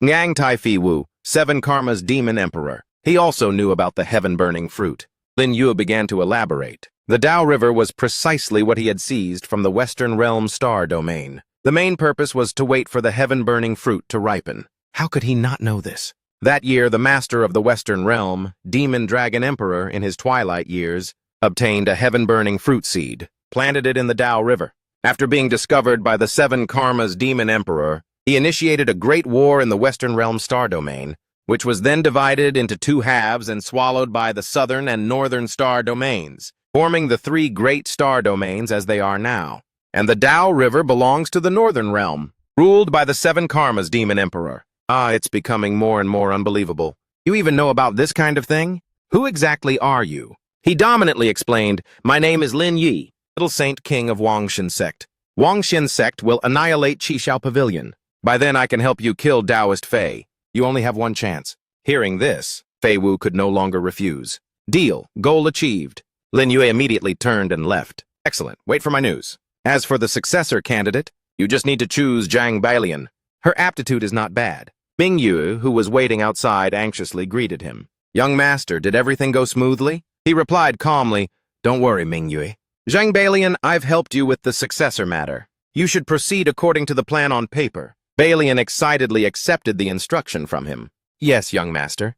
Ngang Tai Fi Wu, 7 Karma's demon emperor. He also knew about the heaven-burning fruit. Lin Yu began to elaborate. The Tao River was precisely what he had seized from the Western Realm star domain. The main purpose was to wait for the heaven-burning fruit to ripen. How could he not know this? That year, the master of the Western Realm, Demon Dragon Emperor in his twilight years, obtained a heaven-burning fruit seed, planted it in the Tao River. After being discovered by the 7 Karma's demon emperor, he initiated a great war in the Western Realm star domain, which was then divided into 2 halves and swallowed by the southern and northern star domains, forming the 3 great star domains as they are now. And the Tao River belongs to the northern realm, ruled by the 7 Karma's demon emperor. It's becoming more and more unbelievable. You even know about this kind of thing? Who exactly are you? He dominantly explained, "My name is Lin Yi, little saint king of Wangxian sect. Wangxian sect will annihilate Qishao Pavilion. By then I can help you kill Taoist Fei. You only have 1 chance." Hearing this, Fei Wu could no longer refuse. Deal. Goal achieved. Lin Yue immediately turned and left. Excellent. Wait for my news. As for the successor candidate, you just need to choose Zhang Balian. Her aptitude is not bad. Ming Yu, who was waiting outside, anxiously greeted him. "Young master, did everything go smoothly?" He replied calmly, "Don't worry, Ming Yue. Zhang Balian, I've helped you with the successor matter. You should proceed according to the plan on paper." Balian excitedly accepted the instruction from him. "Yes, young master."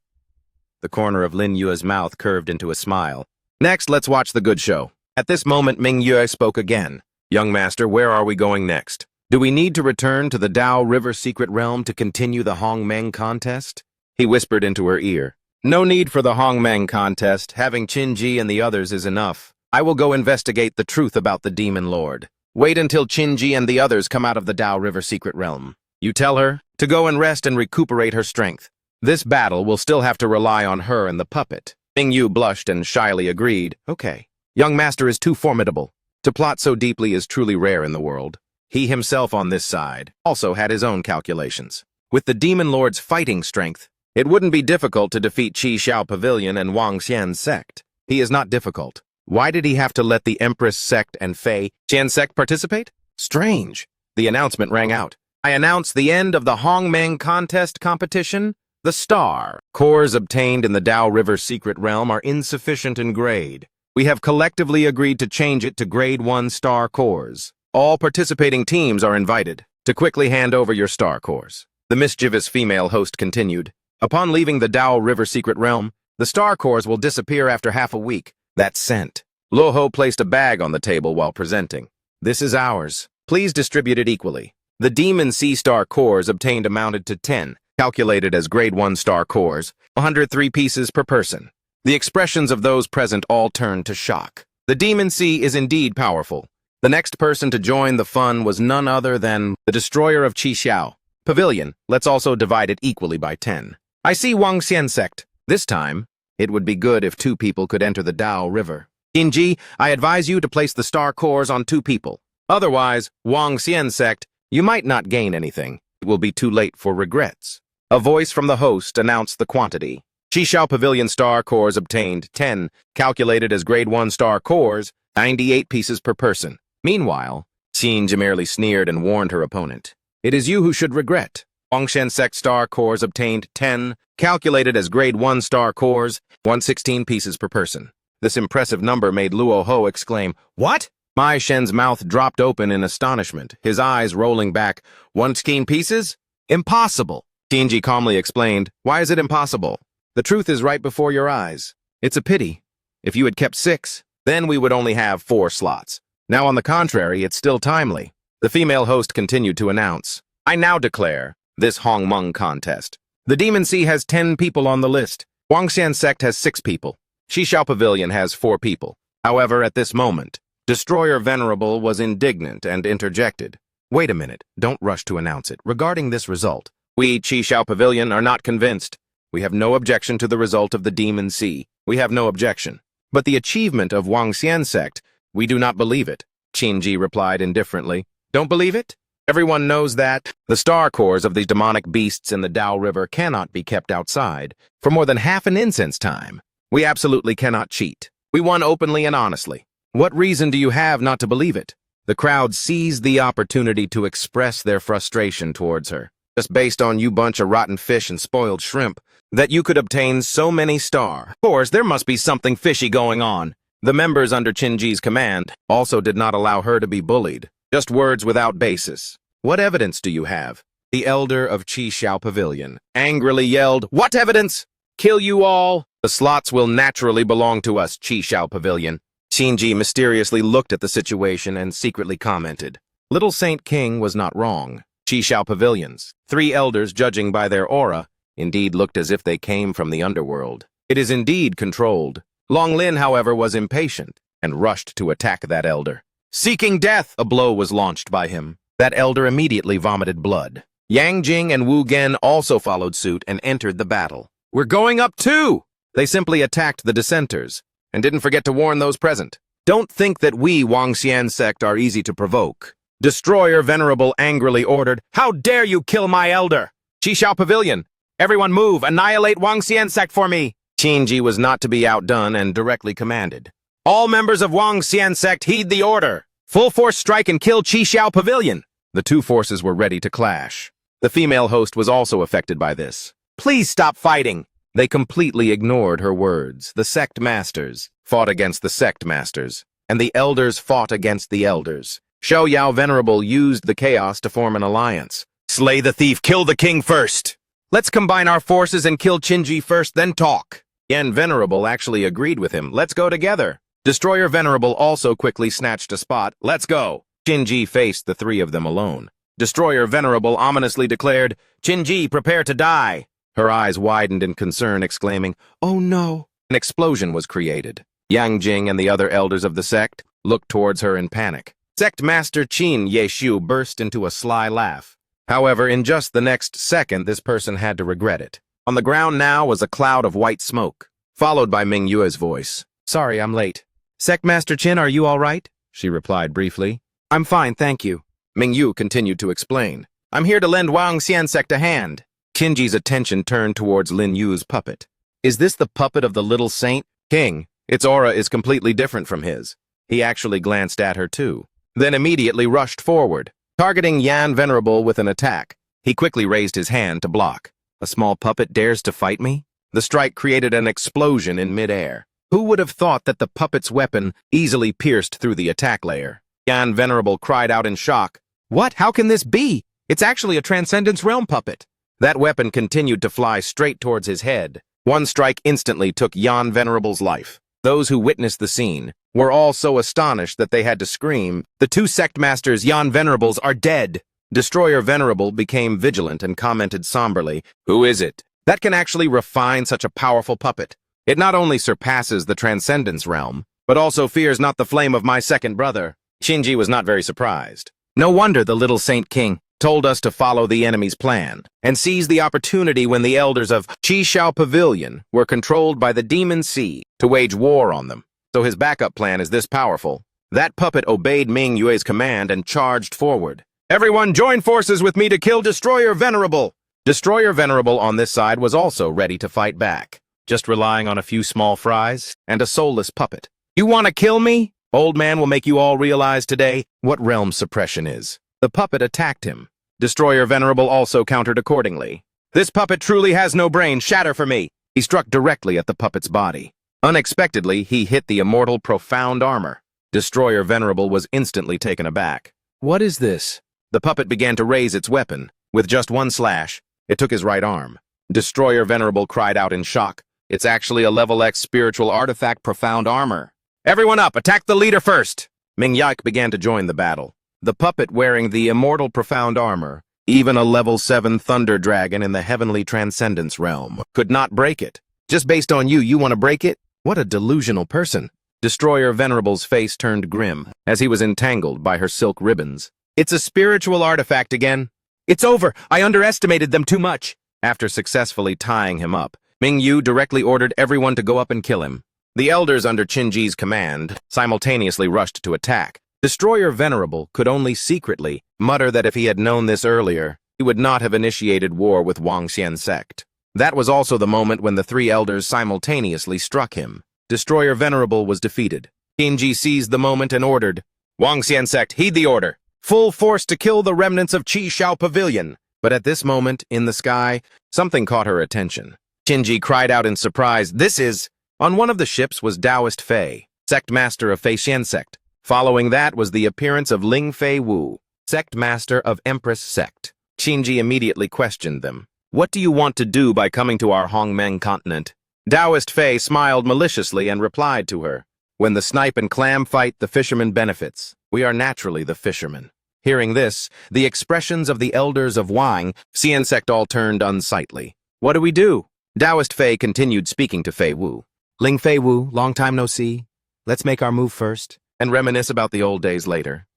The corner of Lin Yue's mouth curved into a smile. "Next, let's watch the good show." At this moment, Ming Yue spoke again. "Young master, where are we going next? Do we need to return to the Tao River secret realm to continue the Hongmeng contest?" He whispered into her ear. "No need for the Hongmeng contest. Having Qinji and the others is enough. I will go investigate the truth about the Demon Lord. Wait until Qinji and the others come out of the Tao River secret realm. You tell her to go and rest and recuperate her strength. This battle will still have to rely on her and the puppet." Ming Yu blushed and shyly agreed. "Okay. Young master is too formidable. To plot so deeply is truly rare in the world." He himself on this side also had his own calculations. With the Demon Lord's fighting strength, it wouldn't be difficult to defeat Qishao Pavilion and Wang Xian's sect. He is not difficult. Why did he have to let the Empress sect and Fei Qian sect participate? Strange. The announcement rang out. "I announce the end of the Hongmeng contest competition. The star cores obtained in the Tao River secret realm are insufficient in grade. We have collectively agreed to change it to grade 1 star cores. All participating teams are invited to quickly hand over your star cores." The mischievous female host continued. "Upon leaving the Tao River secret realm, the star cores will disappear after half a week. That's sent." Luo Ho placed a bag on the table while presenting. "This is ours. Please distribute it equally." The Demon Sea Star cores obtained amounted to 10, calculated as grade 1 star cores, 103 pieces per person. The expressions of those present all turned to shock. The Demon Sea is indeed powerful. The next person to join the fun was none other than the destroyer of Qishao Pavilion. Let's also divide it equally by 10. "I see Wang Xian sect. This time, it would be good if 2 people could enter the Tao River. Qinji, I advise you to place the star cores on 2 people. Otherwise, Wang Xian sect, you might not gain anything. It will be too late for regrets." A voice from the host announced the quantity. Qishao Pavilion star cores obtained 10, calculated as grade 1 star cores, 98 pieces per person. Meanwhile, Qinji merely sneered and warned her opponent. "It is you who should regret. Wangshan sect star cores obtained 10, calculated as grade 1 star cores, 116 pieces per person." This impressive number made Luo Ho exclaim, "What?" Mai Shen's mouth dropped open in astonishment, his eyes rolling back. 116 pieces? Impossible. Qinji calmly explained, "Why is it impossible? The truth is right before your eyes. It's a pity. If you had kept 6, then we would only have 4 slots. Now, on the contrary, it's still timely." The female host continued to announce, "I now declare this Hongmeng contest. The Demon Sea has 10 people on the list. Wangxian sect has 6 people. Qishao Pavilion has 4 people. However, at this moment, Destroyer Venerable was indignant and interjected. Wait a minute, don't rush to announce it. Regarding this result, we, Qishao Pavilion, are not convinced. We have no objection to the result of the Demon Sea. We have no objection. But the achievement of Wangxian sect, we do not believe it." Qinji replied indifferently. "Don't believe it? Everyone knows that the star cores of these demonic beasts in the Tao River cannot be kept outside for more than half an incense time. We absolutely cannot cheat. We won openly and honestly. What reason do you have not to believe it?" The crowd seized the opportunity to express their frustration towards her. just based on you bunch of rotten fish and spoiled shrimp, that you could obtain so many star. Of course, there must be something fishy going on. The members under Chinji's command also did not allow her to be bullied. Just words without basis. What evidence do you have? The elder of Chi Xiao Pavilion angrily yelled, "What evidence? Kill you all! The slots will naturally belong to us, Chi Xiao Pavilion." Chinji mysteriously looked at the situation and secretly commented, "Little Saint King was not wrong. Chi Xiao Pavilions, 3 elders judging by their aura, indeed looked as if they came from the underworld. It is indeed controlled." Long Lin, however, was impatient and rushed to attack that elder. Seeking death, a blow was launched by him. That elder immediately vomited blood. Yang Jing and Wu Gen also followed suit and entered the battle. "We're going up too!" They simply attacked the dissenters and didn't forget to warn those present. "Don't think that we Wang Xian sect are easy to provoke." Destroyer Venerable angrily ordered, "How dare you kill my elder? Chi Xiao Pavilion, everyone move, annihilate Wang Xian sect for me." Chinji was not to be outdone and directly commanded, "All members of Wang Xian sect heed the order. Full force strike and kill Chi Xiao Pavilion." The two forces were ready to clash. The female host was also affected by this. "Please stop fighting." They completely ignored her words. The sect masters fought against the sect masters, and the elders fought against the elders. Shou Yao Venerable used the chaos to form an alliance. "Slay the thief, kill the king first. Let's combine our forces and kill Chinji first, then talk." Yan Venerable actually agreed with him. "Let's go together." Destroyer Venerable also quickly snatched a spot. "Let's go." Chinji faced the 3 of them alone. Destroyer Venerable ominously declared, "Chinji, prepare to die." Her eyes widened in concern, exclaiming, "Oh no." An explosion was created. Yang Jing and the other elders of the sect looked towards her in panic. Sect Master Qin Yeshu burst into a sly laugh. However, in just the next second, this person had to regret it. On the ground now was a cloud of white smoke, followed by Ming Yue's voice. "Sorry, I'm late." "Sect Master Qin, are you all right?" she replied briefly. "I'm fine, thank you." Ming Yu continued to explain. "I'm here to lend Wang Xian sect a hand." Chinji's attention turned towards Lin Yu's puppet. "Is this the puppet of the little saint? King, its aura is completely different from his." He actually glanced at her too, then immediately rushed forward, targeting Yan Venerable with an attack. He quickly raised his hand to block. "A small puppet dares to fight me?" The strike created an explosion in midair. Who would have thought that the puppet's weapon easily pierced through the attack layer? Yan Venerable cried out in shock. "What? How can this be? It's actually a Transcendence Realm puppet." That weapon continued to fly straight towards his head. One strike instantly took Yan Venerable's life. Those who witnessed the scene were all so astonished that they had to scream, "The 2 sect masters, Yan Venerables, are dead." Destroyer Venerable became vigilant and commented somberly, "Who is it that can actually refine such a powerful puppet? It not only surpasses the Transcendence Realm, but also fears not the flame of my second brother." Chinji was not very surprised. No wonder the little Saint King told us to follow the enemy's plan and seize the opportunity when the elders of Chi Xiao Pavilion were controlled by the Demon Sea to wage war on them. So his backup plan is this powerful. That puppet obeyed Ming Yue's command and charged forward. "Everyone join forces with me to kill Destroyer Venerable!" Destroyer Venerable on this side was also ready to fight back, just relying on a few small fries and a soulless puppet. "You want to kill me? Old man will make you all realize today what realm suppression is." The puppet attacked him. Destroyer Venerable also countered accordingly. "This puppet truly has no brain. Shatter for me!" He struck directly at the puppet's body. Unexpectedly, he hit the immortal profound armor. Destroyer Venerable was instantly taken aback. "What is this?" The puppet began to raise its weapon. With just one slash, it took his right arm. Destroyer Venerable cried out in shock. "It's actually a level X spiritual artifact profound armor." "Everyone up! Attack the leader first!" Ming Yak began to join the battle. The puppet wearing the immortal profound armor, even a level 7 thunder dragon in the heavenly transcendence realm, could not break it. "Just based on you want to break it? What a delusional person." Destroyer Venerable's face turned grim as he was entangled by her silk ribbons. "It's a spiritual artifact again." "It's over. I underestimated them too much." After successfully tying him up, Ming Yu directly ordered everyone to go up and kill him. The elders under Chinji's command simultaneously rushed to attack. Destroyer Venerable could only secretly mutter that if he had known this earlier, he would not have initiated war with Wang Xian sect. That was also the moment when the 3 elders simultaneously struck him. Destroyer Venerable was defeated. Chinji seized the moment and ordered, "Wang Xian sect, heed the order. Full force to kill the remnants of Chi Xiao Pavilion." But at this moment, in the sky, something caught her attention. Qinji cried out in surprise, "This is—" On one of the ships was Taoist Fei, sect master of Fei Xian sect. Following that was the appearance of Ling Fei Wu, sect master of Empress sect. Qinji immediately questioned them. "What do you want to do by coming to our Hongmeng continent?" Taoist Fei smiled maliciously and replied to her, "When the snipe and clam fight, the fisherman benefits. We are naturally the fishermen." Hearing this, the expressions of the elders of Wang Xian sect all turned unsightly. "What do we do?" Taoist Fei continued speaking to Fei Wu. "Ling Fei Wu, long time no see. Let's make our move first, and reminisce about the old days later."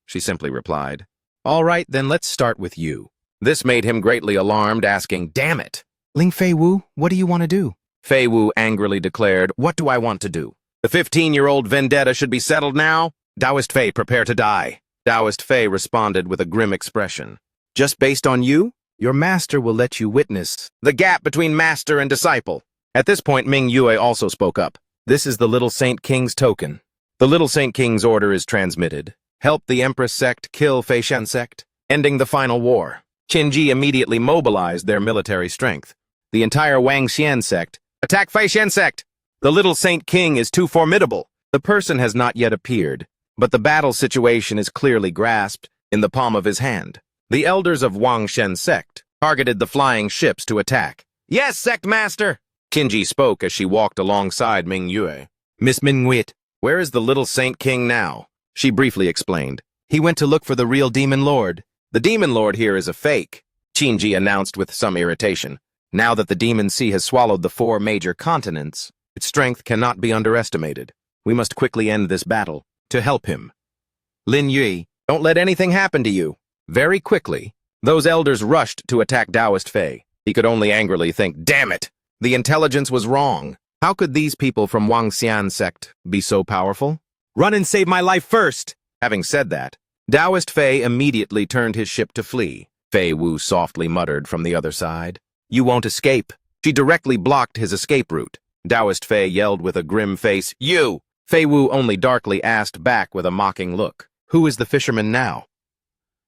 She simply replied, "All right, then let's start with you." This made him greatly alarmed, asking, "Damn it! Ling Fei Wu, what do you want to do?" Fei Wu angrily declared, "What do I want to do? The 15-year-old vendetta should be settled now. Taoist Fei, prepare to die." Taoist Fei responded with a grim expression. "Just based on you? Your master will let you witness the gap between master and disciple." At this point, Ming Yue also spoke up. "This is the Little Saint King's token. The Little Saint King's order is transmitted. Help the Empress sect kill Fei Xian sect, ending the final war." Qinji immediately mobilized their military strength. The entire Wang Xian sect, "Attack Fei Xian sect! The Little Saint King is too formidable." The person has not yet appeared, but the battle situation is clearly grasped in the palm of his hand. The elders of Wang Xian sect targeted the flying ships to attack. "Yes, sect master!" Qinji spoke as she walked alongside Ming Yue. "Miss Mingwit, where is the Little Saint King now?" She briefly explained. "He went to look for the real Demon Lord." "The Demon Lord here is a fake," Qinji announced with some irritation. "Now that the Demon Sea has swallowed the 4 major continents, its strength cannot be underestimated. We must quickly end this battle to help him. Lin Yue, don't let anything happen to you." Very quickly, those elders rushed to attack Taoist Fei. He could only angrily think, "Damn it! The intelligence was wrong. How could these people from Wang Xian sect be so powerful? Run and save my life first!" Having said that, Taoist Fei immediately turned his ship to flee. Fei Wu softly muttered from the other side, "You won't escape." She directly blocked his escape route. Taoist Fei yelled with a grim face, "You!" Fei Wu only darkly asked back with a mocking look, "Who is the fisherman now?"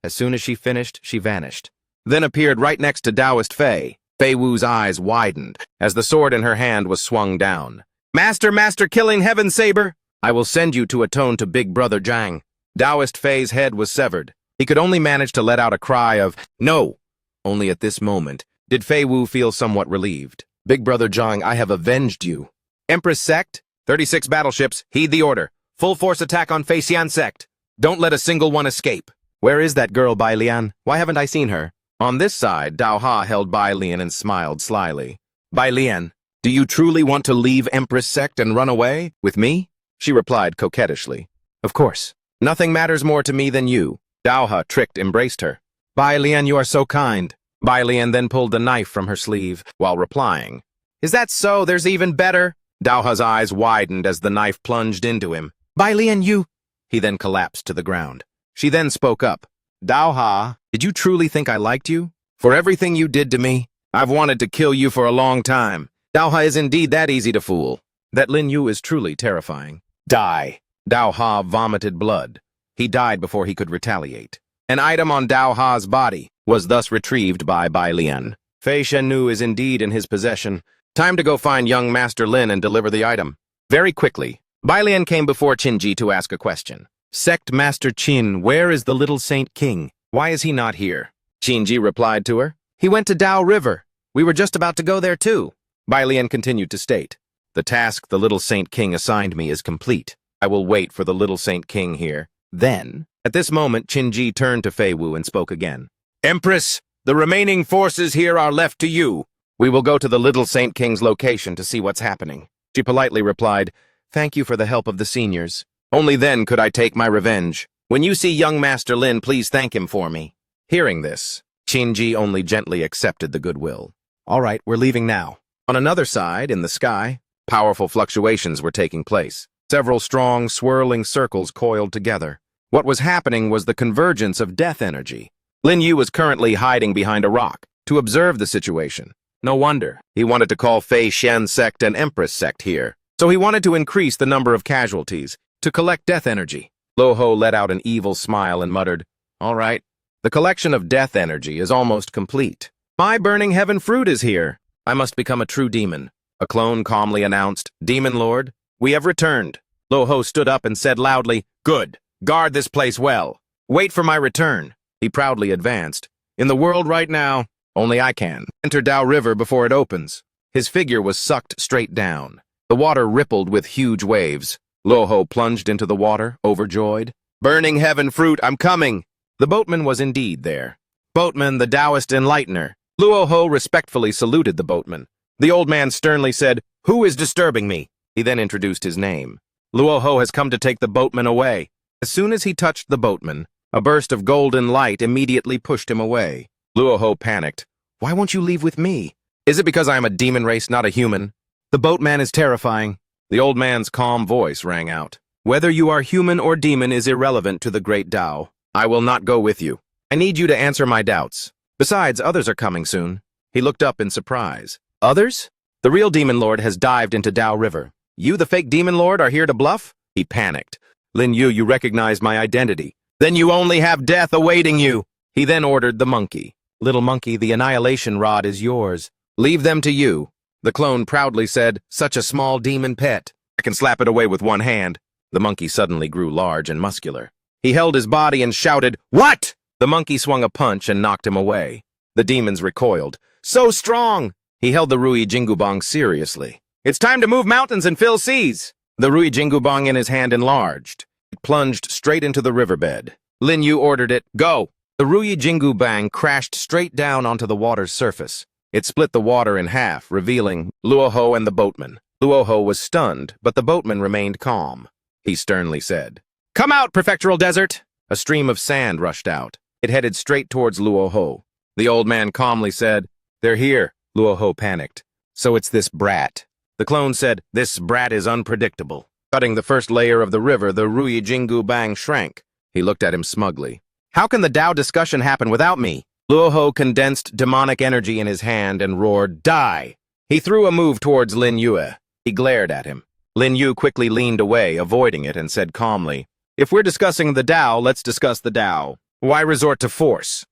As soon as she finished, she vanished. Then appeared right next to Taoist Fei. Fei Wu's eyes widened as the sword in her hand was swung down. "Master, killing heaven saber! I will send you to atone to Big Brother Zhang." Taoist Fei's head was severed. He could only manage to let out a cry of, "No!" Only at this moment did Fei Wu feel somewhat relieved. "Big Brother Zhang, I have avenged you." "Empress sect, 36 battleships, heed the order. Full force attack on Fei Xian sect. Don't let a single one escape." "Where is that girl, Bai Lian? Why haven't I seen her?" On this side, Dao Ha held Bai Lian and smiled slyly. "Bai Lian, do you truly want to leave Empress sect and run away with me?" She replied coquettishly. "Of course. Nothing matters more to me than you." Dao Ha tricked embraced her. "Bai Lian, you are so kind." Bai Lian then pulled the knife from her sleeve while replying, "Is that so? There's even better." Dao Ha's eyes widened as the knife plunged into him. "Bai Lian, you—" He then collapsed to the ground. She then spoke up. "Dao Ha, did you truly think I liked you? For everything you did to me? I've wanted to kill you for a long time. Dao Ha is indeed that easy to fool. That Lin Yu is truly terrifying. Die." Dao Ha vomited blood. He died before he could retaliate. An item on Dao Ha's body was thus retrieved by Bai Lian. Fei Shennu is indeed in his possession. Time to go find young Master Lin and deliver the item. Very quickly, Bai Lian came before Qinji to ask a question. "Sect Master Qin, where is the Little Saint King? Why is he not here?" Qinji replied to her, "He went to Dao River. We were just about to go there too." Bai Lian continued to state, "The task the Little Saint King assigned me is complete. I will wait for the Little Saint King here." Then, at this moment, Qinji turned to Fei Wu and spoke again. "Empress, the remaining forces here are left to you. We will go to the Little Saint King's location to see what's happening." She politely replied, "Thank you for the help of the seniors. Only then could I take my revenge. When you see young Master Lin, please thank him for me." Hearing this, Qinji only gently accepted the goodwill. "All right, we're leaving now." On another side, in the sky, powerful fluctuations were taking place. Several strong, swirling circles coiled together. What was happening was the convergence of death energy. Lin Yu was currently hiding behind a rock to observe the situation. No wonder. He wanted to call Fei Xian sect and Empress sect here. So he wanted to increase the number of casualties, to collect death energy. Lo Ho let out an evil smile and muttered, "All right, The collection of death energy is almost complete. My burning heaven fruit is here. I must become a true demon. A clone calmly announced, Demon Lord, we have returned. Luoho stood up and said loudly, Good. Guard this place well. Wait for my return. He proudly advanced. In the world right now, only I can. Enter Dao River before it opens. His figure was sucked straight down. The water rippled with huge waves. Luoho plunged into the water, overjoyed. Burning heaven fruit, I'm coming! The boatman was indeed there. Boatman, the Taoist enlightener. Luoho respectfully saluted the boatman. The old man sternly said, Who is disturbing me? He then introduced his name. Luoho has come to take the boatman away. As soon as he touched the boatman, a burst of golden light immediately pushed him away. Luoho panicked. Why won't you leave with me? Is it because I am a demon race, not a human? The boatman is terrifying. The old man's calm voice rang out. Whether you are human or demon is irrelevant to the great Tao. I will not go with you. I need you to answer my doubts. Besides, others are coming soon. He looked up in surprise. Others? The real demon lord has dived into Dao River. You, the fake demon lord, are here to bluff? He panicked. Lin Yu, you recognized my identity. Then you only have death awaiting you. He then ordered the monkey. Little monkey, the annihilation rod is yours. Leave them to you. The clone proudly said, Such a small demon pet. I can slap it away with one hand. The monkey suddenly grew large and muscular. He held his body and shouted, What? The monkey swung a punch and knocked him away. The demons recoiled. So strong! He held the Rui Jingubang seriously. It's time to move mountains and fill seas. The Rui Jingubang in his hand enlarged. It plunged straight into the riverbed. Lin Yu ordered it, Go! The Rui Jingubang crashed straight down onto the water's surface. It split the water in half, revealing Luoho and the boatman. Luoho was stunned, but the boatman remained calm. He sternly said, Come out, prefectural desert! A stream of sand rushed out. It headed straight towards Luoho. The old man calmly said, They're here. Luoho panicked. So it's this brat. The clone said, This brat is unpredictable. Cutting the first layer of the river, the Rui Jingubang shrank. He looked at him smugly. How can the Tao discussion happen without me? Luoho condensed demonic energy in his hand and roared, Die! He threw a move towards Lin Yue. He glared at him. Lin Yu quickly leaned away, avoiding it, and said calmly, If we're discussing the Tao, let's discuss the Tao. Why resort to force?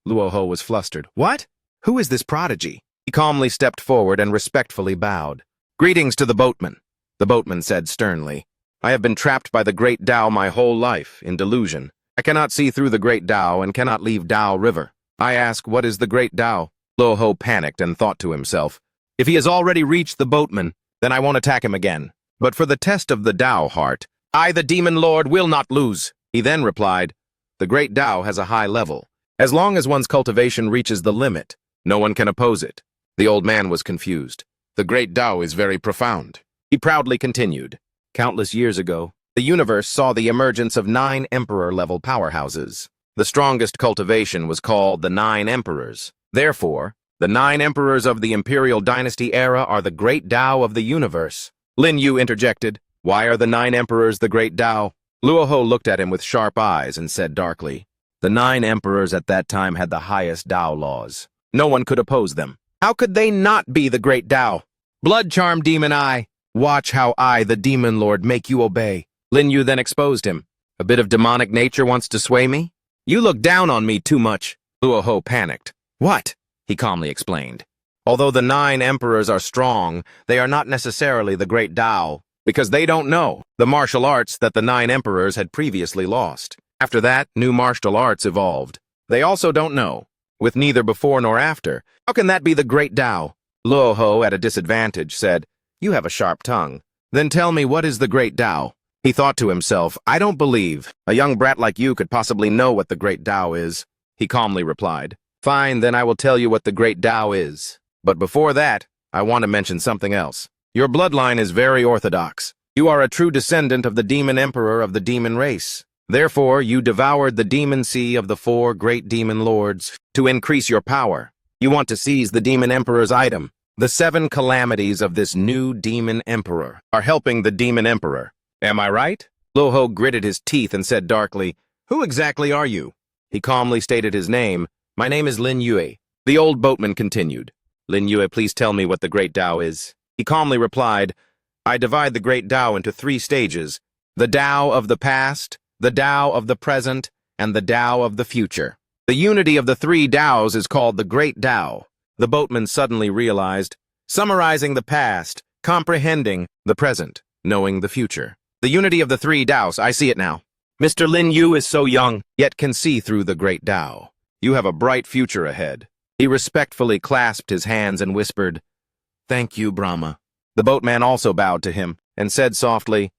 Luoho was flustered. What? Who is this prodigy? He calmly stepped forward and respectfully bowed. Greetings to the boatman. The boatman said sternly, I have been trapped by the great Tao my whole life, in delusion. I cannot see through the great Tao and cannot leave Tao River. I ask, what is the great Tao? Luoho panicked and thought to himself, If he has already reached the boatman, then I won't attack him again. But for the test of the Tao heart, I, the demon lord, will not lose. He then replied, The great Tao has a high level. As long as one's cultivation reaches the limit, no one can oppose it. The old man was confused. The great Tao is very profound. He proudly continued. Countless years ago, the universe saw the emergence of 9 emperor-level powerhouses. The strongest cultivation was called the 9 emperors. Therefore, the 9 emperors of the imperial dynasty era are the great Tao of the universe. Lin Yu interjected, Why are the 9 emperors the great Tao? Luoho looked at him with sharp eyes and said darkly, The 9 emperors at that time had the highest Tao laws. No one could oppose them. How could they not be the great Tao? Blood charm demon I. Watch how I, the demon lord, make you obey. Lin Yu then exposed him. A bit of demonic nature wants to sway me? You look down on me too much. Luoho panicked. What? He calmly explained. Although the 9 emperors are strong, they are not necessarily the great Tao, because they don't know the martial arts that the 9 emperors had previously lost. After that, new martial arts evolved. They also don't know, with neither before nor after. How can that be the great Tao? Luoho, at a disadvantage, said, You have a sharp tongue. Then tell me, what is the great Tao? He thought to himself, I don't believe a young brat like you could possibly know what the great Tao is. He calmly replied, Fine, then I will tell you what the great Tao is. But before that, I want to mention something else. Your bloodline is very orthodox. You are a true descendant of the demon emperor of the demon race. Therefore, you devoured the demon sea of the 4 great demon lords to increase your power. You want to seize the demon emperor's item. The 7 calamities of this new demon emperor are helping the demon emperor. Am I right? Luoho gritted his teeth and said darkly, Who exactly are you? He calmly stated his name. My name is Lin Yue. The old boatman continued. Lin Yue, please tell me what the great Tao is. He calmly replied, I divide the great Tao into 3 stages. The Tao of the past, the Tao of the present, and the Tao of the future. The unity of the three Taos is called the Great Tao. The boatman suddenly realized, summarizing the past, comprehending the present, knowing the future. The unity of the three Taos, I see it now. Mr. Lin Yu is so young, yet can see through the Great Tao. You have a bright future ahead. He respectfully clasped his hands and whispered, Thank you, Brahma. The boatman also bowed to him and said softly,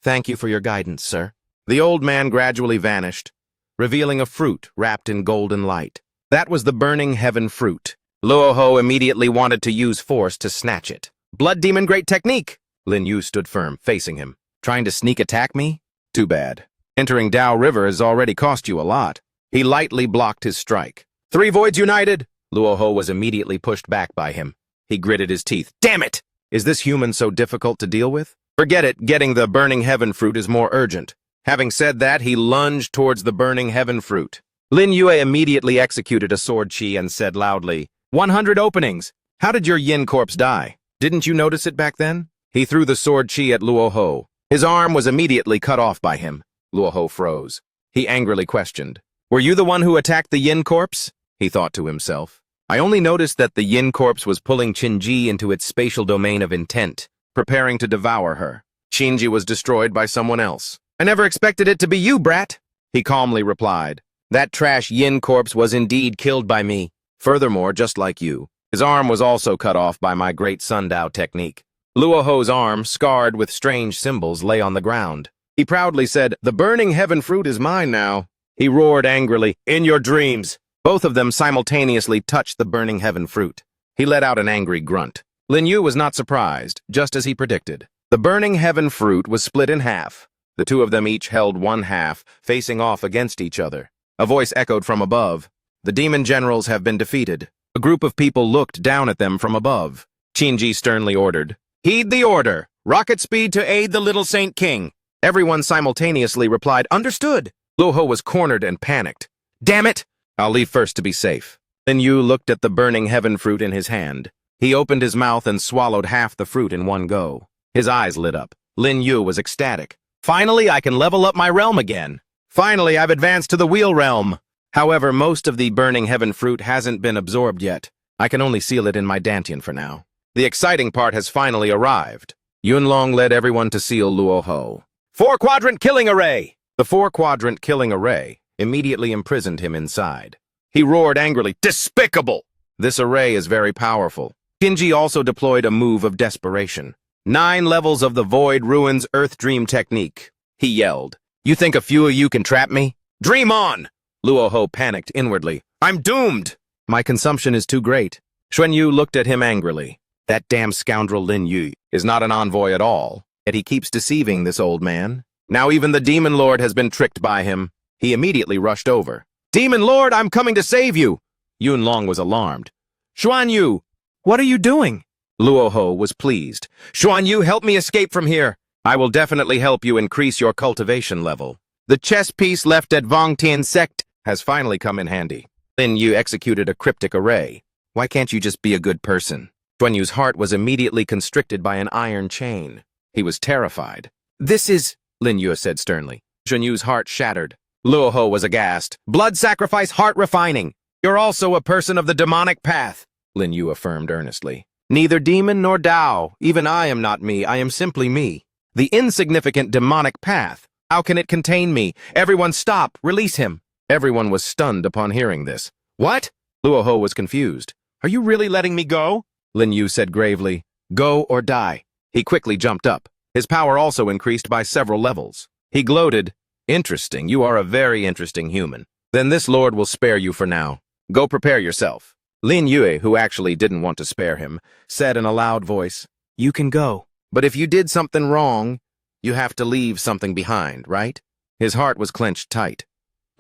Thank you for your guidance, sir. The old man gradually vanished, revealing a fruit wrapped in golden light. That was the burning heaven fruit. Luoho immediately wanted to use force to snatch it. Blood demon great technique! Lin Yu stood firm, facing him. Trying to sneak attack me? Too bad. Entering Tao River has already cost you a lot. He lightly blocked his strike. Three voids united! Luoho was immediately pushed back by him. He gritted his teeth. Damn it! Is this human so difficult to deal with? Forget it, getting the burning heaven fruit is more urgent. Having said that, he lunged towards the burning heaven fruit. Lin Yue immediately executed a sword chi and said loudly, 100 openings! How did your yin corpse die? Didn't you notice it back then? He threw the sword chi at Luoho. His arm was immediately cut off by him. Luoho froze. He angrily questioned, Were you the one who attacked the yin corpse? He thought to himself. I only noticed that the yin corpse was pulling Qinji into its spatial domain of intent, preparing to devour her. Qinji was destroyed by someone else. I never expected it to be you, brat, he calmly replied. That trash yin corpse was indeed killed by me. Furthermore, just like you, his arm was also cut off by my great Sundao technique. Luoho's arm, scarred with strange symbols, lay on the ground. He proudly said, The burning heaven fruit is mine now. He roared angrily, In your dreams! Both of them simultaneously touched the burning heaven fruit. He let out an angry grunt. Lin Yu was not surprised, just as he predicted. The burning heaven fruit was split in half. The two of them each held one half, facing off against each other. A voice echoed from above. The demon generals have been defeated. A group of people looked down at them from above. Qinji sternly ordered, Heed the order! Rocket speed to aid the little Saint King! Everyone simultaneously replied, Understood! Luoho was cornered and panicked. Damn it! I'll leave first to be safe. Lin Yu looked at the burning heaven fruit in his hand. He opened his mouth and swallowed half the fruit in one go. His eyes lit up. Lin Yu was ecstatic. Finally, I can level up my realm again. Finally, I've advanced to the wheel realm. However, most of the burning heaven fruit hasn't been absorbed yet. I can only seal it in my dantian for now. The exciting part has finally arrived. Yunlong led everyone to seal Luoho. 4-quadrant killing array! The 4-quadrant killing array immediately imprisoned him inside. He roared angrily, Despicable! This array is very powerful. Qinji also deployed a move of desperation. 9 levels of the Void Ruins Earth Dream technique. He yelled, You think a few of you can trap me? Dream on! Luoho panicked inwardly. I'm doomed! My consumption is too great. Xuan Yu looked at him angrily. That damn scoundrel Lin Yu is not an envoy at all, yet he keeps deceiving this old man. Now even the Demon Lord has been tricked by him. He immediately rushed over. Demon Lord, I'm coming to save you! Yunlong was alarmed. Xuan Yu, what are you doing? Luoho was pleased. Xuan Yu, help me escape from here. I will definitely help you increase your cultivation level. The chess piece left at Vongtian sect has finally come in handy. Lin Yu executed a cryptic array. Why can't you just be a good person? Xuan Yu's heart was immediately constricted by an iron chain. He was terrified. This is, Lin Yu said sternly. Xuan Yu's heart shattered. Luoho was aghast. Blood sacrifice heart refining. You're also a person of the demonic path, Lin Yu affirmed earnestly. Neither demon nor Tao. Even I am not me. I am simply me. The insignificant demonic path. How can it contain me? Everyone stop. Release him. Everyone was stunned upon hearing this. What? Luoho was confused. Are you really letting me go? Lin Yu said gravely. Go or die. He quickly jumped up. His power also increased by several levels. He gloated. Interesting. You are a very interesting human. Then this lord will spare you for now. Go prepare yourself. Lin Yue, who actually didn't want to spare him, said in a loud voice, You can go. But if you did something wrong, you have to leave something behind, right? His heart was clenched tight.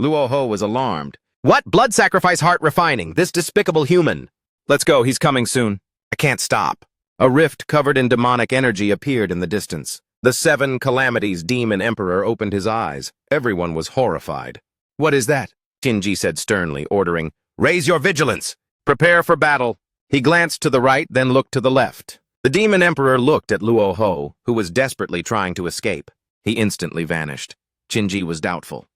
Luoho was alarmed. What? Blood sacrifice heart refining, this despicable human. Let's go, he's coming soon. I can't stop. A rift covered in demonic energy appeared in the distance. The 7 Calamities Demon Emperor opened his eyes. Everyone was horrified. What is that? Qinji said sternly, ordering, Raise your vigilance! Prepare for battle. He glanced to the right, then looked to the left. The Demon Emperor looked at Luoho, who was desperately trying to escape. He instantly vanished. Qinji was doubtful.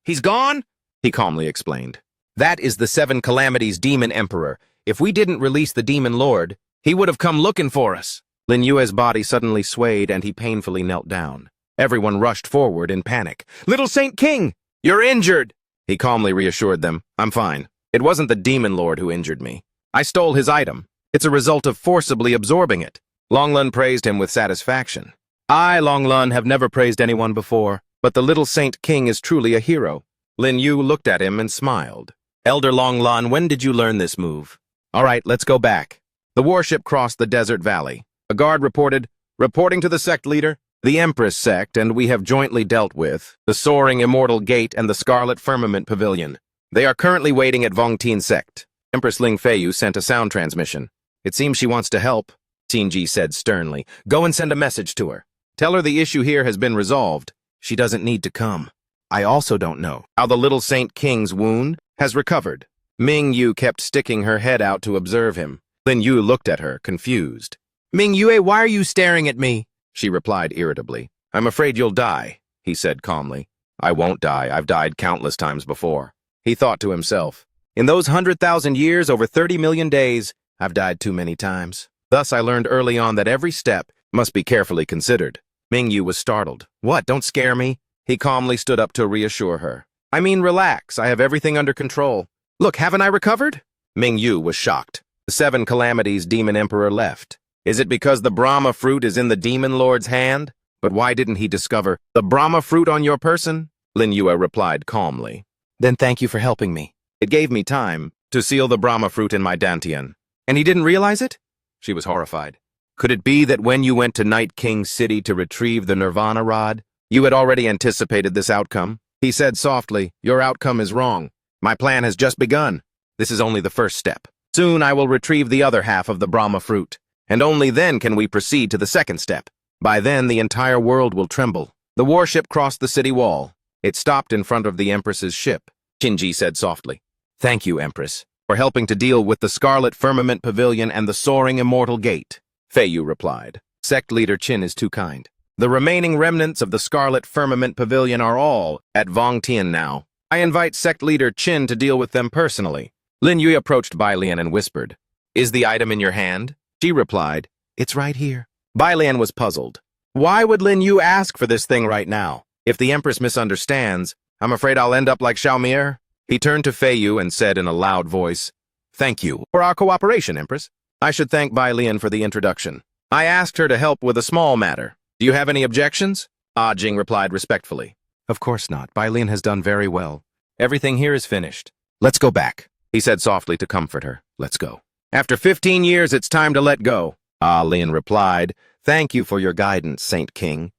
He's gone? He calmly explained. That is the Seven Calamities Demon Emperor. If we didn't release the Demon Lord, he would have come looking for us. Lin Yue's body suddenly swayed and he painfully knelt down. Everyone rushed forward in panic. Little Saint King! You're injured! He calmly reassured them. I'm fine. It wasn't the Demon Lord who injured me. I stole his item. It's a result of forcibly absorbing it. Longlun praised him with satisfaction. I, Longlun, have never praised anyone before, but the little Saint King is truly a hero. Lin Yu looked at him and smiled. Elder Longlun, when did you learn this move? All right, let's go back. The warship crossed the desert valley. A guard reported, reporting to the sect leader, the Empress sect, and we have jointly dealt with the Soaring Immortal Gate and the Scarlet Firmament Pavilion. They are currently waiting at Vongtian sect. Empress Ling Feiyu sent a sound transmission. It seems she wants to help, Xinji said sternly. Go and send a message to her. Tell her the issue here has been resolved. She doesn't need to come. I also don't know how the little Saint King's wound has recovered. Ming Yu kept sticking her head out to observe him. Lin Yu looked at her, confused. Ming Yue, why are you staring at me? She replied irritably. I'm afraid you'll die, he said calmly. I won't die. I've died countless times before. He thought to himself. In those 100,000 years, over 30 million days, I've died too many times. Thus, I learned early on that every step must be carefully considered. Ming Yu was startled. What? Don't scare me. He calmly stood up to reassure her. I mean, relax. I have everything under control. Look, haven't I recovered? Ming Yu was shocked. The Seven Calamities Demon Emperor left. Is it because the Brahma fruit is in the Demon Lord's hand? But why didn't he discover the Brahma fruit on your person? Lin Yue replied calmly. Then thank you for helping me. It gave me time to seal the Brahma fruit in my dantian. And he didn't realize it? She was horrified. Could it be that when you went to Night King's city to retrieve the Nirvana rod, you had already anticipated this outcome? He said softly, your outcome is wrong. My plan has just begun. This is only the first step. Soon I will retrieve the other half of the Brahma fruit, and only then can we proceed to the second step. By then, the entire world will tremble. The warship crossed the city wall. It stopped in front of the Empress's ship. Xinji said softly, Thank you, Empress, for helping to deal with the Scarlet Firmament Pavilion and the Soaring Immortal Gate. Feiyu replied. Sect leader Qin is too kind. The remaining remnants of the Scarlet Firmament Pavilion are all at Vongtian now. I invite sect leader Qin to deal with them personally. Lin Yue approached Bai Lian and whispered, Is the item in your hand? She replied, It's right here. Bai Lian was puzzled. Why would Lin Yue ask for this thing right now? If the Empress misunderstands, I'm afraid I'll end up like Xiaomir. He turned to Feiyu and said in a loud voice, Thank you for our cooperation, Empress. I should thank Bai Lian for the introduction. I asked her to help with a small matter. Do you have any objections? Ah Jing replied respectfully. Of course not. Bai Lian has done very well. Everything here is finished. Let's go back, he said softly to comfort her. Let's go. After 15 years, it's time to let go. Ah Lian replied, Thank you for your guidance, Saint King.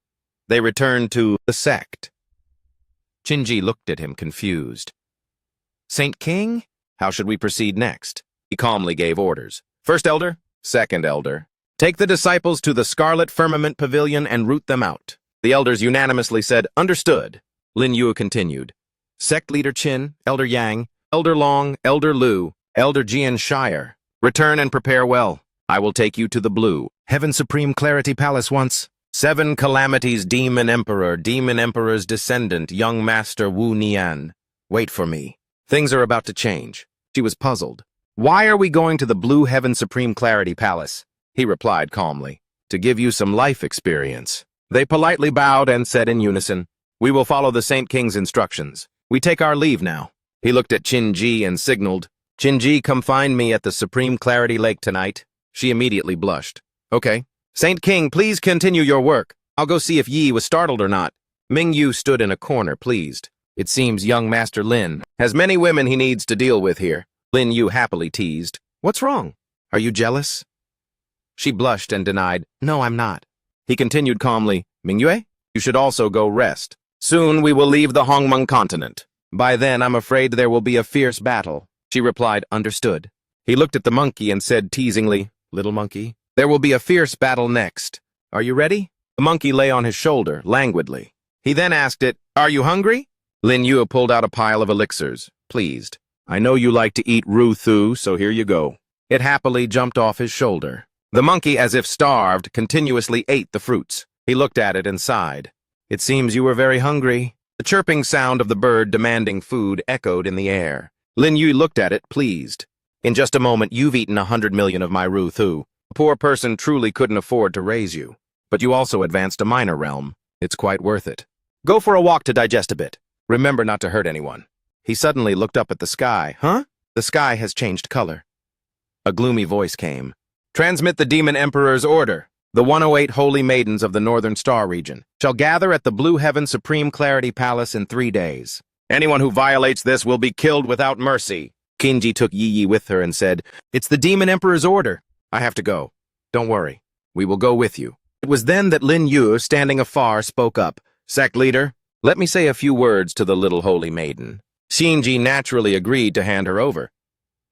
They returned to the sect. Qinji looked at him confused. Saint King? How should we proceed next? He calmly gave orders. First elder, second elder. Take the disciples to the Scarlet Firmament Pavilion and root them out. The elders unanimously said, Understood. Lin Yue continued. Sect leader Qin, Elder Yang, Elder Long, Elder Lu, Elder Jian Shire. Return and prepare well. I will take you to the Blue Heaven Supreme Clarity Palace once. Seven Calamities Demon Emperor, Demon Emperor's descendant, young master Wu Nian. Wait for me. Things are about to change. She was puzzled. Why are we going to the Blue Heaven Supreme Clarity Palace? He replied calmly. To give you some life experience. They politely bowed and said in unison, We will follow the Saint King's instructions. We take our leave now. He looked at Qinji and signaled, Qinji, come find me at the Supreme Clarity Lake tonight. She immediately blushed. Okay. Saint King, please continue your work. I'll go see if Yi was startled or not. Ming Yu stood in a corner, pleased. It seems young Master Lin has many women he needs to deal with here. Lin Yu happily teased. What's wrong? Are you jealous? She blushed and denied, No, I'm not. He continued calmly, Mingyue, you should also go rest. Soon we will leave the Hongmeng continent. By then, I'm afraid there will be a fierce battle. She replied, Understood. He looked at the monkey and said teasingly, Little monkey, there will be a fierce battle next. Are you ready? The monkey lay on his shoulder, languidly. He then asked it, Are you hungry? Lin Yue pulled out a pile of elixirs, pleased. I know you like to eat Ru-Thu, so here you go. It happily jumped off his shoulder. The monkey, as if starved, continuously ate the fruits. He looked at it and sighed. It seems you were very hungry. The chirping sound of the bird demanding food echoed in the air. Lin Yu looked at it, pleased. In just a moment, you've eaten 100 million of my Ru-Thu. A poor person truly couldn't afford to raise you. But you also advanced a minor realm. It's quite worth it. Go for a walk to digest a bit. Remember not to hurt anyone. He suddenly looked up at the sky. Huh? The sky has changed color. A gloomy voice came. Transmit the Demon Emperor's order. The 108 holy maidens of the Northern Star region shall gather at the Blue Heaven Supreme Clarity Palace in 3 days. Anyone who violates this will be killed without mercy. Kinji took Yi Yi with her and said, It's the Demon Emperor's order. I have to go. Don't worry. We will go with you. It was then that Lin Yu, standing afar, spoke up. Sect leader, let me say a few words to the little holy maiden. Shinji naturally agreed to hand her over.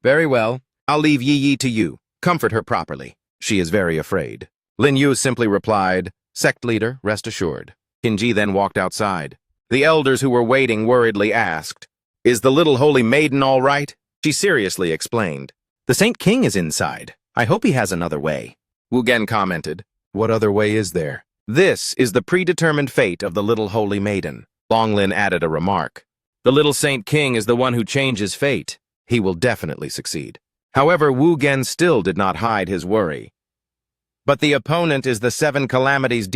Very well. I'll leave Yi Yi to you. Comfort her properly. She is very afraid. Lin Yu simply replied, Sect leader, rest assured. Kinji then walked outside. The elders who were waiting worriedly asked, Is the little holy maiden all right? She seriously explained, The Saint King is inside. I hope he has another way. Wu Gen commented, What other way is there? This is the predetermined fate of the little holy maiden. Longlin added a remark. The little Saint King is the one who changes fate. He will definitely succeed. However, Wu Gen still did not hide his worry. But the opponent is the Seven Calamities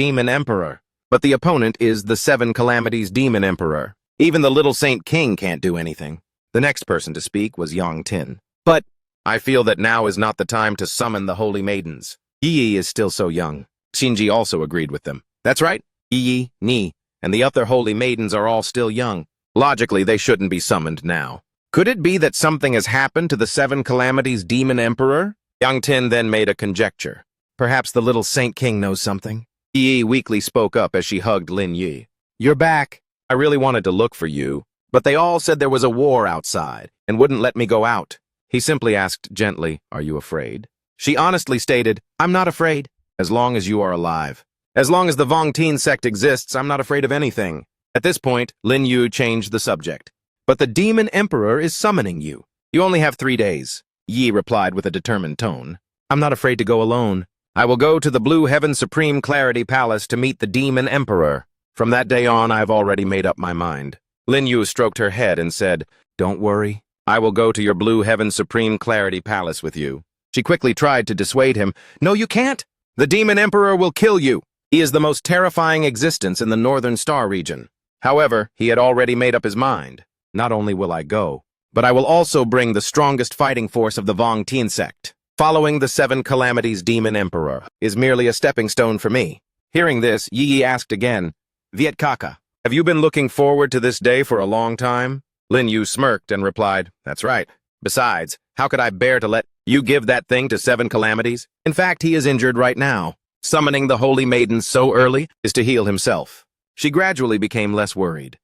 Demon Emperor. Even the little Saint King can't do anything. The next person to speak was Yang Tin. But I feel that now is not the time to summon the holy maidens. Yi Yi is still so young. Shinji also agreed with them. That's right. Yi Yi, Ni, and the other holy maidens are all still young. Logically, they shouldn't be summoned now. Could it be that something has happened to the Seven Calamities Demon Emperor? Yang Tin then made a conjecture. Perhaps the little Saint King knows something. Yi Yi weakly spoke up as she hugged Lin Yi. You're back. I really wanted to look for you, but they all said there was a war outside and wouldn't let me go out. He simply asked gently, Are you afraid? She honestly stated, I'm not afraid, as long as you are alive. As long as the Vongteen sect exists, I'm not afraid of anything. At this point, Lin Yu changed the subject. But the Demon Emperor is summoning you. You only have 3 days. Yi replied with a determined tone. I'm not afraid to go alone. I will go to the Blue Heaven Supreme Clarity Palace to meet the Demon Emperor. From that day on, I've already made up my mind. Lin Yu stroked her head and said, Don't worry. I will go to your Blue Heaven Supreme Clarity Palace with you. She quickly tried to dissuade him. No, you can't. The Demon Emperor will kill you. He is the most terrifying existence in the Northern Star region. However, he had already made up his mind. Not only will I go, but I will also bring the strongest fighting force of the Vongteen sect. Following the Seven Calamities Demon Emperor is merely a stepping stone for me. Hearing this, Yi Yi asked again, Viet Kaka, have you been looking forward to this day for a long time? Lin Yu smirked and replied, That's right. Besides, how could I bear to let you give that thing to Seven Calamities? In fact, he is injured right now. Summoning the holy maidens so early is to heal himself. She gradually became less worried.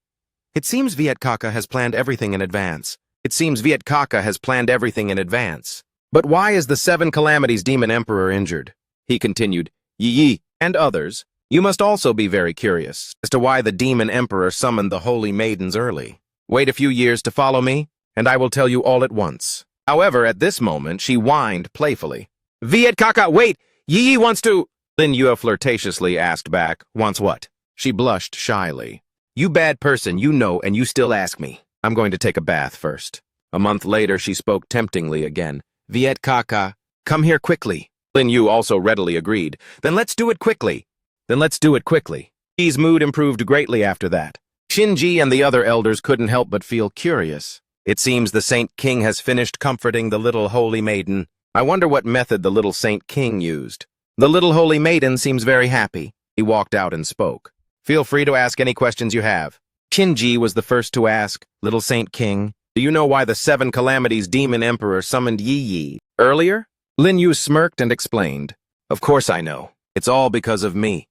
It seems Viet Kaka has planned everything in advance. But why is the Seven Calamities Demon Emperor injured? He continued, Yi Yi and others, you must also be very curious as to why the Demon Emperor summoned the holy maidens early. Wait a few years to follow me, and I will tell you all at once. However, at this moment, she whined playfully. Viet Kaka, wait! Yi Yi wants to... Lin Yu flirtatiously asked back, Wants what? She blushed shyly. You bad person, you know, and you still ask me. I'm going to take a bath first. A month later, she spoke temptingly again. Viet Kaka, come here quickly. Lin Yu also readily agreed. Then let's do it quickly. Yi's mood improved greatly after that. Shinji and the other elders couldn't help but feel curious. It seems the Saint King has finished comforting the little holy maiden. I wonder what method the little Saint King used. The little holy maiden seems very happy. He walked out and spoke. Feel free to ask any questions you have. Shinji was the first to ask, Little Saint King, do you know why the Seven Calamities Demon Emperor summoned Yi Yi earlier? Lin Yu smirked and explained, Of course I know. It's all because of me.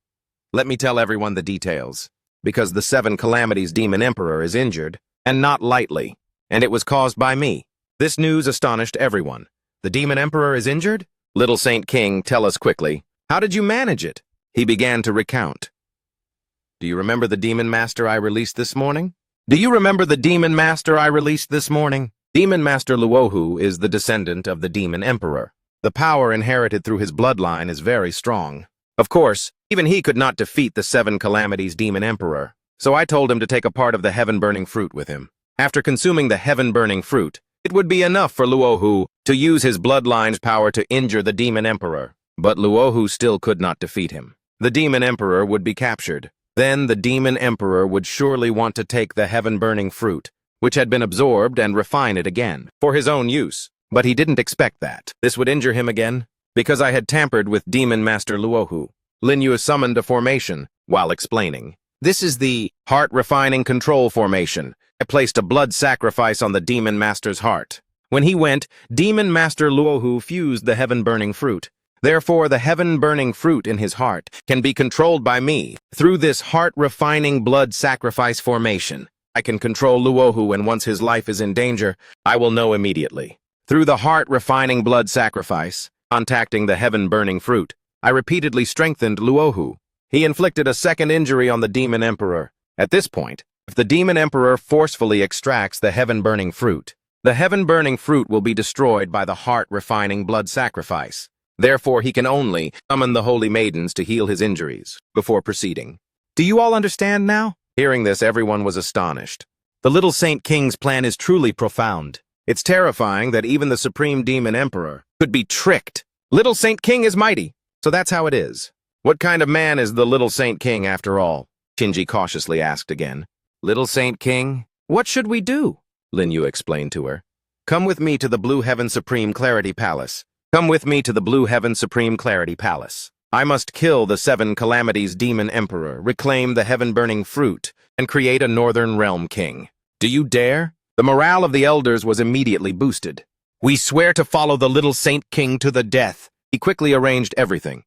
Let me tell everyone the details. Because the Seven Calamities Demon Emperor is injured, and not lightly, and it was caused by me. This news astonished everyone. The Demon Emperor is injured? Little Saint King, tell us quickly. How did you manage it? He began to recount. Do you remember the Demon Master I released this morning? Demon Master Luohu is the descendant of the Demon Emperor. The power inherited through his bloodline is very strong. Of course, even he could not defeat the Seven Calamities Demon Emperor, so I told him to take a part of the heaven-burning fruit with him. After consuming the heaven-burning fruit, It would be enough for Luohu to use his bloodline's power to injure the Demon Emperor. But Luohu still could not defeat him. The Demon Emperor would be captured. Then the Demon Emperor would surely want to take the heaven-burning fruit, which had been absorbed, and refine it again, for his own use. But he didn't expect that. This would injure him again, because I had tampered with Demon Master Luohu. Lin Yu summoned a formation, while explaining. This is the heart-refining control formation. I placed a blood sacrifice on the Demon Master's heart. When he went, Demon Master Luohu fused the heaven-burning fruit. Therefore, the heaven-burning fruit in his heart can be controlled by me. Through this heart-refining blood sacrifice formation, I can control Luohu, and once his life is in danger, I will know immediately. Through the heart-refining blood sacrifice, contacting the heaven-burning fruit, I repeatedly strengthened Luohu. He inflicted a second injury on the Demon Emperor. At this point, if the Demon Emperor forcefully extracts the heaven-burning fruit, the heaven-burning fruit will be destroyed by the heart-refining blood sacrifice. Therefore, he can only summon the holy maidens to heal his injuries before proceeding. Do you all understand now? Hearing this, everyone was astonished. The little Saint King's plan is truly profound. It's terrifying that even the Supreme Demon Emperor could be tricked. Little Saint King is mighty, so that's how it is. What kind of man is the little Saint King after all? Shinji cautiously asked again. Little Saint King? What should we do? Lin Yu explained to her. Come with me to the Blue Heaven Supreme Clarity Palace. Come with me to the Blue Heaven Supreme Clarity Palace. I must kill the 7 Calamities Demon Emperor, reclaim the heaven-burning fruit, and create a Northern Realm King. Do you dare? The morale of the elders was immediately boosted. We swear to follow the little Saint King to the death. He quickly arranged everything.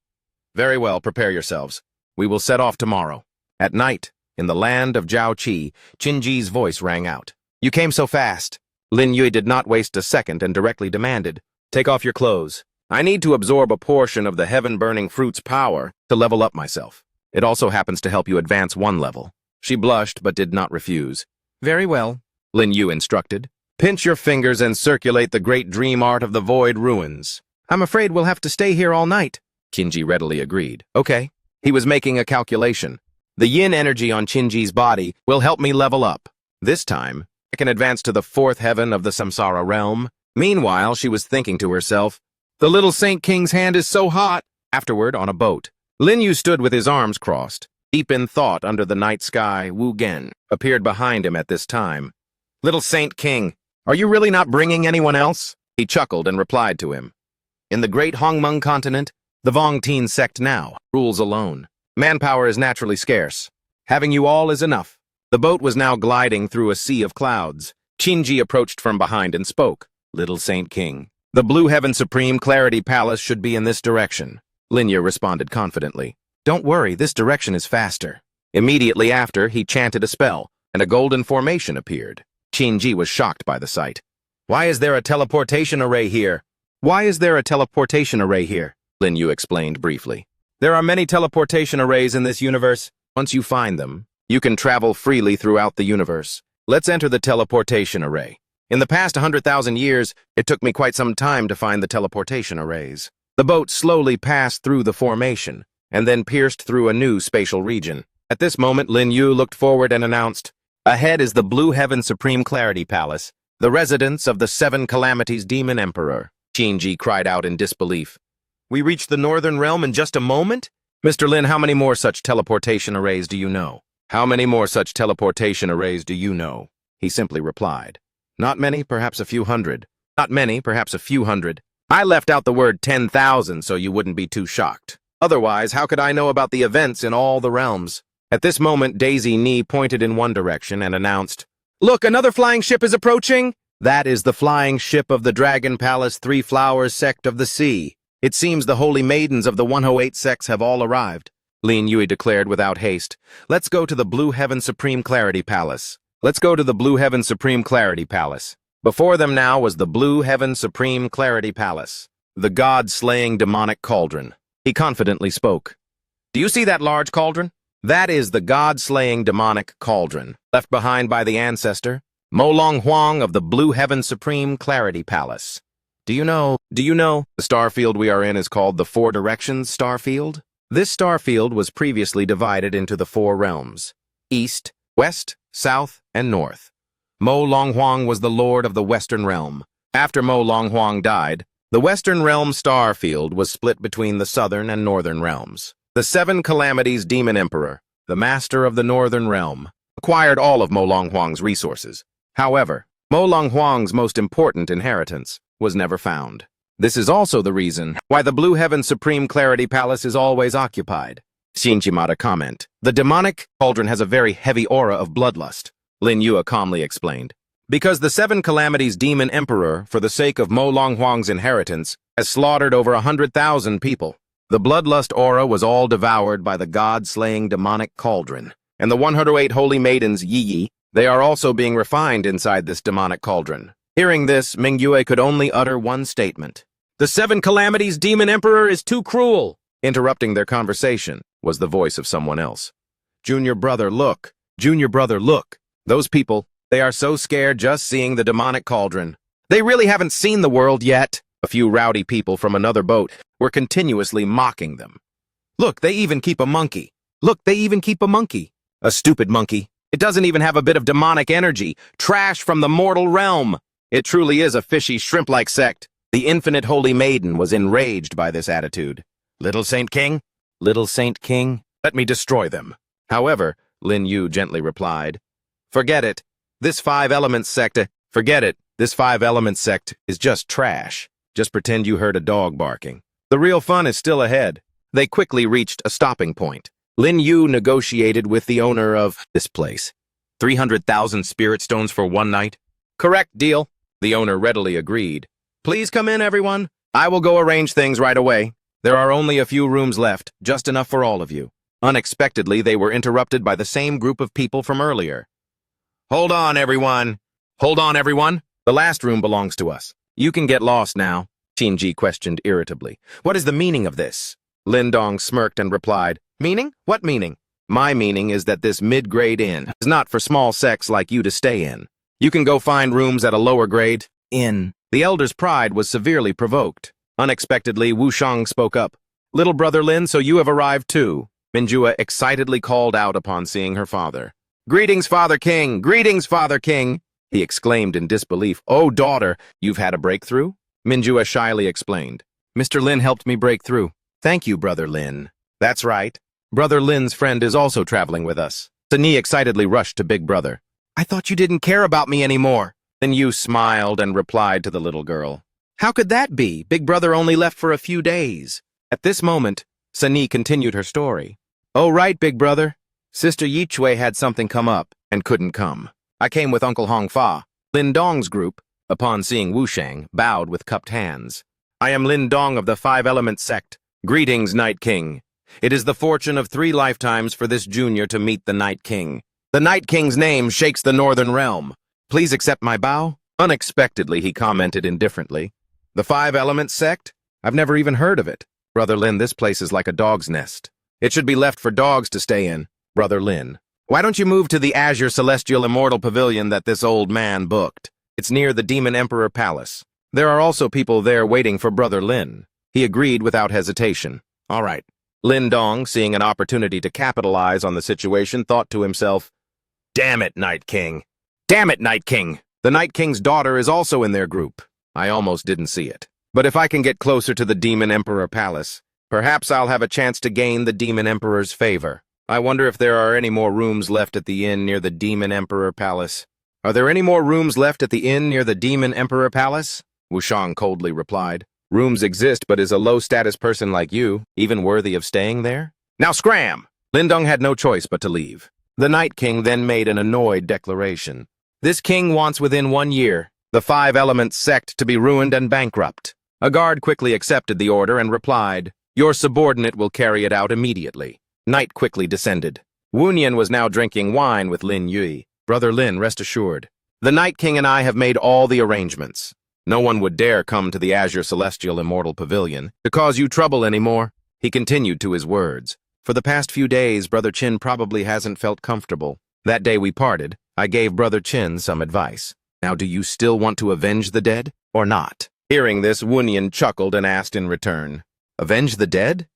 Very well, prepare yourselves. We will set off tomorrow. At night, in the land of Zhao Qi, Qinji's voice rang out. You came so fast. Lin Yu did not waste a second and directly demanded, take off your clothes. I need to absorb a portion of the heaven-burning fruit's power to level up myself. It also happens to help you advance 1 level. She blushed but did not refuse. Very well, Lin Yu instructed. Pinch your fingers and circulate the great dream art of the void ruins. I'm afraid we'll have to stay here all night. Qinji readily agreed. Okay. He was making a calculation. The yin energy on Qinji's body will help me level up. This time, I can advance to the 4th heaven of the Samsara realm. Meanwhile, she was thinking to herself, the little Saint King's hand is so hot. Afterward, on a boat, Lin Yu stood with his arms crossed. Deep in thought under the night sky, Wu Gen appeared behind him at this time. Little Saint King, are you really not bringing anyone else? He chuckled and replied to him. In the great Hongmeng continent, the Vongtian sect now rules alone. Manpower is naturally scarce. Having you all is enough. The boat was now gliding through a sea of clouds. Qinji approached from behind and spoke. Little Saint King, the Blue Heaven Supreme Clarity Palace should be in this direction. Lin Yu responded confidently. Don't worry, this direction is faster. Immediately after, he chanted a spell, and a golden formation appeared. Qinji was shocked by the sight. Why is there a teleportation array here? Why is there a teleportation array here? Lin Yu explained briefly. There are many teleportation arrays in this universe. Once you find them, you can travel freely throughout the universe. Let's enter the teleportation array. In the past 100,000 years, it took me quite some time to find the teleportation arrays. The boat slowly passed through the formation, and then pierced through a new spatial region. At this moment, Lin Yu looked forward and announced, ahead is the Blue Heaven Supreme Clarity Palace, the residence of the 7 Calamities Demon Emperor. Qinji cried out in disbelief. We reach the Northern Realm in just a moment? Mr. Lin, how many more such teleportation arrays do you know? How many more such teleportation arrays do you know? He simply replied. Not many, perhaps a few hundred. Not many, perhaps a few hundred. I left out the word 10,000 so you wouldn't be too shocked. Otherwise, how could I know about the events in all the realms? At this moment, Daisy Knee pointed in one direction and announced, Look, another flying ship is approaching! That is the flying ship of the Dragon Palace 3 Flowers sect of the sea. It seems the holy maidens of the 108 sects have all arrived. Lin Yu declared without haste. Let's go to the Blue Heaven Supreme Clarity Palace. Let's go to the Blue Heaven Supreme Clarity Palace. Before them now was the Blue Heaven Supreme Clarity Palace, the god-slaying demonic cauldron. He confidently spoke. Do you see that large cauldron? That is the god-slaying demonic cauldron, left behind by the ancestor, Molong Huang of the Blue Heaven Supreme Clarity Palace. Do you know, the starfield we are in is called the Four Directions Starfield? This starfield was previously divided into the 4 realms, East, West, South, and North. Mo Longhuang was the lord of the Western Realm. After Mo Longhuang died, the Western Realm star field was split between the Southern and Northern Realms. The Seven Calamities Demon Emperor, the master of the Northern Realm, acquired all of Mo Longhuang's resources. However, Mo Longhuang's most important inheritance was never found. This is also the reason why the Blue Heaven Supreme Clarity Palace is always occupied. Shinjimata comment. The demonic cauldron has a very heavy aura of bloodlust, Lin Yue calmly explained. Because the Seven Calamities Demon Emperor, for the sake of Mo Longhuang's inheritance, has slaughtered over 100,000 people. The bloodlust aura was all devoured by the god-slaying demonic cauldron. And the 108 holy maidens Yi, they are also being refined inside this demonic cauldron. Hearing this, Mingyue could only utter one statement. The Seven Calamities Demon Emperor is too cruel. Interrupting their conversation was the voice of someone else. Junior brother, look. Junior brother, look. Those people, they are so scared just seeing the demonic cauldron. They really haven't seen the world yet. A few rowdy people from another boat were continuously mocking them. Look, they even keep a monkey. Look, they even keep a monkey. A stupid monkey. It doesn't even have a bit of demonic energy. Trash from the mortal realm. It truly is a fishy, shrimp-like sect. The infinite holy maiden was enraged by this attitude. Little Saint King? Little Saint King? Let me destroy them. However, Lin Yue gently replied, forget it. This five-element sect, forget it. This five-element sect is just trash. Just pretend you heard a dog barking. The real fun is still ahead. They quickly reached a stopping point. Lin Yue negotiated with the owner of this place. 300,000 spirit stones for one night? Correct deal. The owner readily agreed. Please come in, everyone. I will go arrange things right away. There are only a few rooms left, just enough for all of you. Unexpectedly, they were interrupted by the same group of people from earlier. Hold on, everyone. Hold on, everyone. The last room belongs to us. You can get lost now, Qinji questioned irritably. What is the meaning of this? Lin Dong smirked and replied, meaning? What meaning? My meaning is that this mid-grade inn is not for small sects like you to stay in. You can go find rooms at a lower grade inn. The elder's pride was severely provoked. Unexpectedly, Wu Shang spoke up. Little brother Lin, so you have arrived too. Minjua excitedly called out upon seeing her father. Greetings, Father King! Greetings, Father King! He exclaimed in disbelief. Oh, daughter, you've had a breakthrough? Minjua shyly explained. Mr. Lin helped me break through. Thank you, Brother Lin. That's right. Brother Lin's friend is also traveling with us. Sani excitedly rushed to Big Brother. I thought you didn't care about me anymore. Then Yu smiled and replied to the little girl. How could that be? Big Brother only left for a few days. At this moment, Sani continued her story. Oh, right, Big Brother. Sister Yichue had something come up and couldn't come. I came with Uncle Hong Fa. Lin Dong's group, upon seeing Wu Shang, bowed with cupped hands. I am Lin Dong of the Five-Element sect. Greetings, Night King. It is the fortune of 3 lifetimes for this junior to meet the Night King. The Night King's name shakes the Northern Realm. Please accept my bow? Unexpectedly, he commented indifferently. The Five-Element sect? I've never even heard of it. Brother Lin, this place is like a dog's nest. It should be left for dogs to stay in. Brother Lin. Why don't you move to the Azure Celestial Immortal Pavilion that this old man booked? It's near the Demon Emperor Palace. There are also people there waiting for Brother Lin. He agreed without hesitation. All right. Lin Dong, seeing an opportunity to capitalize on the situation, thought to himself, Damn it, Night King. Damn it, Night King. The Night King's daughter is also in their group. I almost didn't see it. But if I can get closer to the Demon Emperor Palace, perhaps I'll have a chance to gain the Demon Emperor's favor. I wonder if there are any more rooms left at the inn near the Demon Emperor Palace. Are there any more rooms left at the inn near the Demon Emperor Palace? Wushang coldly replied. Rooms exist, but is a low-status person like you even worthy of staying there? Now scram! Lindong had no choice but to leave. The Night King then made an annoyed declaration. This king wants within 1 year the Five-Element sect to be ruined and bankrupt. A guard quickly accepted the order and replied, Your subordinate will carry it out immediately. Night quickly descended. Wunyan was now drinking wine with Lin Yue. Brother Lin, rest assured. The Night King and I have made all the arrangements. No one would dare come to the Azure Celestial Immortal Pavilion to cause you trouble anymore. He continued to his words. For the past few days, Brother Chin probably hasn't felt comfortable. That day we parted, I gave Brother Chin some advice. Now do you still want to avenge the dead, or not? Hearing this, Wunyan chuckled and asked in return, Avenge the dead?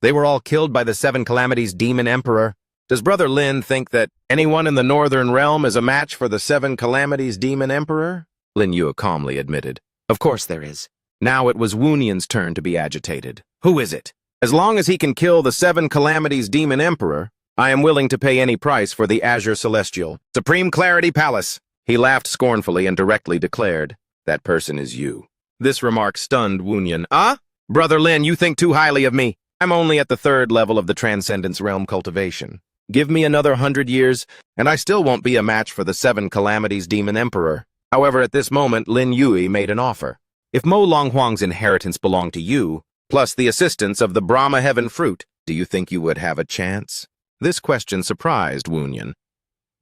They were all killed by the Seven Calamities Demon Emperor. Does Brother Lin think that anyone in the Northern Realm is a match for the Seven Calamities Demon Emperor? Lin Yue calmly admitted. Of course there is. Now it was Woonian's turn to be agitated. Who is it? As long as he can kill the Seven Calamities Demon Emperor, I am willing to pay any price for the Azure Celestial Supreme Clarity Palace. He laughed scornfully and directly declared, that person is you. This remark stunned Woonian. Brother Lin, you think too highly of me. I'm only at the 3rd level of the Transcendence Realm cultivation. Give me another 100 years, and I still won't be a match for the Seven Calamities Demon Emperor. However, at this moment, Lin Yue made an offer. If Mo Longhuang's inheritance belonged to you, plus the assistance of the Brahma Heaven Fruit, do you think you would have a chance? This question surprised Woonian.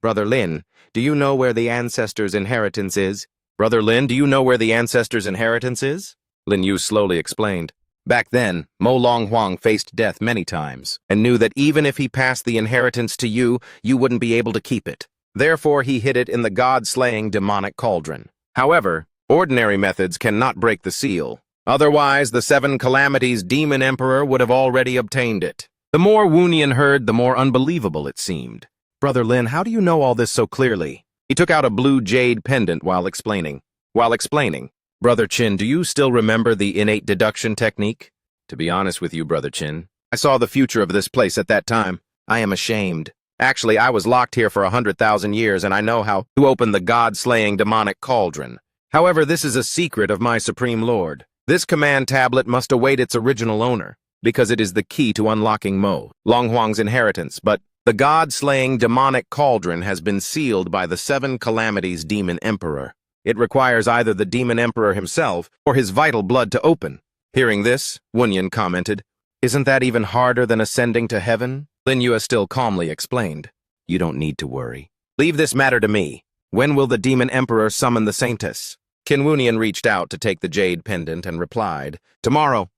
Brother Lin, do you know where the ancestors' inheritance is? Brother Lin, do you know where the ancestors' inheritance is? Lin Yu slowly explained. Back then, Mo Longhuang faced death many times, and knew that even if he passed the inheritance to you, you wouldn't be able to keep it. Therefore, he hid it in the god-slaying demonic cauldron. However, ordinary methods cannot break the seal. Otherwise, the Seven Calamities Demon Emperor would have already obtained it. The more Woonian heard, the more unbelievable it seemed. Brother Lin, how do you know all this so clearly? He took out a blue jade pendant while explaining. Brother Chin, do you still remember the innate deduction technique? To be honest with you, Brother Chin, I saw the future of this place at that time. I am ashamed. Actually, I was locked here for 100,000 years, and I know how to open the god-slaying demonic cauldron. However, this is a secret of my Supreme Lord. This command tablet must await its original owner, because it is the key to unlocking Mo Longhuang's inheritance, but the god-slaying demonic cauldron has been sealed by the Seven Calamities Demon Emperor. It requires either the Demon Emperor himself or his vital blood to open. Hearing this, Woonian commented, Isn't that even harder than ascending to heaven? Lin Yue still calmly explained, You don't need to worry. Leave this matter to me. When will the Demon Emperor summon the Saintess? Qin Woonian reached out to take the jade pendant and replied, Tomorrow.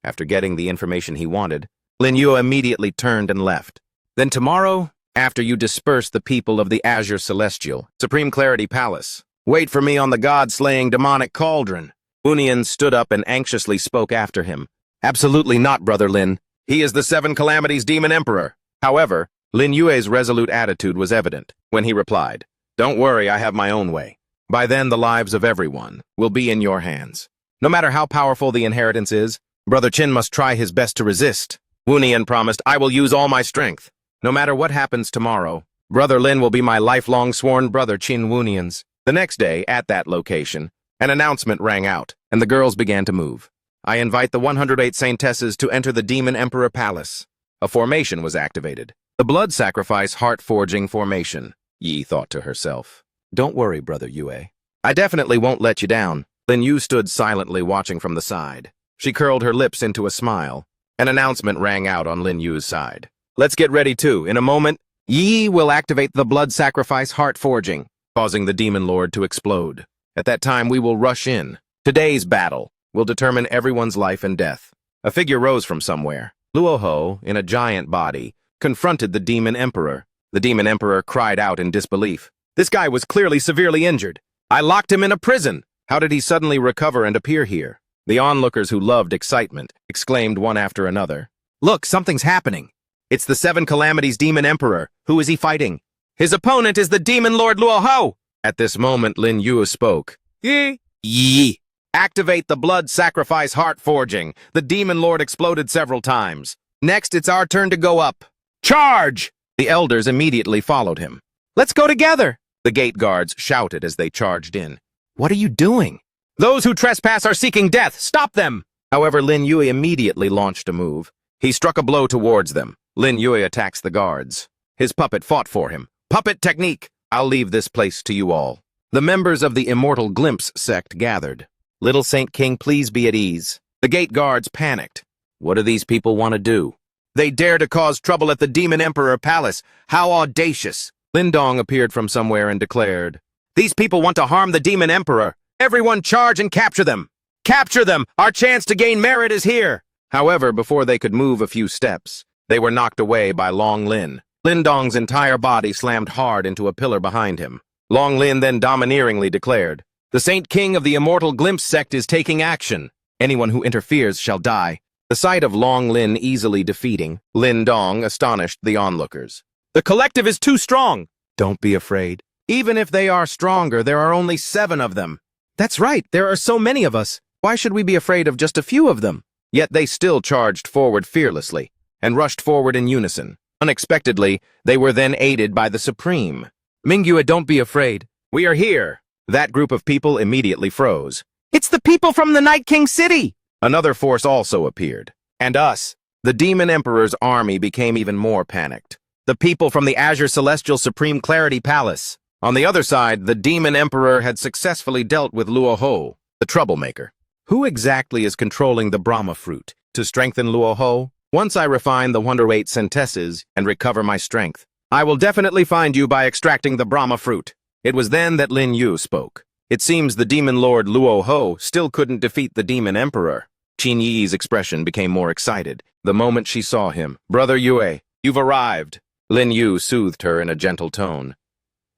After getting the information he wanted, Lin Yue immediately turned and left. Then tomorrow, after you disperse the people of the Azure Celestial Supreme Clarity Palace, wait for me on the god-slaying demonic cauldron. Woonian stood up and anxiously spoke after him. Absolutely not, Brother Lin. He is the Seven Calamities Demon Emperor. However, Lin Yue's resolute attitude was evident when he replied, Don't worry, I have my own way. By then, the lives of everyone will be in your hands. No matter how powerful the inheritance is, Brother Chin must try his best to resist. Woonian promised, I will use all my strength. No matter what happens tomorrow, Brother Lin will be my lifelong sworn brother Qin Woonian's. The next day, at that location, an announcement rang out, and the girls began to move. I invite the 108 Saintesses to enter the Demon Emperor Palace. A formation was activated. The blood sacrifice heart-forging formation, Yi thought to herself. Don't worry, Brother Yue. I definitely won't let you down. Lin Yu stood silently watching from the side. She curled her lips into a smile. An announcement rang out on Lin Yu's side. Let's get ready too. In a moment, Yi will activate the blood sacrifice heart forging, causing the Demon Lord to explode. At that time, we will rush in. Today's battle will determine everyone's life and death. A figure rose from somewhere. Luo Ho, in a giant body, confronted the Demon Emperor. The Demon Emperor cried out in disbelief. This guy was clearly severely injured. I locked him in a prison. How did he suddenly recover and appear here? The onlookers who loved excitement exclaimed one after another. Look, something's happening. It's the Seven Calamities Demon Emperor. Who is he fighting? His opponent is the Demon Lord Luo Ho. At this moment, Lin Yu spoke. Yi. Activate the blood sacrifice heart forging. The Demon Lord exploded several times. Next, it's our turn to go up. Charge! The elders immediately followed him. Let's go together! The gate guards shouted as they charged in. What are you doing? Those who trespass are seeking death. Stop them! However, Lin Yue immediately launched a move. He struck a blow towards them. Lin Yue attacks the guards. His puppet fought for him. Puppet technique! I'll leave this place to you all. The members of the Immortal Glimpse sect gathered. Little Saint King, please be at ease. The gate guards panicked. What do these people want to do? They dare to cause trouble at the Demon Emperor Palace. How audacious! Lindong appeared from somewhere and declared, These people want to harm the Demon Emperor. Everyone charge and capture them! Capture them! Our chance to gain merit is here! However, before they could move a few steps, they were knocked away by Long Lin. Lindong's entire body slammed hard into a pillar behind him. Long Lin then domineeringly declared, The Saint King of the Immortal Glimpse sect is taking action. Anyone who interferes shall die. The sight of Long Lin easily defeating Lin Dong astonished the onlookers. The collective is too strong. Don't be afraid. Even if they are stronger, there are only 7 of them. That's right, there are so many of us. Why should we be afraid of just a few of them? Yet they still charged forward fearlessly and rushed forward in unison. Unexpectedly, they were then aided by the Supreme. Minghua, don't be afraid. We are here. That group of people immediately froze. It's the people from the Night King City! Another force also appeared. And us. The Demon Emperor's army became even more panicked. The people from the Azure Celestial Supreme Clarity Palace. On the other side, the Demon Emperor had successfully dealt with Luoho, the troublemaker. Who exactly is controlling the Brahma fruit? To strengthen Luoho? Once I refine the Wonder Weight synthesis and recover my strength, I will definitely find you by extracting the Brahma fruit. It was then that Lin Yu spoke. It seems the Demon Lord Luoho still couldn't defeat the Demon Emperor. Qin Yi's expression became more excited the moment she saw him. Brother Yue, you've arrived. Lin Yu soothed her in a gentle tone.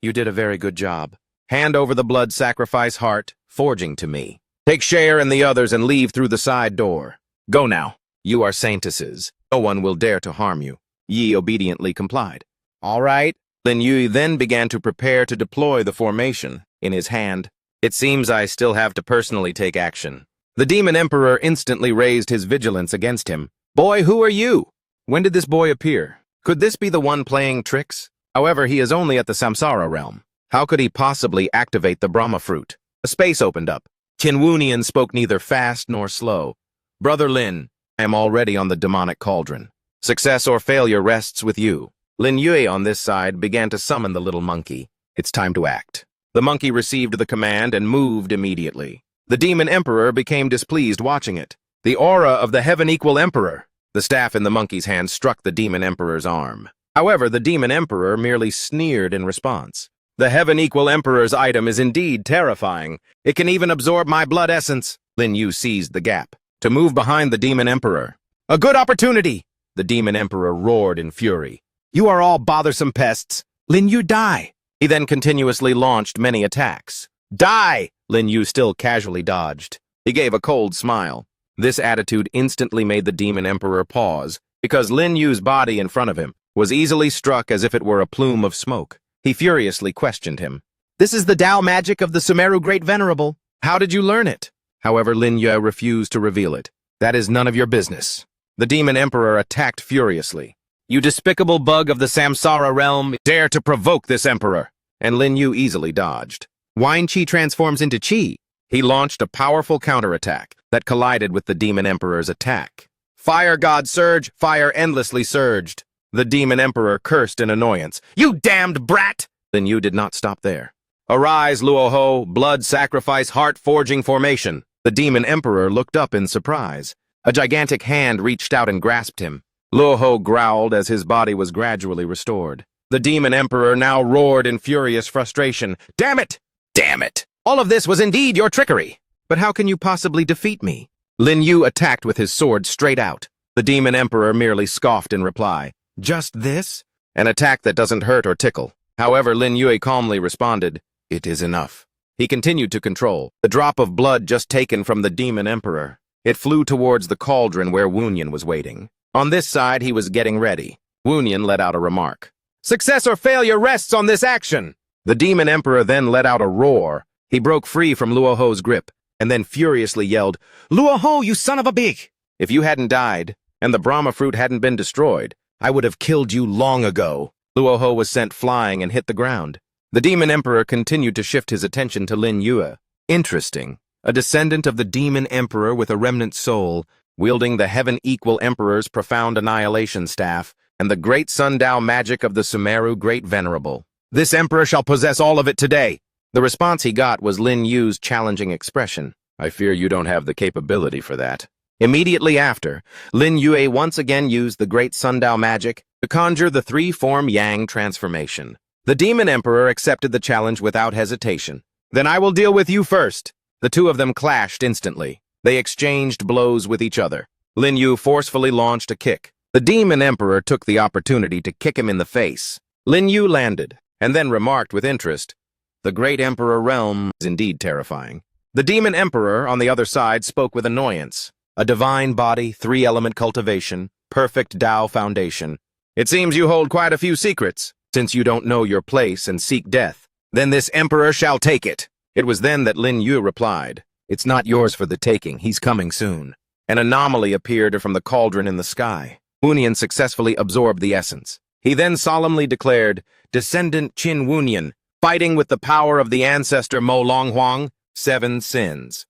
You did a very good job. Hand over the blood sacrifice heart, forging to me. Take Cher and the others and leave through the side door. Go now. You are saintesses. No one will dare to harm you. Yi obediently complied. All right. Lin Yu then began to prepare to deploy the formation. In his hand, it seems I still have to personally take action. The Demon Emperor instantly raised his vigilance against him. Boy, who are you? When did this boy appear? Could this be the one playing tricks? However, he is only at the Samsara realm. How could he possibly activate the Brahma fruit? A space opened up. Qinwunian spoke neither fast nor slow. Brother Lin, I am already on the demonic cauldron. Success or failure rests with you. Lin Yue on this side began to summon the little monkey. It's time to act. The monkey received the command and moved immediately. The Demon Emperor became displeased watching it. The aura of the Heaven-Equal Emperor. The staff in the monkey's hand struck the Demon Emperor's arm. However, the Demon Emperor merely sneered in response. The Heaven-Equal Emperor's item is indeed terrifying. It can even absorb my blood essence. Lin Yu seized the gap to move behind the Demon Emperor. A good opportunity! The Demon Emperor roared in fury. You are all bothersome pests. Lin Yu, die! He then continuously launched many attacks. Die! Lin Yu still casually dodged. He gave a cold smile. This attitude instantly made the Demon Emperor pause, because Lin Yu's body in front of him was easily struck as if it were a plume of smoke. He furiously questioned him. This is the Tao magic of the Sumeru Great Venerable. How did you learn it? However, Lin Yu refused to reveal it. That is none of your business. The Demon Emperor attacked furiously. You despicable bug of the Samsara realm, dare to provoke this emperor! And Lin Yu easily dodged. Wine Chi transforms into Chi. He launched a powerful counterattack that collided with the Demon Emperor's attack. Fire God surge, fire endlessly surged. The Demon Emperor cursed in annoyance. You damned brat! Lin Yu did not stop there. Arise, Luoho, blood sacrifice heart-forging formation. The Demon Emperor looked up in surprise. A gigantic hand reached out and grasped him. Luoho growled as his body was gradually restored. The Demon Emperor now roared in furious frustration. Damn it! Damn it! All of this was indeed your trickery! But how can you possibly defeat me? Lin Yu attacked with his sword straight out. The Demon Emperor merely scoffed in reply. Just this? An attack that doesn't hurt or tickle. However, Lin Yue calmly responded, It is enough. He continued to control. The drop of blood just taken from the Demon Emperor. It flew towards the cauldron where Wunyan was waiting. On this side, he was getting ready. Wunyan let out a remark. Success or failure rests on this action! The Demon Emperor then let out a roar. He broke free from Luoho's grip, and then furiously yelled, Luoho, you son of a bitch! If you hadn't died, and the Brahma fruit hadn't been destroyed, I would have killed you long ago. Luoho was sent flying and hit the ground. The Demon Emperor continued to shift his attention to Lin Yue. Interesting. A descendant of the Demon Emperor with a remnant soul, wielding the Heaven-Equal Emperor's profound annihilation staff, and the great sundial magic of the Sumeru Great Venerable. This emperor shall possess all of it today. The response he got was Lin Yu's challenging expression. I fear you don't have the capability for that. Immediately after, Lin Yue once again used the great sundial magic to conjure the three-form Yang transformation. The Demon Emperor accepted the challenge without hesitation. Then I will deal with you first. The two of them clashed instantly. They exchanged blows with each other. Lin Yu forcefully launched a kick. The Demon Emperor took the opportunity to kick him in the face. Lin Yu landed, and then remarked with interest, The Great Emperor realm is indeed terrifying. The Demon Emperor, on the other side, spoke with annoyance. A divine body, three-element cultivation, perfect Tao foundation. It seems you hold quite a few secrets, since you don't know your place and seek death. Then this emperor shall take it. It was then that Lin Yu replied, "It's not yours for the taking, he's coming soon." An anomaly appeared from the cauldron in the sky. Wunian successfully absorbed the essence. He then solemnly declared, "Descendant Qin Wunian, fighting with the power of the ancestor Mo Longhuang, 7 sins.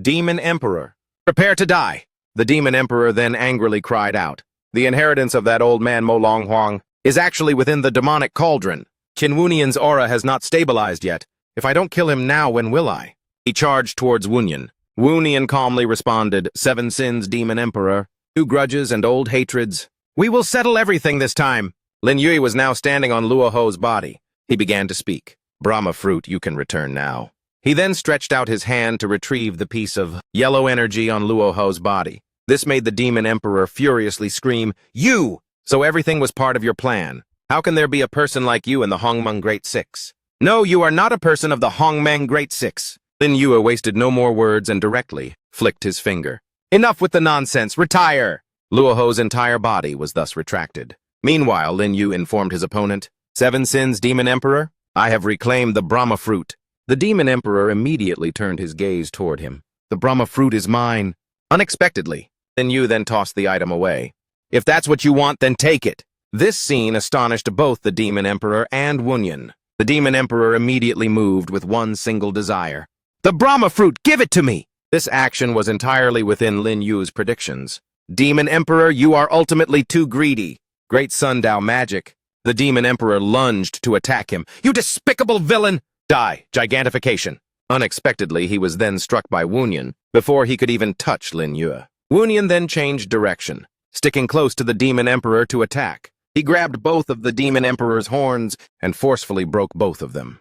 Demon Emperor, prepare to die." The Demon Emperor then angrily cried out, "The inheritance of that old man Mo Longhuang is actually within the demonic cauldron. Qin Wunian's aura has not stabilized yet. If I don't kill him now, when will I?" He charged towards Wunian. Wunian calmly responded, "7 sins, Demon Emperor. 2 grudges and old hatreds. We will settle everything this time." Lin Yui was now standing on Luoho's body. He began to speak. "Brahma fruit, you can return now." He then stretched out his hand to retrieve the piece of yellow energy on Luoho's body. This made the Demon Emperor furiously scream, "You! So everything was part of your plan. How can there be a person like you in the Hongmeng Great Six?" "No, you are not a person of the Hongmeng Great Six." Lin Yue wasted no more words and directly flicked his finger. "Enough with the nonsense! Retire!" Luoho's entire body was thus retracted. Meanwhile, Lin Yu informed his opponent, "7 sins, Demon Emperor. I have reclaimed the Brahma fruit." The Demon Emperor immediately turned his gaze toward him. "The Brahma fruit is mine." Unexpectedly, Lin Yu then tossed the item away. "If that's what you want, then take it." This scene astonished both the Demon Emperor and Wunian. The Demon Emperor immediately moved with one single desire. "The Brahma fruit, give it to me!" This action was entirely within Lin Yu's predictions. "Demon Emperor, you are ultimately too greedy." Great Sundao magic. The Demon Emperor lunged to attack him. "You despicable villain!" Die, gigantification. Unexpectedly, he was then struck by Wunian before he could even touch Lin Yu. Wunian then changed direction, sticking close to the Demon Emperor to attack. He grabbed both of the Demon Emperor's horns and forcefully broke both of them.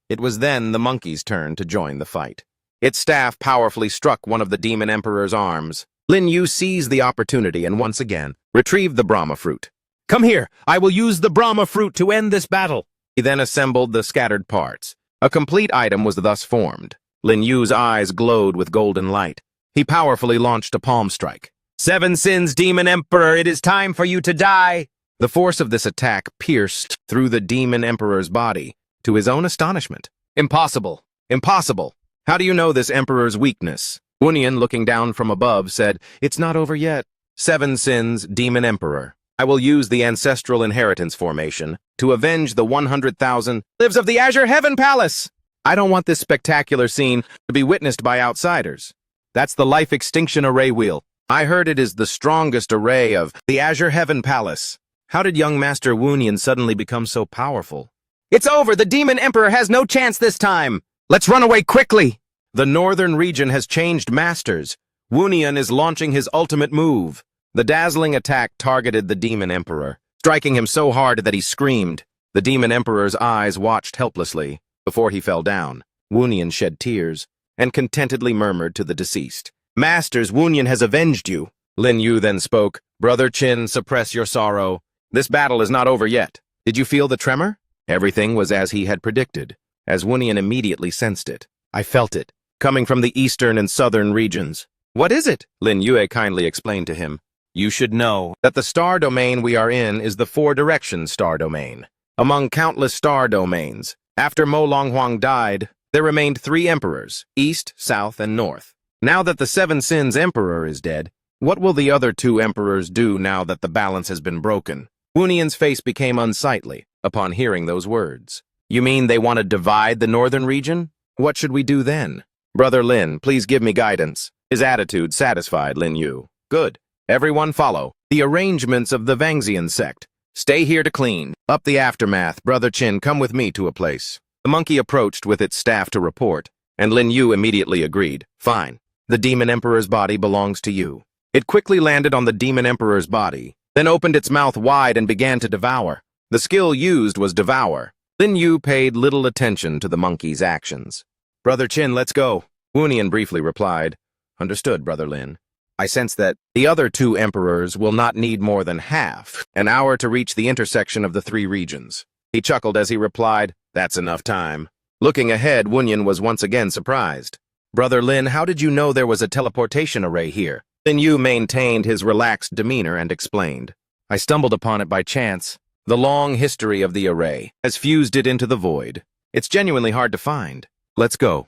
It was then the monkey's turn to join the fight. Its staff powerfully struck one of the Demon Emperor's arms. Lin Yu seized the opportunity and once again retrieved the Brahma fruit. "Come here! I will use the Brahma fruit to end this battle!" He then assembled the scattered parts. A complete item was thus formed. Lin Yu's eyes glowed with golden light. He powerfully launched a palm strike. "7 sins, Demon Emperor, it is time for you to die!" The force of this attack pierced through the Demon Emperor's body, to his own astonishment. "Impossible! Impossible! How do you know this Emperor's weakness?" Wunian, looking down from above, said, "It's not over yet. 7 sins, Demon Emperor. I will use the ancestral inheritance formation to avenge the 100,000 lives of the Azure Heaven Palace. I don't want this spectacular scene to be witnessed by outsiders. That's the life extinction array wheel. I heard it is the strongest array of the Azure Heaven Palace. How did young Master Wunian suddenly become so powerful?" "It's over! The Demon Emperor has no chance this time! Let's run away quickly!" The northern region has changed masters. Wunian is launching his ultimate move. The dazzling attack targeted the Demon Emperor, striking him so hard that he screamed. The Demon Emperor's eyes watched helplessly. Before he fell down, Wunian shed tears and contentedly murmured to the deceased, "Masters, Wunian has avenged you." Lin Yu then spoke, "Brother Qin, suppress your sorrow. This battle is not over yet. Did you feel the tremor?" Everything was as he had predicted, as Wunian immediately sensed it. "I felt it, coming from the eastern and southern regions." "What is it?" Lin Yue kindly explained to him. "You should know that the star domain we are in is the 4-direction star domain. Among countless star domains, after Mo Longhuang died, there remained 3 emperors, east, south, and north. Now that the 7 sins emperor is dead, what will the other 2 emperors do now that the balance has been broken?" Wunian's face became unsightly upon hearing those words. "You mean they want to divide the northern region? What should we do then?" "Brother Lin, please give me guidance." His attitude satisfied Lin Yu. "Good. Everyone follow the arrangements of the Vangxian sect. Stay here to clean up the aftermath. Brother Qin, come with me to a place." The monkey approached with its staff to report, and Lin Yu immediately agreed. "Fine. The Demon Emperor's body belongs to you." It quickly landed on the Demon Emperor's body, then opened its mouth wide and began to devour. The skill used was devour. Lin Yu paid little attention to the monkey's actions. "Brother Qin, let's go." Wunian briefly replied, "Understood, Brother Lin. I sense that the other 2 emperors will not need more than half an hour to reach the intersection of the 3 regions." He chuckled as he replied, "That's enough time." Looking ahead, Wunian was once again surprised. Brother Lin, how did you know there was a teleportation array here? Lin Yu maintained his relaxed demeanor and explained. I stumbled upon it by chance. The long history of the array has fused it into the void. It's genuinely hard to find. Let's go.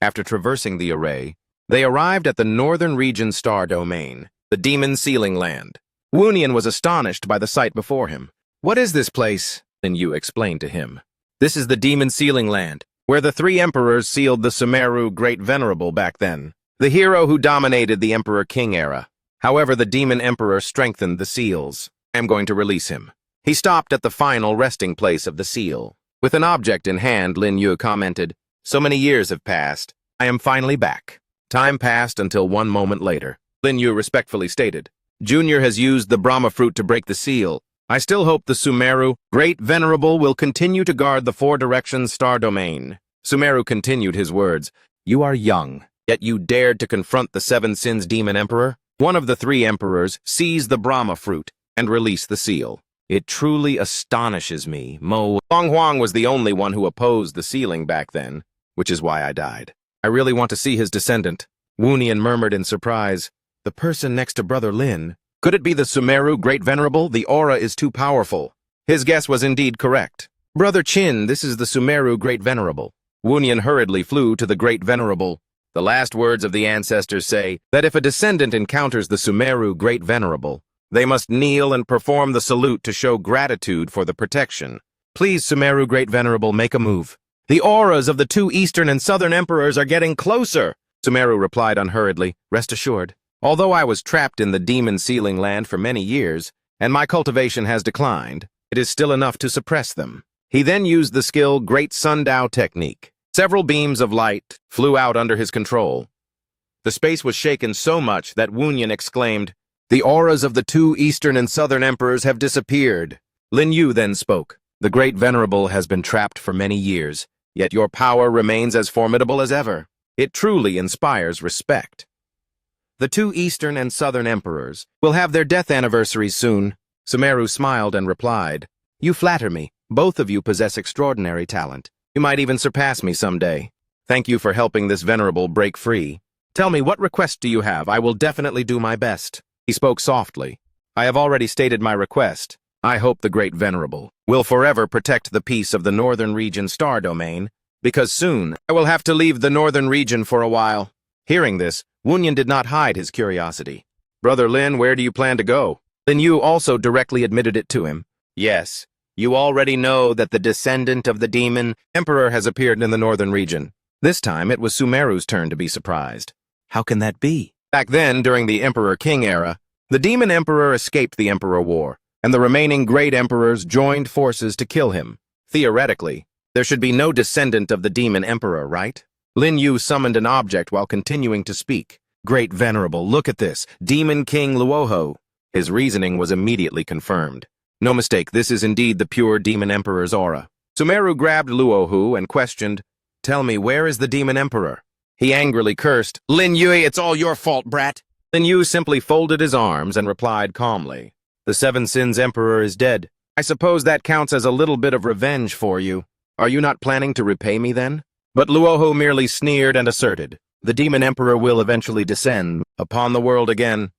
After traversing the array, they arrived at the northern region star domain, the demon sealing land. Woonian was astonished by the sight before him. What is this place? Lin Yu explained to him. This is the demon sealing land, where the 3 emperors sealed the Sumeru Great Venerable back then, the hero who dominated the Emperor King era. However, the demon emperor strengthened the seals. I am going to release him. He stopped at the final resting place of the seal. With an object in hand, Lin Yu commented, So many years have passed. I am finally back. Time passed until one moment later. Lin Yu respectfully stated, Junior has used the Brahma fruit to break the seal. I still hope the Sumeru Great Venerable will continue to guard the 4 directions star domain. Sumeru continued his words, You are young, yet you dared to confront the 7 Sins Demon Emperor? One of the 3 emperors seized the Brahma fruit and released the seal. It truly astonishes me. Huang was the only one who opposed the sealing back then, which is why I died. I really want to see his descendant. Woonian murmured in surprise. The person next to Brother Lin. Could it be the Sumeru Great Venerable? The aura is too powerful. His guess was indeed correct. Brother Chin, this is the Sumeru Great Venerable. Woonian hurriedly flew to the Great Venerable. The last words of the ancestors say that if a descendant encounters the Sumeru Great Venerable, they must kneel and perform the salute to show gratitude for the protection. Please, Sumeru Great Venerable, make a move. The auras of the 2 eastern and southern emperors are getting closer. Sumeru replied unhurriedly, Rest assured. Although I was trapped in the demon sealing land for many years, and my cultivation has declined, it is still enough to suppress them. He then used the skill Great Sundow Technique. Several beams of light flew out under his control. The space was shaken so much that Woonian exclaimed, The auras of the 2 eastern and southern emperors have disappeared. Lin Yu then spoke. The Great Venerable has been trapped for many years, yet your power remains as formidable as ever. It truly inspires respect. The 2 eastern and southern emperors will have their death anniversaries soon. Sumeru smiled and replied, You flatter me. Both of you possess extraordinary talent. You might even surpass me someday. Thank you for helping this venerable break free. Tell me, what request do you have? I will definitely do my best. He spoke softly. I have already stated my request. I hope the Great Venerable will forever protect the peace of the Northern Region star domain, because soon I will have to leave the Northern Region for a while. Hearing this, Woonian did not hide his curiosity. Brother Lin, where do you plan to go? Lin Yu also directly admitted it to him. Yes, you already know that the descendant of the demon emperor has appeared in the Northern Region. This time it was Sumeru's turn to be surprised. How can that be? Back then, during the Emperor King era, the demon emperor escaped the Emperor War, and the remaining great emperors joined forces to kill him. Theoretically, there should be no descendant of the demon emperor, right? Lin Yu summoned an object while continuing to speak. Great Venerable, look at this. Demon King Luoho. His reasoning was immediately confirmed. No mistake, this is indeed the pure demon emperor's aura. Sumeru grabbed Luohu and questioned, Tell me, where is the demon emperor? He angrily cursed, Lin Yu, it's all your fault, brat. Lin Yu simply folded his arms and replied calmly, The 7 Sins Emperor is dead. I suppose that counts as a little bit of revenge for you. Are you not planning to repay me then? But Luoho merely sneered and asserted, The demon emperor will eventually descend upon the world again.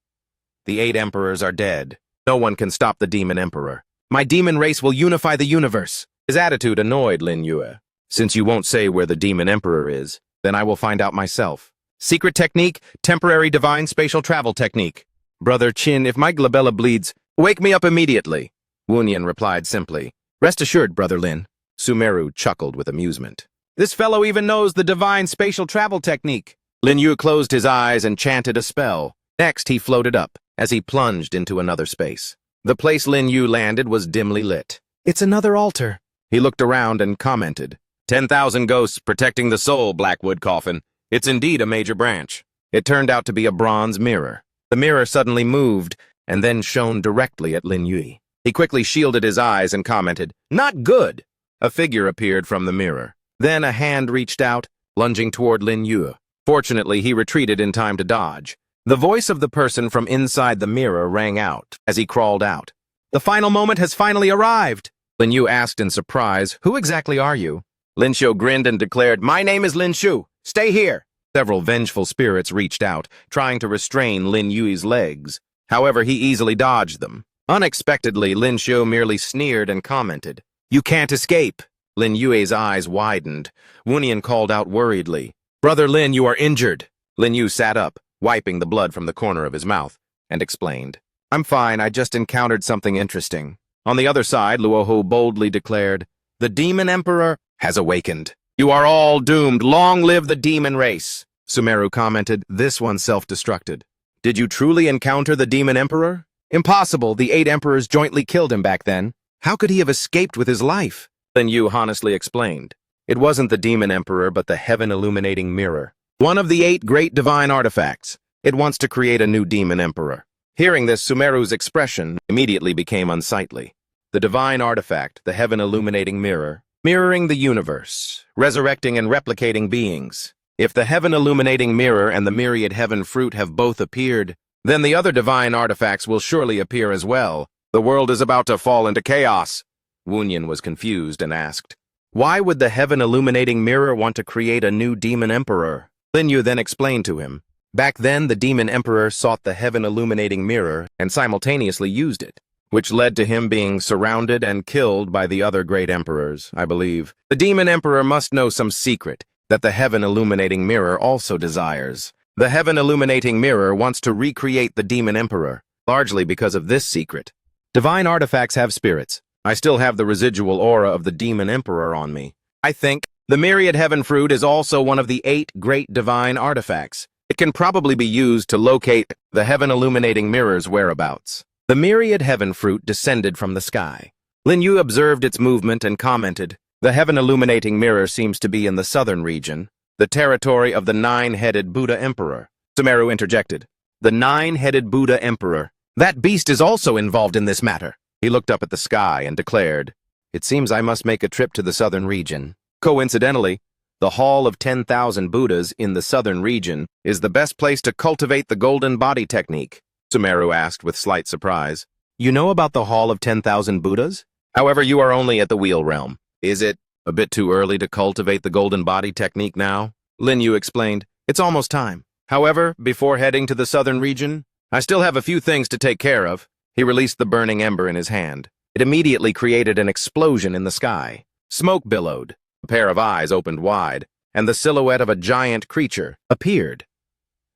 The 8 emperors are dead. No one can stop the demon emperor. My demon race will unify the universe. His attitude annoyed Lin Yu. Since you won't say where the demon emperor is, then I will find out myself. Secret technique, temporary divine spatial travel technique. Brother Chin, if my glabella bleeds, wake me up immediately. Woonian replied simply, Rest assured, Brother Lin. Sumeru chuckled with amusement. This fellow even knows the divine spatial travel technique. Lin Yu closed his eyes and chanted a spell. Next, he floated up, as he plunged into another space. The place Lin Yu landed was dimly lit. It's another altar. He looked around and commented, 10,000 ghosts protecting the soul, Blackwood Coffin. It's indeed a major branch. It turned out to be a bronze mirror. The mirror suddenly moved, and then shone directly at Lin Yu. He quickly shielded his eyes and commented, Not good! A figure appeared from the mirror. Then a hand reached out, lunging toward Lin Yu. Fortunately, he retreated in time to dodge. The voice of the person from inside the mirror rang out as he crawled out. The final moment has finally arrived. Lin Yu asked in surprise, Who exactly are you? Lin Shu grinned and declared, My name is Lin Shu, Stay here! Several vengeful spirits reached out, trying to restrain Lin Yui's legs. However, he easily dodged them. Unexpectedly, Lin Xiu merely sneered and commented, "You can't escape." Lin Yui's eyes widened. Wunian called out worriedly, "Brother Lin, you are injured." Lin Yu sat up, wiping the blood from the corner of his mouth, and explained, "I'm fine, I just encountered something interesting." On the other side, Luohu boldly declared, "The Demon Emperor has awakened. You are all doomed. Long live the demon race." Sumeru commented, "This one self-destructed." "Did you truly encounter the Demon Emperor?" "Impossible. The 8 emperors jointly killed him back then. How could he have escaped with his life?" Lin Yu honestly explained. "It wasn't the Demon Emperor, but the heaven-illuminating mirror. One of the 8 great divine artifacts. It wants to create a new Demon Emperor." Hearing this, Sumeru's expression immediately became unsightly. The divine artifact, the heaven-illuminating mirror, mirroring the universe, resurrecting and replicating beings. If the heaven-illuminating mirror and the myriad heaven fruit have both appeared, then the other divine artifacts will surely appear as well. The world is about to fall into chaos. Wunian was confused and asked, "Why would the heaven-illuminating mirror want to create a new Demon Emperor?" Lin Yu then explained to him. Back then, the Demon Emperor sought the heaven-illuminating mirror and simultaneously used it, which led to him being surrounded and killed by the other great emperors, I believe. The Demon Emperor must know some secret that the heaven-illuminating mirror also desires. The heaven-illuminating mirror wants to recreate the Demon Emperor, largely because of this secret. Divine artifacts have spirits. I still have the residual aura of the Demon Emperor on me. I think the myriad heaven fruit is also one of the 8 great divine artifacts. It can probably be used to locate the heaven-illuminating mirror's whereabouts. The myriad heaven fruit descended from the sky. Lin Yu observed its movement and commented, "The heaven-illuminating mirror seems to be in the southern region, the territory of the 9-headed Buddha Emperor." Sumeru interjected, "The 9-headed Buddha Emperor. That beast is also involved in this matter." He looked up at the sky and declared, "It seems I must make a trip to the southern region." Coincidentally, the Hall of 10,000 Buddhas in the southern region is the best place to cultivate the golden body technique, Sumeru asked with slight surprise. "You know about the Hall of 10,000 Buddhas? However, you are only at the Wheel Realm. Is it a bit too early to cultivate the golden body technique now?" Lin Yu explained, "It's almost time. However, before heading to the southern region, I still have a few things to take care of." He released the burning ember in his hand. It immediately created an explosion in the sky. Smoke billowed, a pair of eyes opened wide, and the silhouette of a giant creature appeared.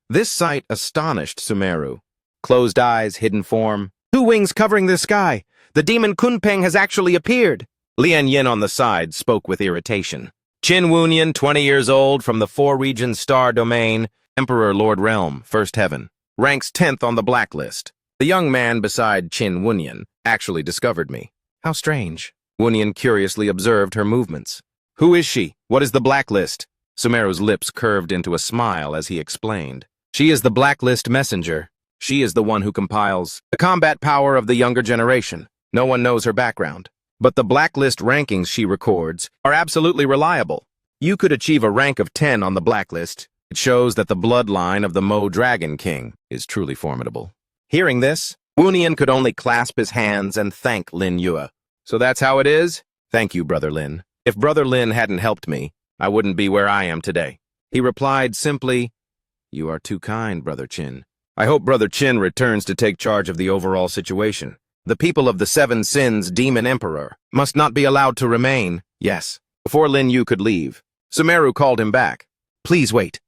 This sight astonished Sumeru. Closed eyes, hidden form. 2 wings covering the sky. The demon Kunpeng has actually appeared. Lian Yin on the side spoke with irritation. Qin Wunian, 20 years old, from the 4-region star domain, Emperor Lord Realm, First Heaven. Ranks 10th on the blacklist. The young man beside Qin Wunian actually discovered me. How strange. Wunian curiously observed her movements. "Who is she? What is the blacklist?" Sumeru's lips curved into a smile as he explained. "She is the blacklist messenger. She is the one who compiles the combat power of the younger generation. No one knows her background. But the blacklist rankings she records are absolutely reliable. You could achieve a rank of 10 on the blacklist. It shows that the bloodline of the Mo Dragon King is truly formidable." Hearing this, Wunian could only clasp his hands and thank Lin Yu. "So that's how it is? Thank you, Brother Lin. If Brother Lin hadn't helped me, I wouldn't be where I am today." He replied simply, "You are too kind, Brother Qin. I hope Brother Qin returns to take charge of the overall situation. The people of the 7 Sins Demon Emperor must not be allowed to remain." Yes. Before Lin Yu could leave, Sumeru called him back. "Please wait."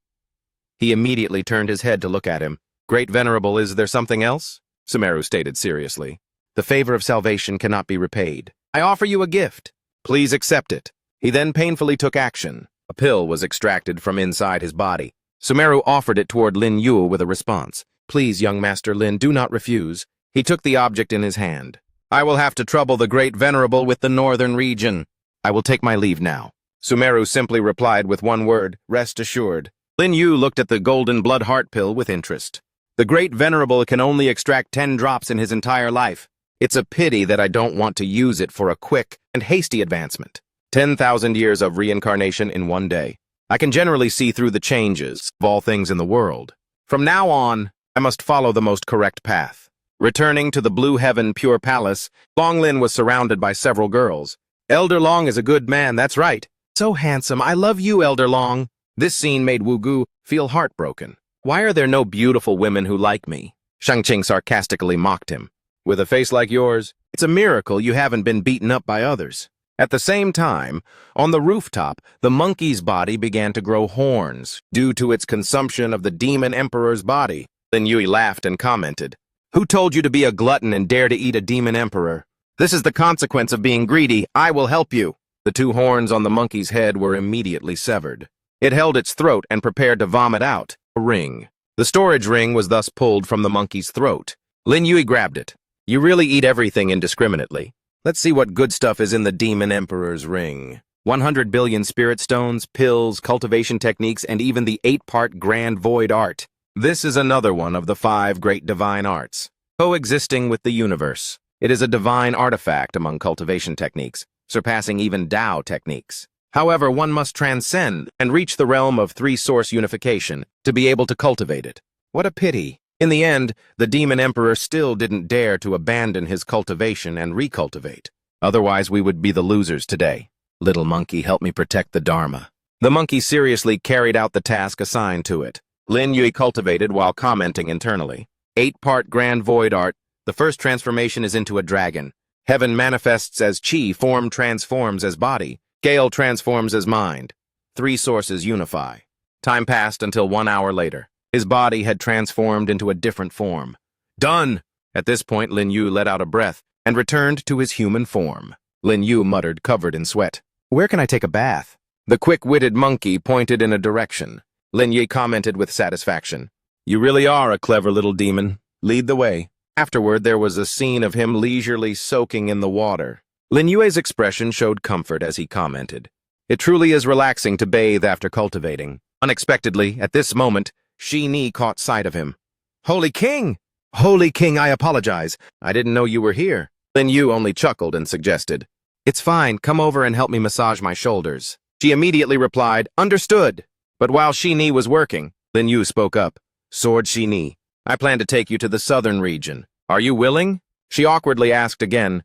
He immediately turned his head to look at him. "Great Venerable, is there something else?" Sumeru stated seriously. "The favor of salvation cannot be repaid. I offer you a gift. Please accept it." He then painfully took action. A pill was extracted from inside his body. Sumeru offered it toward Lin Yu with a response. "Please, young Master Lin, do not refuse." He took the object in his hand. "I will have to trouble the Great Venerable with the northern region. I will take my leave now." Sumeru simply replied with one word, "Rest assured." Lin Yu looked at the golden blood heart pill with interest. "The Great Venerable can only extract 10 drops in his entire life. It's a pity that I don't want to use it for a quick and hasty advancement. 10,000 years of reincarnation in one day. I can generally see through the changes of all things in the world. From now on, I must follow the most correct path." Returning to the Blue Heaven Pure Palace, Long Lin was surrounded by several girls. "Elder Long is a good man, that's right. So handsome. I love you, Elder Long." This scene made Wugu feel heartbroken. Why are there no beautiful women who like me? Shangqing sarcastically mocked him. With a face like yours, it's a miracle you haven't been beaten up by others. At the same time, on the rooftop, the monkey's body began to grow horns due to its consumption of the demon emperor's body. Lin Yue laughed and commented, "Who told you to be a glutton and dare to eat a demon emperor? This is the consequence of being greedy. I will help you." The two horns on the monkey's head were immediately severed. It held its throat and prepared to vomit out a ring. The storage ring was thus pulled from the monkey's throat. Lin Yue grabbed it. "You really eat everything indiscriminately. Let's see what good stuff is in the demon emperor's ring. 100 billion spirit stones, pills, cultivation techniques, and even the 8-part grand void art. This is another one of the 5 great divine arts, coexisting with the universe. It is a divine artifact among cultivation techniques, surpassing even Tao techniques. However, one must transcend and reach the realm of 3-source unification to be able to cultivate it. What a pity. In the end, the demon emperor still didn't dare to abandon his cultivation and recultivate. Otherwise, we would be the losers today. Little monkey, help me protect the Dharma." The monkey seriously carried out the task assigned to it. Lin Yue cultivated while commenting internally. 8-part grand void art. The first transformation is into a dragon. Heaven manifests as chi, form transforms as body. Gale transforms as mind. 3 sources unify. Time passed until 1 hour later. His body had transformed into a different form. Done! At this point, Lin Yue let out a breath and returned to his human form. Lin Yue muttered, covered in sweat. "Where can I take a bath?" The quick-witted monkey pointed in a direction. Lin Yue commented with satisfaction. "You really are a clever little demon. Lead the way." Afterward, there was a scene of him leisurely soaking in the water. Lin Yue's expression showed comfort as he commented. "It truly is relaxing to bathe after cultivating." Unexpectedly, at this moment, Shi Ni caught sight of him. "Holy King! Holy King, I apologize. I didn't know you were here." Lin Yue only chuckled and suggested, "It's fine, come over and help me massage my shoulders." She immediately replied, "Understood." But while Shi Ni was working, Lin Yue spoke up. "Sword Shi Ni, I plan to take you to the southern region. Are you willing?" She awkwardly asked again.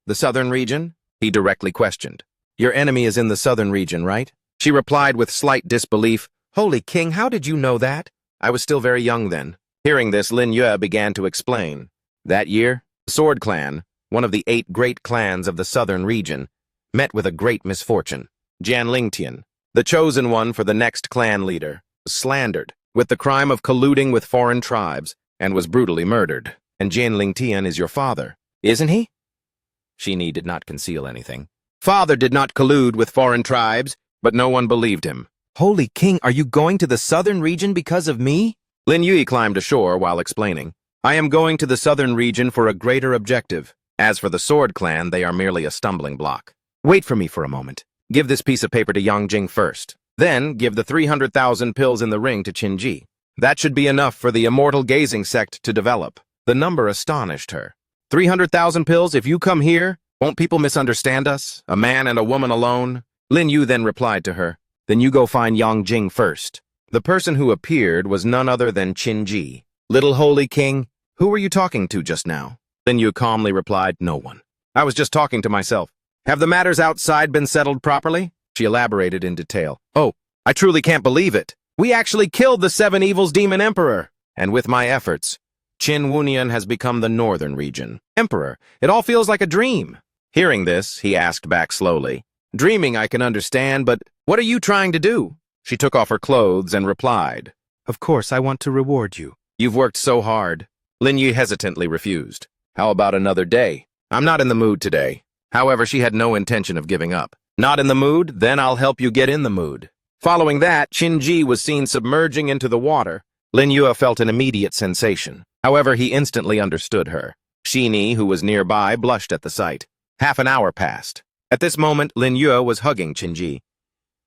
"The southern region?" He directly questioned. "Your enemy is in the southern region, right?" She replied with slight disbelief. "Holy King, how did you know that?" I was still very young then. Hearing this, Lin Yue began to explain. That year, the Sword Clan, one of the 8 great clans of the southern region, met with a great misfortune. Jian Lingtian, the chosen one for the next clan leader, was slandered with the crime of colluding with foreign tribes and was brutally murdered. And Jian Lingtian is your father, isn't he? Shi Ni did not conceal anything. Father did not collude with foreign tribes, but no one believed him. "Holy King, are you going to the southern region because of me?" Lin Yue climbed ashore while explaining. "I am going to the southern region for a greater objective. As for the Sword Clan, they are merely a stumbling block. Wait for me for a moment. Give this piece of paper to Yang Jing first. Then give the 300,000 pills in the ring to Qin Ji. That should be enough for the immortal gazing sect to develop." The number astonished her. 300,000 pills, if you come here, won't people misunderstand us? A man and a woman alone? Lin Yue then replied to her, "Then you go find Yang Jing first." The person who appeared was none other than Qin Ji. "Little Holy King, who were you talking to just now?" Lin Yue calmly replied, "No one. I was just talking to myself." "Have the matters outside been settled properly?" She elaborated in detail. "Oh, I truly can't believe it. We actually killed the 7 Evils Demon Emperor. And with my efforts, Qin Wunian has become the northern region. Emperor, it all feels like a dream." Hearing this, he asked back slowly, "Dreaming I can understand, but what are you trying to do?" She took off her clothes and replied, "Of course, I want to reward you. You've worked so hard." Lin Yue hesitantly refused. "How about another day? I'm not in the mood today." However, she had no intention of giving up. "Not in the mood? Then I'll help you get in the mood." Following that, Qin Ji was seen submerging into the water. Lin Yue felt an immediate sensation. However, he instantly understood her. Shi Ni, who was nearby, blushed at the sight. Half an hour passed. At this moment, Lin Yue was hugging Qin Ji.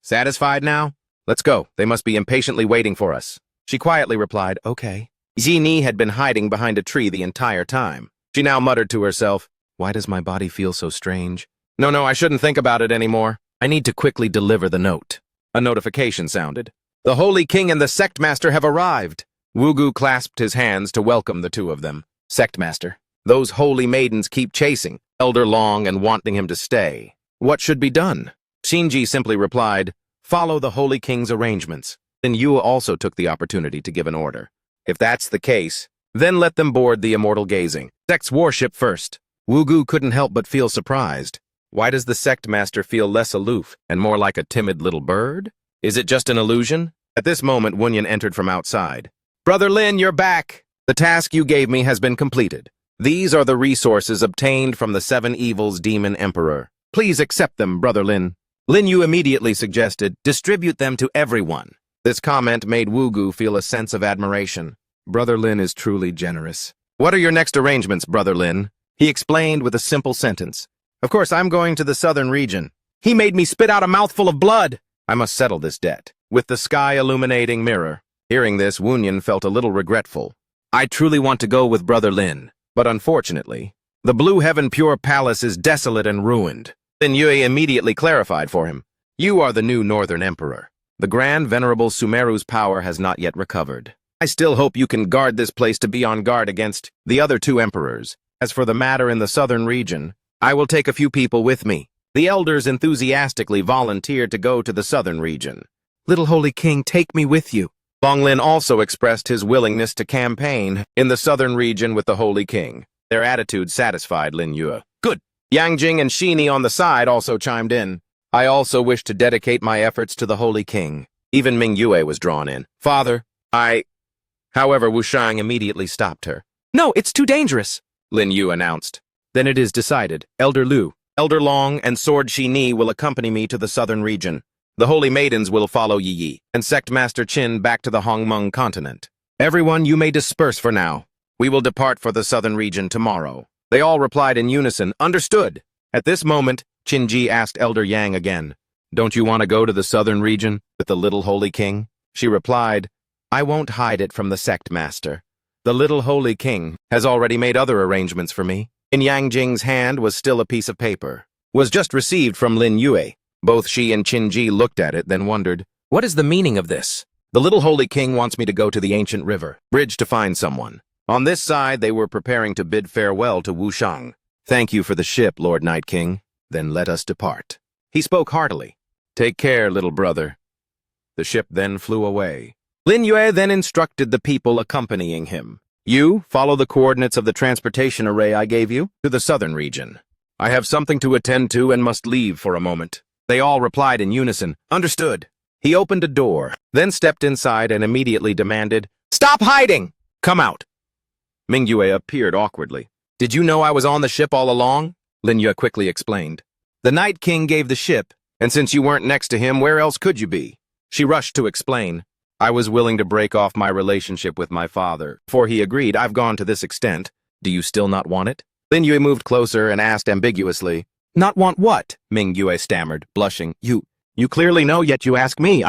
"Satisfied now? Let's go. They must be impatiently waiting for us." She quietly replied, "Okay." Shi Ni had been hiding behind a tree the entire time. She now muttered to herself, "Why does my body feel so strange? No, I shouldn't think about it anymore. I need to quickly deliver the note." A notification sounded. "The Holy King and the Sect Master have arrived." Wugu clasped his hands to welcome the two of them. "Sect Master, those holy maidens keep chasing Elder Long and wanting him to stay. What should be done?" Qin Ji simply replied, follow the Holy King's arrangements. Lin Yue also took the opportunity to give an order. If that's the case, then let them board the Immortal Gazing sect's warship first. Wugu couldn't help but feel surprised. Why does the sect master feel less aloof and more like a timid little bird? Is it just an illusion? At this moment, Wunyan entered from outside. Brother Lin, you're back! The task you gave me has been completed. These are the resources obtained from the Seven Evils Demon Emperor. Please accept them, Brother Lin. Lin Yu immediately suggested, distribute them to everyone. This comment made Wugu feel a sense of admiration. Brother Lin is truly generous. What are your next arrangements, Brother Lin? He explained with a simple sentence. Of course, I'm going to the southern region. He made me spit out a mouthful of blood. I must settle this debt. With the sky illuminating mirror. Hearing this, Wunyan felt a little regretful. I truly want to go with Brother Lin, but unfortunately, the Blue Heaven Pure Palace is desolate and ruined. Lin Yue immediately clarified for him. You are the new Northern Emperor. The Grand Venerable Sumeru's power has not yet recovered. I still hope you can guard this place to be on guard against the other two emperors. As for the matter in the southern region, I will take a few people with me. The elders enthusiastically volunteered to go to the southern region. Little Holy King, take me with you. Longlin also expressed his willingness to campaign in the southern region with the Holy King. Their attitude satisfied Lin Yue. Good. Yang Jing and Shini on the side also chimed in. I also wish to dedicate my efforts to the Holy King. Even Ming Yue was drawn in. Father, However, Wu Shang immediately stopped her. No, it's too dangerous, Lin Yu announced. Then it is decided. Elder Lu, Elder Long, and Sword Shi Ni will accompany me to the southern region. The Holy Maidens will follow Yi Yi, and Sect Master Qin back to the Hongmeng continent. Everyone, you may disperse for now. We will depart for the southern region tomorrow. They all replied in unison, understood. At this moment, Qin Ji asked Elder Yang again, don't you want to go to the southern region with the little Holy King? She replied, I won't hide it from the Sect Master. The little Holy King has already made other arrangements for me. In Yang Jing's hand was still a piece of paper. Was just received from Lin Yue. Both she and Qin Ji looked at it, then wondered, what is the meaning of this? The little Holy King wants me to go to the ancient river, bridge to find someone. On this side, they were preparing to bid farewell to Wu Shang. Thank you for the ship, Lord Night King. Then let us depart. He spoke heartily. Take care, little brother. The ship then flew away. Lin Yue then instructed the people accompanying him. You follow the coordinates of the transportation array I gave you to the southern region. I have something to attend to and must leave for a moment. They all replied in unison, understood. He opened a door, then stepped inside and immediately demanded, stop hiding! Come out! Ming Yue appeared awkwardly. Did you know I was on the ship all along? Lin Yue quickly explained. The Night King gave the ship, and since you weren't next to him, where else could you be? She rushed to explain. I was willing to break off my relationship with my father. Before he agreed, I've gone to this extent. Do you still not want it? Lin Yue moved closer and asked ambiguously. Not want what? Ming Yue stammered, blushing. You clearly know, yet you ask me.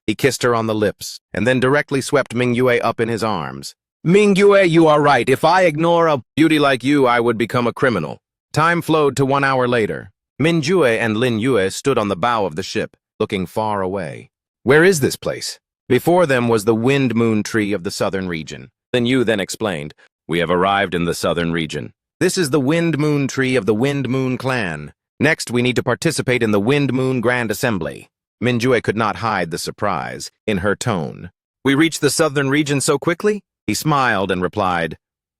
He kissed her on the lips, and then directly swept Ming Yue up in his arms. Ming Yue, you are right. If I ignore a beauty like you, I would become a criminal. Time flowed to 1 hour later. Min Jue and Lin Yue stood on the bow of the ship, looking far away. Where is this place? Before them was the Wind Moon Tree of the southern region. Lin Yu then explained, we have arrived in the southern region. This is the Wind Moon Tree of the Wind Moon Clan. Next, we need to participate in the Wind Moon Grand Assembly. Min Jue could not hide the surprise in her tone. We reached the southern region so quickly? He smiled and replied,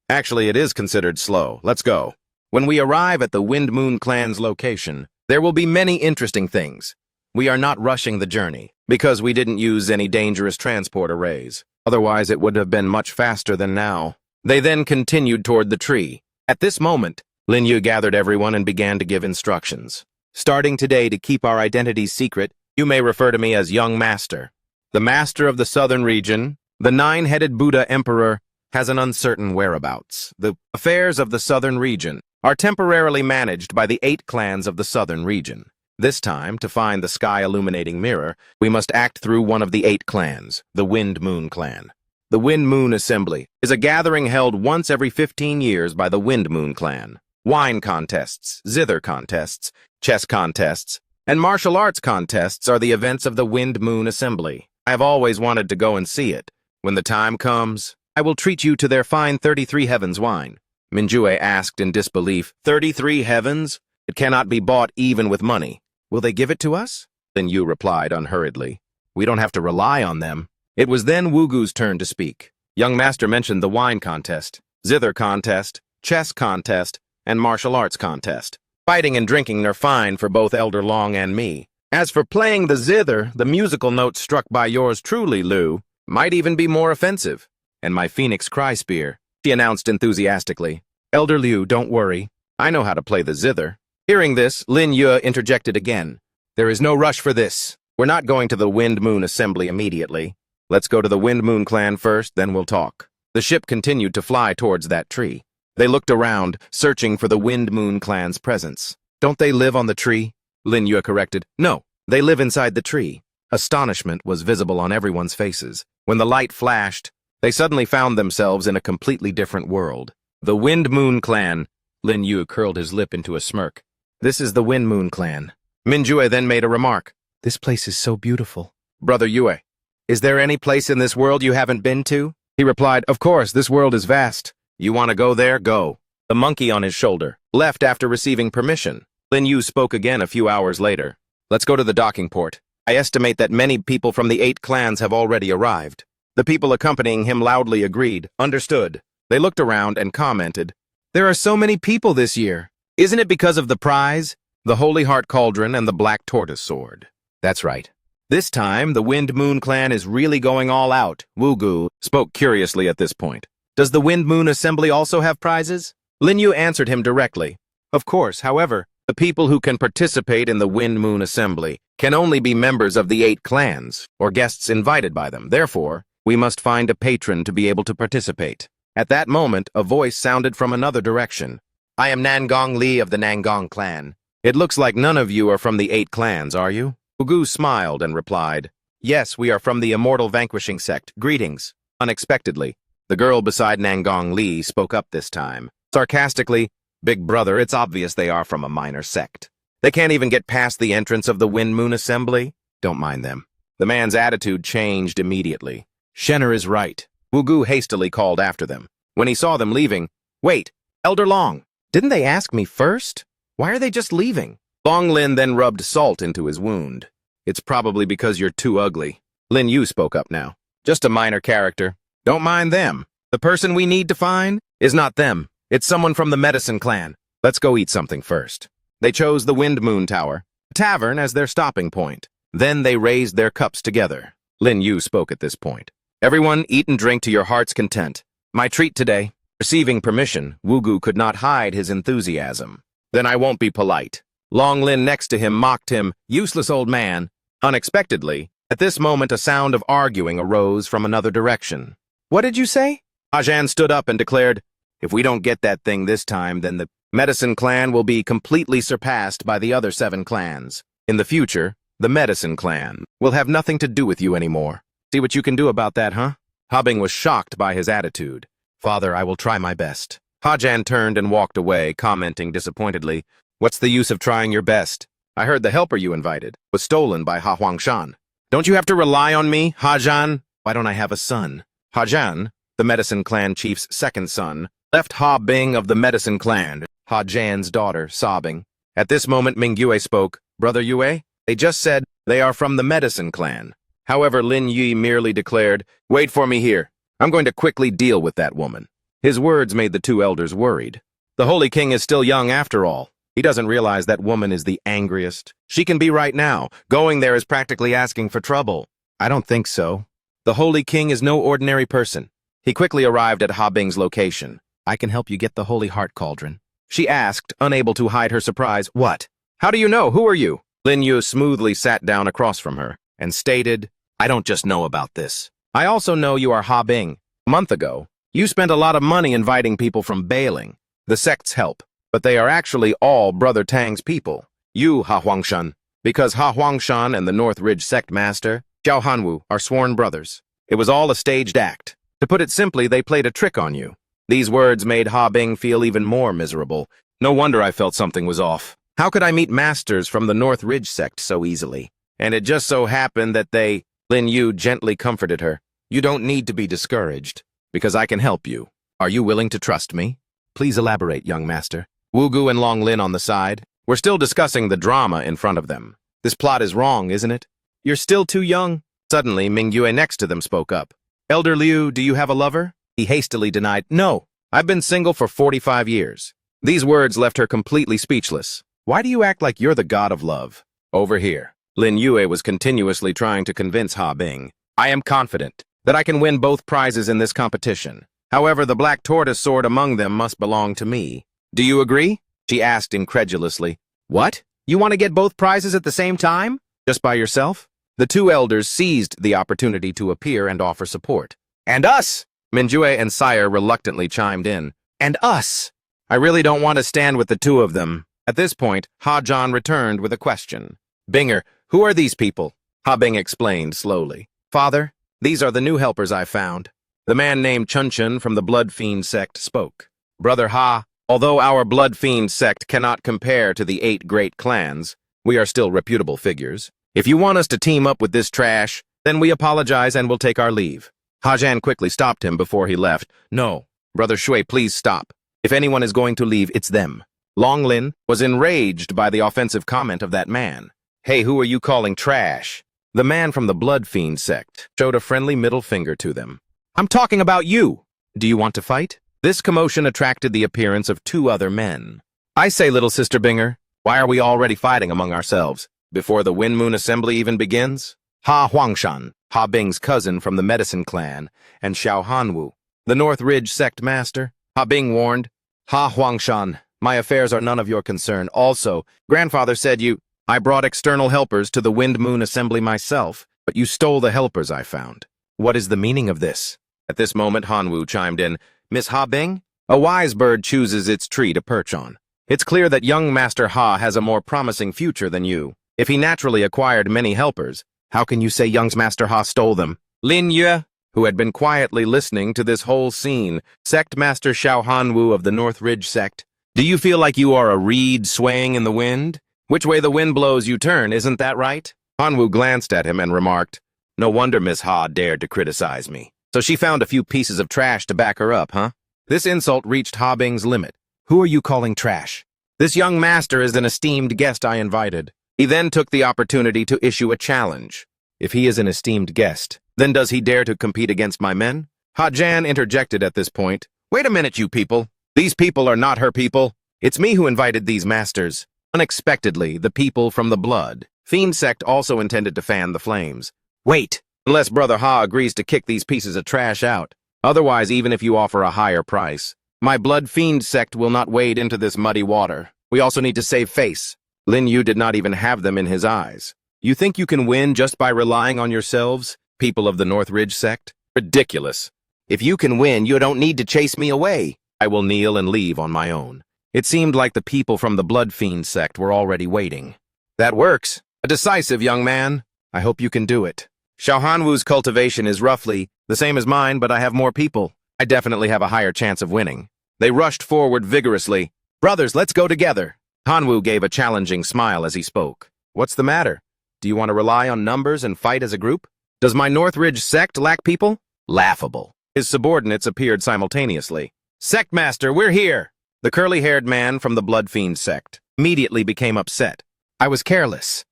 actually, it is considered slow. Let's go. When we arrive at the Wind Moon Clan's location, there will be many interesting things. We are not rushing the journey, because we didn't use any dangerous transport arrays. Otherwise, it would have been much faster than now. They then continued toward the tree. At this moment, Lin Yu gathered everyone and began to give instructions. Starting today, to keep our identities secret, you may refer to me as Young Master. The Master of the Southern Region, the Nine-Headed Buddha Emperor, has an uncertain whereabouts. The affairs of the Southern Region are temporarily managed by the 8 clans of the Southern Region. This time, to find the sky-illuminating mirror, we must act through one of the 8 clans, the Wind Moon Clan. The Wind Moon Assembly is a gathering held once every 15 years by the Wind Moon Clan. Wine contests, zither contests, chess contests, and martial arts contests are the events of the Wind Moon Assembly. I have always wanted to go and see it. When the time comes, I will treat you to their fine 33 Heavens wine. Minjue asked in disbelief, 33 Heavens? It cannot be bought even with money. Will they give it to us? Lin Yu replied unhurriedly. We don't have to rely on them. It was then Wugu's turn to speak. Young master mentioned the wine contest, zither contest, chess contest, and martial arts contest. Fighting and drinking are fine for both Elder Long and me. As for playing the zither, the musical notes struck by yours truly, Liu, might even be more offensive. And my phoenix cry spear, she announced enthusiastically. Elder Liu, don't worry. I know how to play the zither. Hearing this, Lin Yu interjected again. There is no rush for this. We're not going to the Wind Moon Assembly immediately. Let's go to the Wind Moon clan first, then we'll talk. The ship continued to fly towards that tree. They looked around, searching for the Wind Moon clan's presence. Don't they live on the tree? Lin Yu corrected. No, they live inside the tree. Astonishment was visible on everyone's faces. When the light flashed, they suddenly found themselves in a completely different world. The Wind Moon clan. Lin Yu curled his lip into a smirk. This is the Wind Moon clan. Minjue then made a remark. This place is so beautiful. Brother Yue, is there any place in this world you haven't been to? He replied, of course, this world is vast. You want to go there? Go. The monkey on his shoulder left after receiving permission. Lin Yu spoke again a few hours later. Let's go to the docking port. I estimate that many people from the 8 clans have already arrived. The people accompanying him loudly agreed. Understood. They looked around and commented, there are so many people this year. Isn't it because of the prize? The Holy Heart Cauldron and the Black Tortoise Sword. That's right. This time, the Wind Moon clan is really going all out. Wugu spoke curiously at this point. Does the Wind Moon Assembly also have prizes? Lin Yu answered him directly. Of course, however, the people who can participate in the Wind Moon Assembly can only be members of the 8 clans, or guests invited by them. Therefore, we must find a patron to be able to participate. At that moment, a voice sounded from another direction. I am Nangong Li of the Nangong clan. It looks like none of you are from the 8 clans, are you? Wugu smiled and replied, yes, we are from the Immortal Vanquishing Sect. Greetings. Unexpectedly, the girl beside Nangong Li spoke up this time. Sarcastically, Big brother, it's obvious they are from a minor sect. They can't even get past the entrance of the Wind Moon Assembly. Don't mind them. The man's attitude changed immediately. Shenner is right. Wugu hastily called after them. When he saw them leaving, wait, Elder Long, didn't they ask me first? Why are they just leaving? Long Lin then rubbed salt into his wound. It's probably because you're too ugly. Lin Yu spoke up now. Just a minor character. Don't mind them. The person we need to find is not them. It's someone from the Medicine Clan. Let's go eat something first. They chose the Wind Moon Tower, a tavern, as their stopping point. Then they raised their cups together. Lin Yu spoke at this point. Everyone eat and drink to your heart's content. My treat today. Receiving permission, Wugu could not hide his enthusiasm. Then I won't be polite. Long Lin next to him mocked him, useless old man. Unexpectedly, at this moment a sound of arguing arose from another direction. What did you say? Ajan stood up and declared, if we don't get that thing this time, then the Medicine Clan will be completely surpassed by the other 7 clans. In the future, the Medicine Clan will have nothing to do with you anymore. See what you can do about that, huh? Habing was shocked by his attitude. Father, I will try my best. Hajan turned and walked away, commenting disappointedly, what's the use of trying your best? I heard the helper you invited was stolen by Ha Huangshan. Don't you have to rely on me, Hajan? Why don't I have a son? Hajan, the Medicine Clan chief's second son, left Ha Bing of the Medicine Clan, Ha Jan's daughter, sobbing. At this moment, Ming Yue spoke. Brother Yue, they just said they are from the Medicine Clan. However, Lin Yi merely declared, wait for me here. I'm going to quickly deal with that woman. His words made the 2 elders worried. The Holy King is still young after all. He doesn't realize that woman is the angriest. She can be right now. Going there is practically asking for trouble. I don't think so. The Holy King is no ordinary person. He quickly arrived at Ha Bing's location. I can help you get the Holy Heart Cauldron. She asked, unable to hide her surprise. What? How do you know? Who are you? Lin Yu smoothly sat down across from her and stated, I don't just know about this. I also know you are Ha Bing. A month ago, you spent a lot of money inviting people from Bailing, the sect's help, but they are actually all Brother Tang's people. You, Ha Huangshan, because Ha Huangshan and the North Ridge sect master, Xiao Hanwu, are sworn brothers. It was all a staged act. To put it simply, they played a trick on you. These words made Ha Bing feel even more miserable. No wonder I felt something was off. How could I meet masters from the North Ridge sect so easily? And it just so happened that they... Lin Yu gently comforted her. You don't need to be discouraged, because I can help you. Are you willing to trust me? Please elaborate, young master. Wugu and Long Lin on the side were still discussing the drama in front of them. This plot is wrong, isn't it? You're still too young. Suddenly, Mingyue next to them spoke up. Elder Liu, do you have a lover? He hastily denied, no, I've been single for 45 years. These words left her completely speechless. Why do you act like you're the god of love? Over here. Lin Yue was continuously trying to convince Ha Bing. I am confident that I can win both prizes in this competition. However, the black tortoise sword among them must belong to me. Do you agree? She asked incredulously. What? You want to get both prizes at the same time? Just by yourself? The two elders seized the opportunity to appear and offer support. And us! Mingyue and Sire reluctantly chimed in. And us! I really don't want to stand with the two of them. At this point, Ha Zhan returned with a question. Binger, who are these people? Ha Bing explained slowly. Father, these are the new helpers I found. The man named Chun from the Blood Fiend sect spoke. Brother Ha, although our Blood Fiend sect cannot compare to the 8 great clans, we are still reputable figures. If you want us to team up with this trash, then we apologize and will take our leave. Ha Zhan quickly stopped him before he left. No, Brother Shui, please stop. If anyone is going to leave, it's them. Long Lin was enraged by the offensive comment of that man. Hey, who are you calling trash? The man from the Blood Fiend sect showed a friendly middle finger to them. I'm talking about you. Do you want to fight? This commotion attracted the appearance of 2 other men. I say, little sister Binger, why are we already fighting among ourselves? Before the Wind Moon Assembly even begins? Ha Huangshan, Ha Bing's cousin from the Medicine Clan, and Xiao Hanwu, the North Ridge sect master. Ha Bing warned, Ha Huangshan, my affairs are none of your concern. Also, grandfather said I brought external helpers to the Wind Moon Assembly myself, but you stole the helpers I found. What is the meaning of this? At this moment, Hanwu chimed in, Miss Ha Bing? A wise bird chooses its tree to perch on. It's clear that young Master Ha has a more promising future than you. If he naturally acquired many helpers, how can you say young Master Ha stole them? Lin Yue, who had been quietly listening to this whole scene, Sect Master Xiao Hanwu of the North Ridge sect, do you feel like you are a reed swaying in the wind? Which way the wind blows you turn, isn't that right? Hanwu glanced at him and remarked, no wonder Miss Ha dared to criticize me. So she found a few pieces of trash to back her up, huh? This insult reached Ha Bing's limit. Who are you calling trash? This young master is an esteemed guest I invited. He then took the opportunity to issue a challenge. If he is an esteemed guest, then does he dare to compete against my men? Ha Zhan interjected at this point. Wait a minute, you people. These people are not her people. It's me who invited these masters. Unexpectedly, the people from the Blood Fiend sect also intended to fan the flames. Wait, unless Brother Ha agrees to kick these pieces of trash out. Otherwise, even if you offer a higher price, my Blood Fiend sect will not wade into this muddy water. We also need to save face. Lin Yu did not even have them in his eyes. You think you can win just by relying on yourselves, people of the North Ridge sect? Ridiculous. If you can win, you don't need to chase me away. I will kneel and leave on my own. It seemed like the people from the Blood Fiend sect were already waiting. That works. A decisive young man. I hope you can do it. Xiao Hanwu's cultivation is roughly the same as mine, but I have more people. I definitely have a higher chance of winning. They rushed forward vigorously. Brothers, let's go together. Hanwu gave a challenging smile as he spoke. What's the matter? Do you want to rely on numbers and fight as a group? Does my North Ridge sect lack people? Laughable. His subordinates appeared simultaneously. Sect Master, we're here! The curly-haired man from the Blood Fiend sect immediately became upset. I was careless.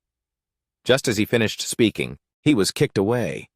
Just as he finished speaking, he was kicked away.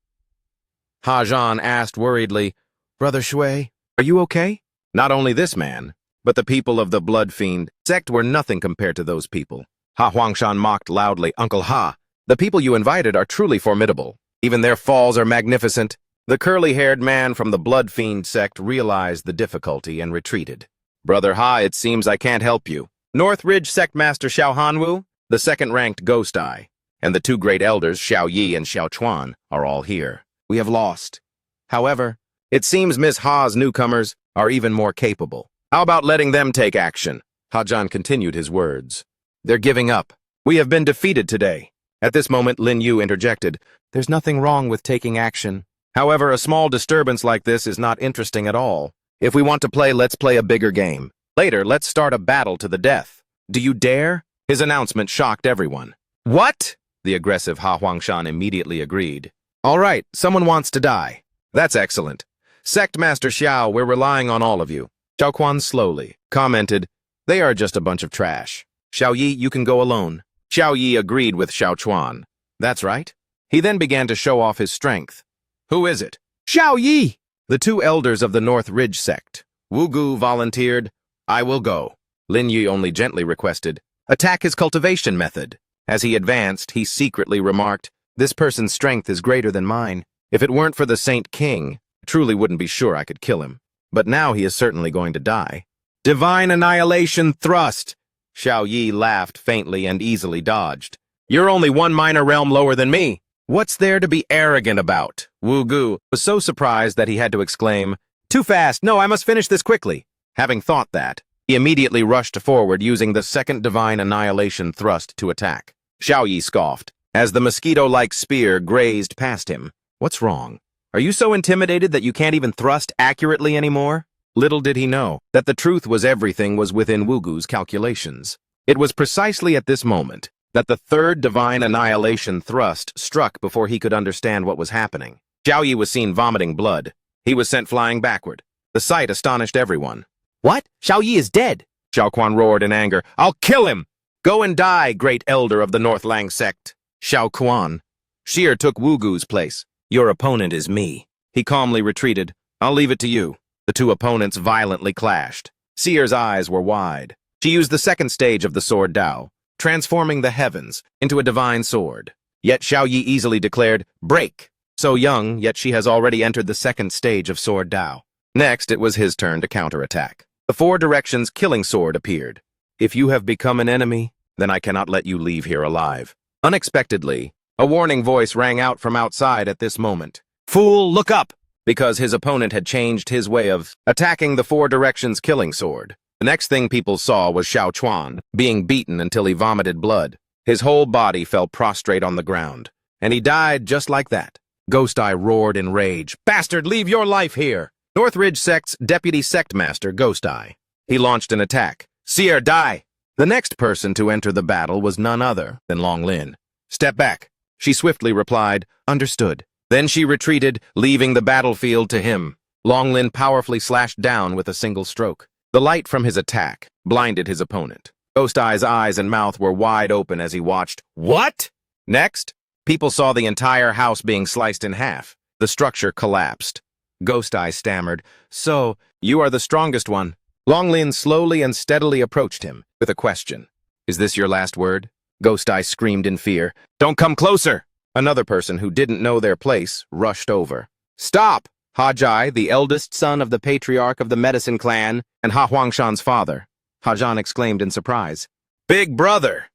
Ha Zhan asked worriedly, Brother Shui, are you okay? Not only this man, but the people of the Blood Fiend sect were nothing compared to those people. Ha Huangshan mocked loudly, Uncle Ha, the people you invited are truly formidable. Even their falls are magnificent. The curly-haired man from the Blood Fiend sect realized the difficulty and retreated. Brother Ha, it seems I can't help you. North Ridge sect master Xiao Hanwu, the second-ranked Ghost Eye, and the 2 great elders, Xiao Yi and Xiao Chuan, are all here. We have lost. However, it seems Miss Ha's newcomers are even more capable. How about letting them take action? Ha Zhan continued his words. They're giving up. We have been defeated today. At this moment, Lin Yu interjected. There's nothing wrong with taking action. However, a small disturbance like this is not interesting at all. If we want to play, let's play a bigger game. Later, let's start a battle to the death. Do you dare? His announcement shocked everyone. What? The aggressive Ha Huangshan immediately agreed. All right, someone wants to die. That's excellent. Sect Master Xiao, we're relying on all of you. Xiao Quan slowly commented, they are just a bunch of trash. Xiao Yi, you can go alone. Xiao Yi agreed with Xiao Chuan. That's right. He then began to show off his strength. Who is it? Xiao Yi! The two elders of the North Ridge sect. Wu Gu volunteered. I will go. Lin Yu only gently requested, attack his cultivation method. As he advanced, he secretly remarked, this person's strength is greater than mine. If it weren't for the Saint King, I truly wouldn't be sure I could kill him. But now he is certainly going to die. Divine Annihilation Thrust! Xiao Yi laughed faintly and easily dodged. You're only one minor realm lower than me. What's there to be arrogant about? Wu Gu was so surprised that he had to exclaim, too fast, no, I must finish this quickly. Having thought that, he immediately rushed forward using the second Divine Annihilation Thrust to attack. Xiao Yi scoffed, as the mosquito-like spear grazed past him. What's wrong? Are you so intimidated that you can't even thrust accurately anymore? Little did he know that the truth was everything was within Wu Gu's calculations. It was precisely at this moment that the third Divine Annihilation Thrust struck before he could understand what was happening. Xiao Yi was seen vomiting blood. He was sent flying backward. The sight astonished everyone. What? Xiao Yi is dead! Xiao Quan roared in anger. I'll kill him! Go and die, great elder of the North Lang sect. Xiao Quan. Sheer took Wu Gu's place. Your opponent is me. He calmly retreated. I'll leave it to you. The two opponents violently clashed. Seer's eyes were wide. She used the second stage of the sword Dao, transforming the heavens into a divine sword. Yet Xiao Yi easily declared, break! So young, yet she has already entered the second stage of sword Dao. Next, it was his turn to counterattack. The four directions killing sword appeared. If you have become an enemy, then I cannot let you leave here alive. Unexpectedly, a warning voice rang out from outside at this moment. Fool, look up! Because his opponent had changed his way of attacking the four directions killing sword. The next thing people saw was Xiao Chuan being beaten until he vomited blood. His whole body fell prostrate on the ground, and he died just like that. Ghost Eye roared in rage. Bastard, leave your life here! Northridge Sect's deputy sect master, Ghost Eye. He launched an attack. Seer, die! The next person to enter the battle was none other than Long Lin. Step back. She swiftly replied, understood. Then she retreated, leaving the battlefield to him. Long Lin powerfully slashed down with a single stroke. The light from his attack blinded his opponent. Ghost Eye's eyes and mouth were wide open as he watched. What? Next, people saw the entire house being sliced in half. The structure collapsed. Ghost Eye stammered, so, you are the strongest one. Long Lin slowly and steadily approached him with a question. Is this your last word? Ghost Eye screamed in fear. Don't come closer! Another person who didn't know their place rushed over. Stop! Hajai, the eldest son of the patriarch of the medicine clan, and Ha Huangshan's father. Hajan exclaimed in surprise. Big brother!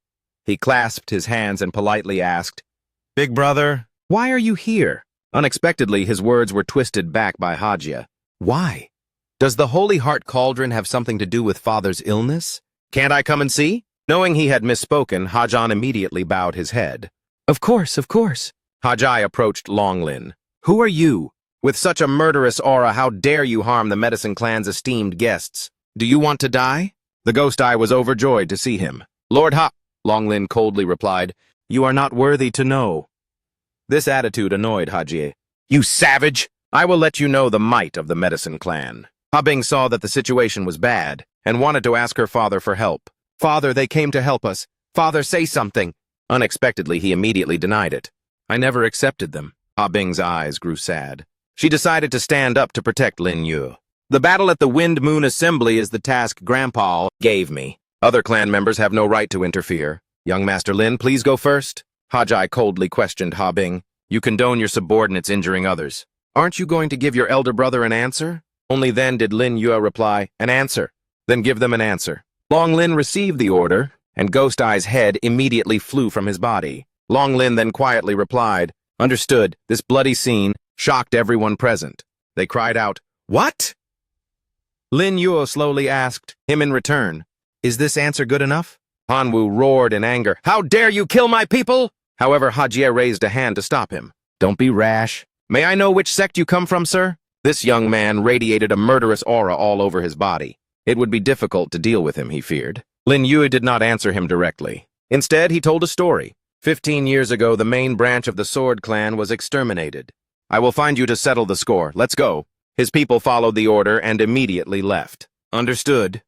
He clasped his hands and politely asked, Big brother, why are you here? Unexpectedly, his words were twisted back by Hajia. Why? Does the Holy Heart Cauldron have something to do with father's illness? Can't I come and see? Knowing he had misspoken, Hajan immediately bowed his head. Of course, of course. Hajai approached Long Lin. Who are you? With such a murderous aura, how dare you harm the medicine clan's esteemed guests? Do you want to die? The Ghost Eye was overjoyed to see him. Lord Ha, Long Lin coldly replied, you are not worthy to know. This attitude annoyed Hajie. You savage! I will let you know the might of the medicine clan. Ha Bing saw that the situation was bad and wanted to ask her father for help. Father, they came to help us. Father, say something. Unexpectedly, he immediately denied it. I never accepted them. Ha Bing's eyes grew sad. She decided to stand up to protect Lin Yu. The battle at the Wind Moon Assembly is the task Grandpa gave me. Other clan members have no right to interfere. Young Master Lin, please go first. Hajai coldly questioned Ha Bing. You condone your subordinates injuring others. Aren't you going to give your elder brother an answer? Only then did Lin Yu reply, an answer. Then give them an answer. Long Lin received the order, and Ghost Eye's head immediately flew from his body. Long Lin then quietly replied, understood. This bloody scene shocked everyone present. They cried out, what? Lin Yu slowly asked him in return, is this answer good enough? Hanwu roared in anger, how dare you kill my people? However, Hajie raised a hand to stop him. Don't be rash. May I know which sect you come from, sir? This young man radiated a murderous aura all over his body. It would be difficult to deal with him, he feared. Lin Yu did not answer him directly. Instead, he told a story. 15 years ago, the main branch of the Sword Clan was exterminated. I will find you to settle the score. Let's go. His people followed the order and immediately left. Understood.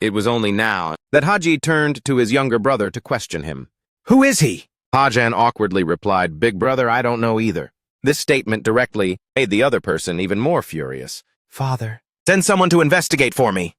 It was only now that that Haji turned to his younger brother to question him. "Who is he?" Hajan awkwardly replied, "Big brother, I don't know either." This statement directly made the other person even more furious. "Father, send someone to investigate for me."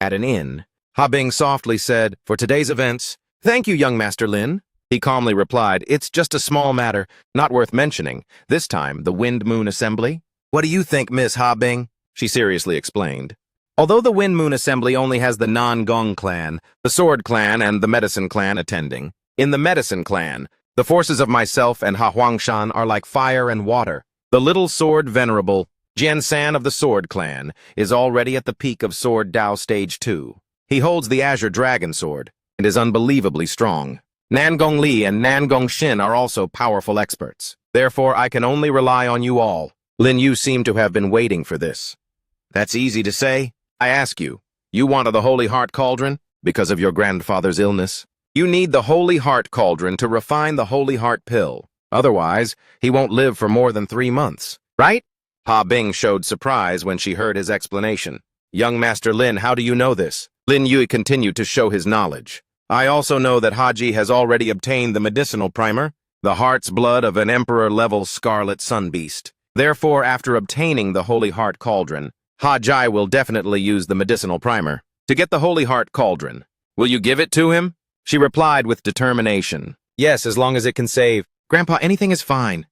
At an inn, Ha Bing softly said, "For today's events, thank you, young Master Lin." He calmly replied, "It's just a small matter, not worth mentioning. This time, the Wind Moon Assembly." "What do you think, Miss Ha Bing?" she seriously explained. Although the Wind Moon Assembly only has the Non-Gong clan, the Sword clan, and the Medicine clan attending, in the Medicine clan, the forces of myself and Ha Huangshan are like fire and water. The little sword venerable, Jian San of the Sword clan, is already at the peak of Sword Dao Stage 2. He holds the Azure Dragon Sword and is unbelievably strong. Nangong Li and Nangong Shin are also powerful experts. Therefore, I can only rely on you all. Lin Yu seemed to have been waiting for this. That's easy to say. I ask you, you wanted the Holy Heart Cauldron because of your grandfather's illness? You need the Holy Heart Cauldron to refine the Holy Heart Pill. Otherwise, he won't live for more than 3 months, right? Ha Bing showed surprise when she heard his explanation. Young Master Lin, how do you know this? Lin Yu continued to show his knowledge. I also know that Haji has already obtained the medicinal primer, the heart's blood of an emperor-level scarlet sun beast. Therefore, after obtaining the Holy Heart Cauldron, Haji will definitely use the medicinal primer to get the Holy Heart Cauldron. Will you give it to him? She replied with determination. Yes, as long as it can save. Grandpa, anything is fine.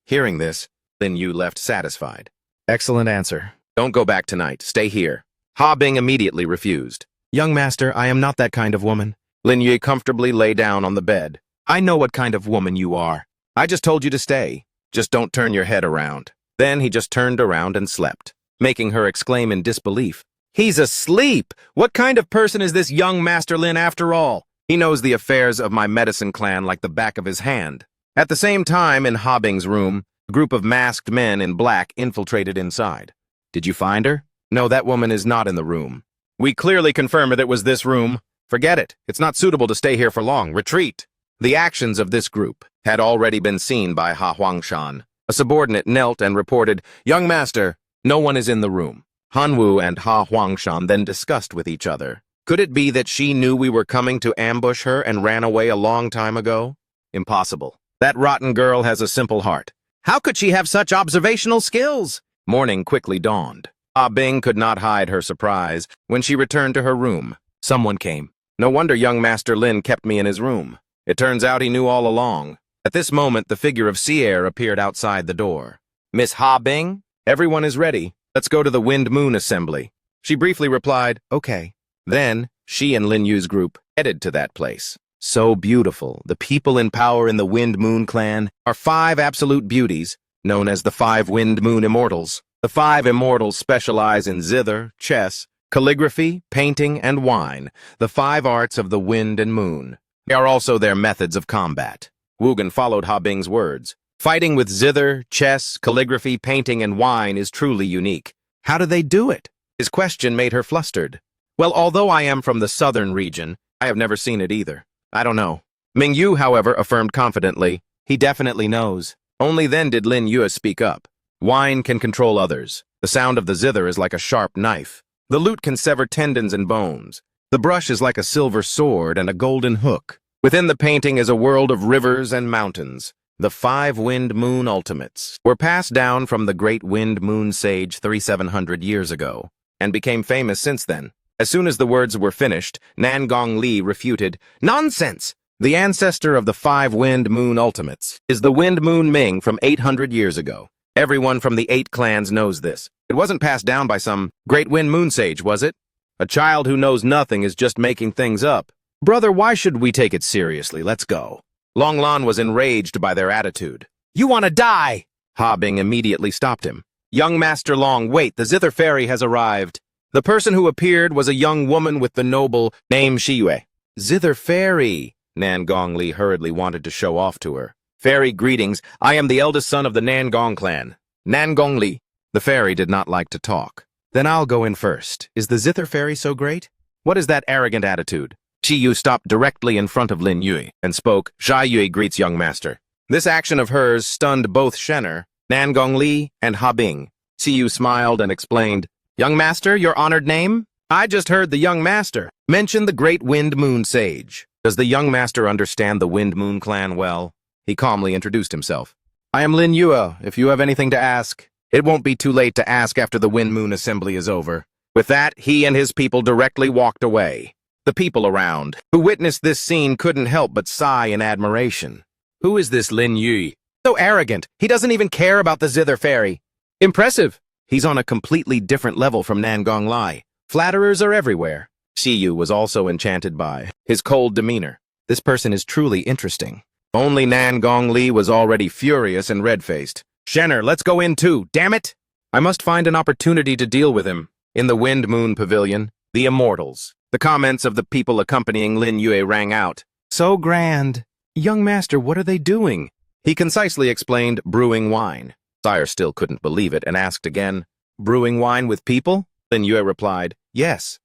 Hearing this, Lin Yu left satisfied. Excellent answer. Don't go back tonight. Stay here. Ha Bing immediately refused. Young master, I am not that kind of woman. Lin Yu comfortably lay down on the bed. I know what kind of woman you are. I just told you to stay. Just don't turn your head around. Then he just turned around and slept, making her exclaim in disbelief. He's asleep! What kind of person is this young Master Lin after all? He knows the affairs of my medicine clan like the back of his hand. At the same time, in Ha Bing's room, a group of masked men in black infiltrated inside. Did you find her? No, that woman is not in the room. We clearly confirmed it was this room. Forget it. It's not suitable to stay here for long. Retreat. The actions of this group had already been seen by Ha Huangshan. A subordinate knelt and reported, Young Master, no one is in the room. Hanwu and Ha Huangshan then discussed with each other. Could it be that she knew we were coming to ambush her and ran away a long time ago? Impossible. That rotten girl has a simple heart. How could she have such observational skills? Morning quickly dawned. Ah Bing could not hide her surprise when she returned to her room. Someone came. No wonder young Master Lin kept me in his room. It turns out he knew all along. At this moment, the figure of Sierre appeared outside the door. Miss Ha Bing, everyone is ready. Let's go to the Wind Moon Assembly. She briefly replied, okay. Then, she and Lin Yu's group headed to that place. So beautiful, the people in power in the Wind Moon clan are 5 absolute beauties, known as the 5 Wind Moon Immortals. The 5 immortals specialize in zither, chess, calligraphy, painting, and wine, the 5 arts of the wind and moon. They are also their methods of combat. Wugen followed Ha Bing's words. Fighting with zither, chess, calligraphy, painting, and wine is truly unique. How do they do it? His question made her flustered. Well, although I am from the southern region, I have never seen it either. I don't know. Ming Yu, however, affirmed confidently, he definitely knows. Only then did Lin Yu speak up. Wine can control others. The sound of the zither is like a sharp knife. The lute can sever tendons and bones. The brush is like a silver sword and a golden hook. Within the painting is a world of rivers and mountains. The 5 Wind Moon Ultimates were passed down from the great Wind Moon Sage 3,700 years ago, and became famous since then. As soon as the words were finished, Nangong Li refuted, Nonsense! The ancestor of the 5 Wind Moon Ultimates is the Wind Moon Ming from 800 years ago. Everyone from the 8 clans knows this. It wasn't passed down by some great Wind Moon Sage, was it? A child who knows nothing is just making things up. Brother, why should we take it seriously? Let's go. Long Lan was enraged by their attitude. You want to die! Ha Bing immediately stopped him. Young Master Long, wait, the Zither Fairy has arrived. The person who appeared was a young woman with the noble name Shiyue. Zither Fairy, Nangong Li hurriedly wanted to show off to her. Fairy, greetings. I am the eldest son of the Nangong clan. Nangong Li. The fairy did not like to talk. Then I'll go in first. Is the Zither Fairy so great? What is that arrogant attitude? Yu stopped directly in front of Lin Yu and spoke, Sha Yue greets young master. This action of hers stunned both Shenner, Nangong Li, and Ha Bing. Yu smiled and explained, Young master, your honored name? I just heard the young master mention the great Wind Moon Sage. Does the young master understand the Wind Moon clan well? He calmly introduced himself. I am Lin Yue, if you have anything to ask. It won't be too late to ask after the Wind Moon Assembly is over. With that, he and his people directly walked away. The people around, who witnessed this scene, couldn't help but sigh in admiration. Who is this Lin Yue? So arrogant, he doesn't even care about the Zither Fairy. Impressive. He's on a completely different level from Nangong Lai. Flatterers are everywhere. Shiyu was also enchanted by his cold demeanor. This person is truly interesting. Only Nangong Li was already furious and red-faced. Shenner, let's go in too, damn it! I must find an opportunity to deal with him. In the Wind Moon Pavilion, the Immortals. The comments of the people accompanying Lin Yue rang out. So grand. Young master, what are they doing? He concisely explained, brewing wine. Sire still couldn't believe it and asked again, brewing wine with people? Lin Yue replied, yes.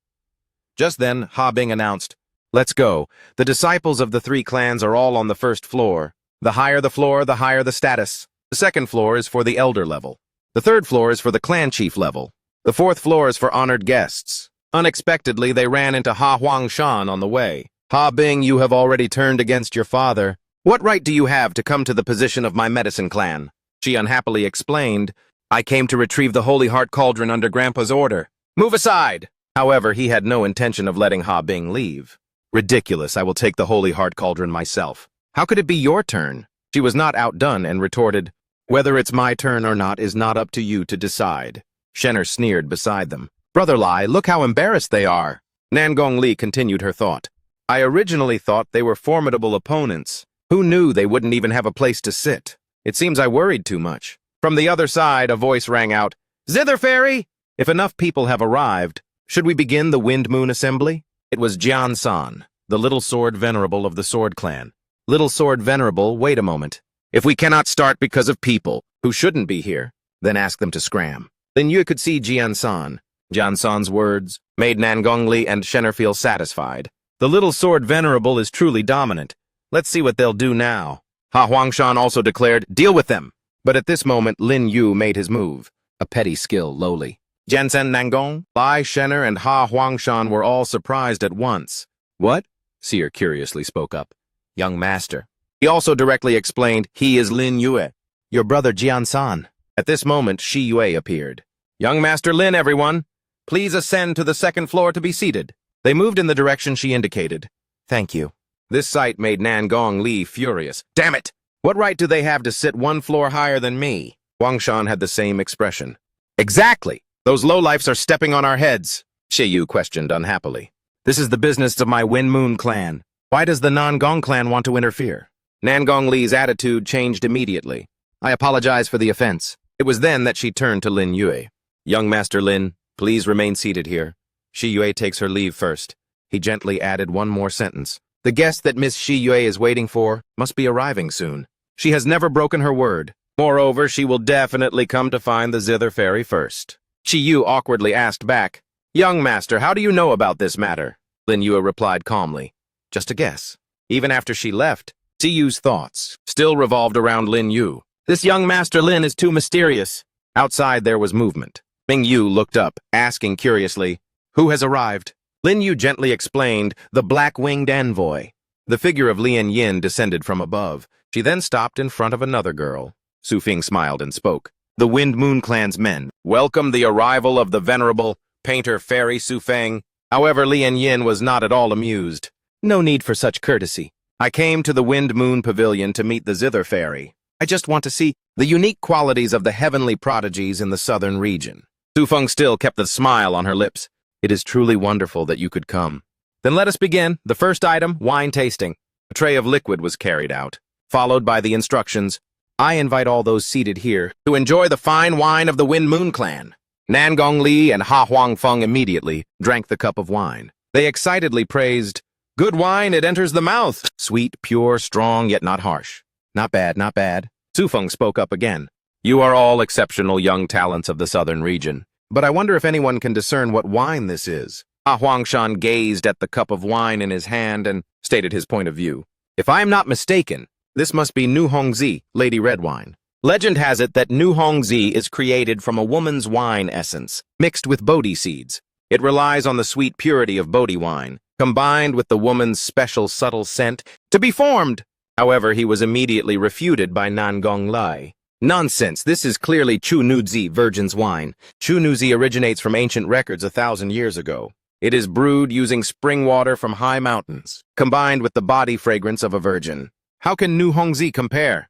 Just then, Ha Bing announced, let's go. The disciples of the three clans are all on the first floor. The higher the floor, the higher the status. The second floor is for the elder level. The third floor is for the clan chief level. The fourth floor is for honored guests. Unexpectedly, they ran into Ha Huangshan on the way. Ha Bing, you have already turned against your father. What right do you have to come to the position of my medicine clan? She unhappily explained, I came to retrieve the Holy Heart Cauldron under Grandpa's order. Move aside! However, he had no intention of letting Ha Bing leave. Ridiculous, I will take the Holy Heart Cauldron myself. How could it be your turn? She was not outdone and retorted, whether it's my turn or not is not up to you to decide. Shenner sneered beside them. Brother Lai, look how embarrassed they are. Nangong Li continued her thought. I originally thought they were formidable opponents. Who knew they wouldn't even have a place to sit? It seems I worried too much. From the other side, a voice rang out, Zither Fairy! If enough people have arrived, should we begin the Wind Moon Assembly? It was Jian San, the Little Sword Venerable of the Sword Clan. Little Sword Venerable, wait a moment. If we cannot start because of people who shouldn't be here, then ask them to scram. Then you could see Jian San. Jian San's words made Nangong Li and Shenner feel satisfied. The Little Sword Venerable is truly dominant. Let's see what they'll do now. Ha Huangshan also declared, deal with them. But at this moment, Lin Yue made his move, a petty skill lowly. Jensen Nangong, Lai Shenner, and Ha Huangshan were all surprised at once. What? Seer curiously spoke up. Young master. He also directly explained, he is Lin Yue, your brother Jian San. At this moment, Shi Yue appeared. Young Master Lin, everyone. Please ascend to the second floor to be seated. They moved in the direction she indicated. Thank you. This sight made Nangong Li furious. Damn it! What right do they have to sit one floor higher than me? Huangshan had the same expression. Exactly! Those lowlifes are stepping on our heads, Shiyu questioned unhappily. This is the business of my Wind Moon clan. Why does the Nangong clan want to interfere? Nangong Li's attitude changed immediately. I apologize for the offense. It was then that she turned to Lin Yue. Young Master Lin, please remain seated here. Shi Yue takes her leave first. He gently added one more sentence. The guest that Miss Shi Yue is waiting for must be arriving soon. She has never broken her word. Moreover, she will definitely come to find the Zither Fairy first. Shi Yu awkwardly asked back, Young Master, how do you know about this matter? Lin Yue replied calmly, just a guess. Even after she left, Shi Yu's thoughts still revolved around Lin Yue. This young Master Lin is too mysterious. Outside there was movement. Ming Yu looked up, asking curiously, Who has arrived? Lin Yu gently explained, the black-winged envoy. The figure of Lian Yin descended from above. She then stopped in front of another girl. Su Fing smiled and spoke. The Wind Moon Clan's men welcomed the arrival of the venerable painter fairy Su Feng. However, Lian Yin was not at all amused. No need for such courtesy. I came to the Wind Moon Pavilion to meet the Zither Fairy. I just want to see the unique qualities of the heavenly prodigies in the southern region. Su Feng still kept the smile on her lips. It is truly wonderful that you could come. Then let us begin. The first item, wine tasting. A tray of liquid was carried out, followed by the instructions. I invite all those seated here to enjoy the fine wine of the Wind Moon Clan. Nangong Li and Ha Huangfeng immediately drank the cup of wine. They excitedly praised, Good wine, it enters the mouth. Sweet, pure, strong, yet not harsh. Not bad, not bad. Su Feng spoke up again. You are all exceptional young talents of the southern region. But I wonder if anyone can discern what wine this is. Ha Huangshan gazed at the cup of wine in his hand and stated his point of view. If I am not mistaken, this must be Nu Hongzi, Lady Red Wine. Legend has it that Nu Hongzi is created from a woman's wine essence, mixed with Bodhi seeds. It relies on the sweet purity of Bodhi wine, combined with the woman's special subtle scent, to be formed. However, he was immediately refuted by Nangong Lai. Nonsense, this is clearly Chunuzi, virgin's wine. Chunuzi originates from ancient records 1,000 years ago. It is brewed using spring water from high mountains, combined with the body fragrance of a virgin. How can Nu Hongzi compare?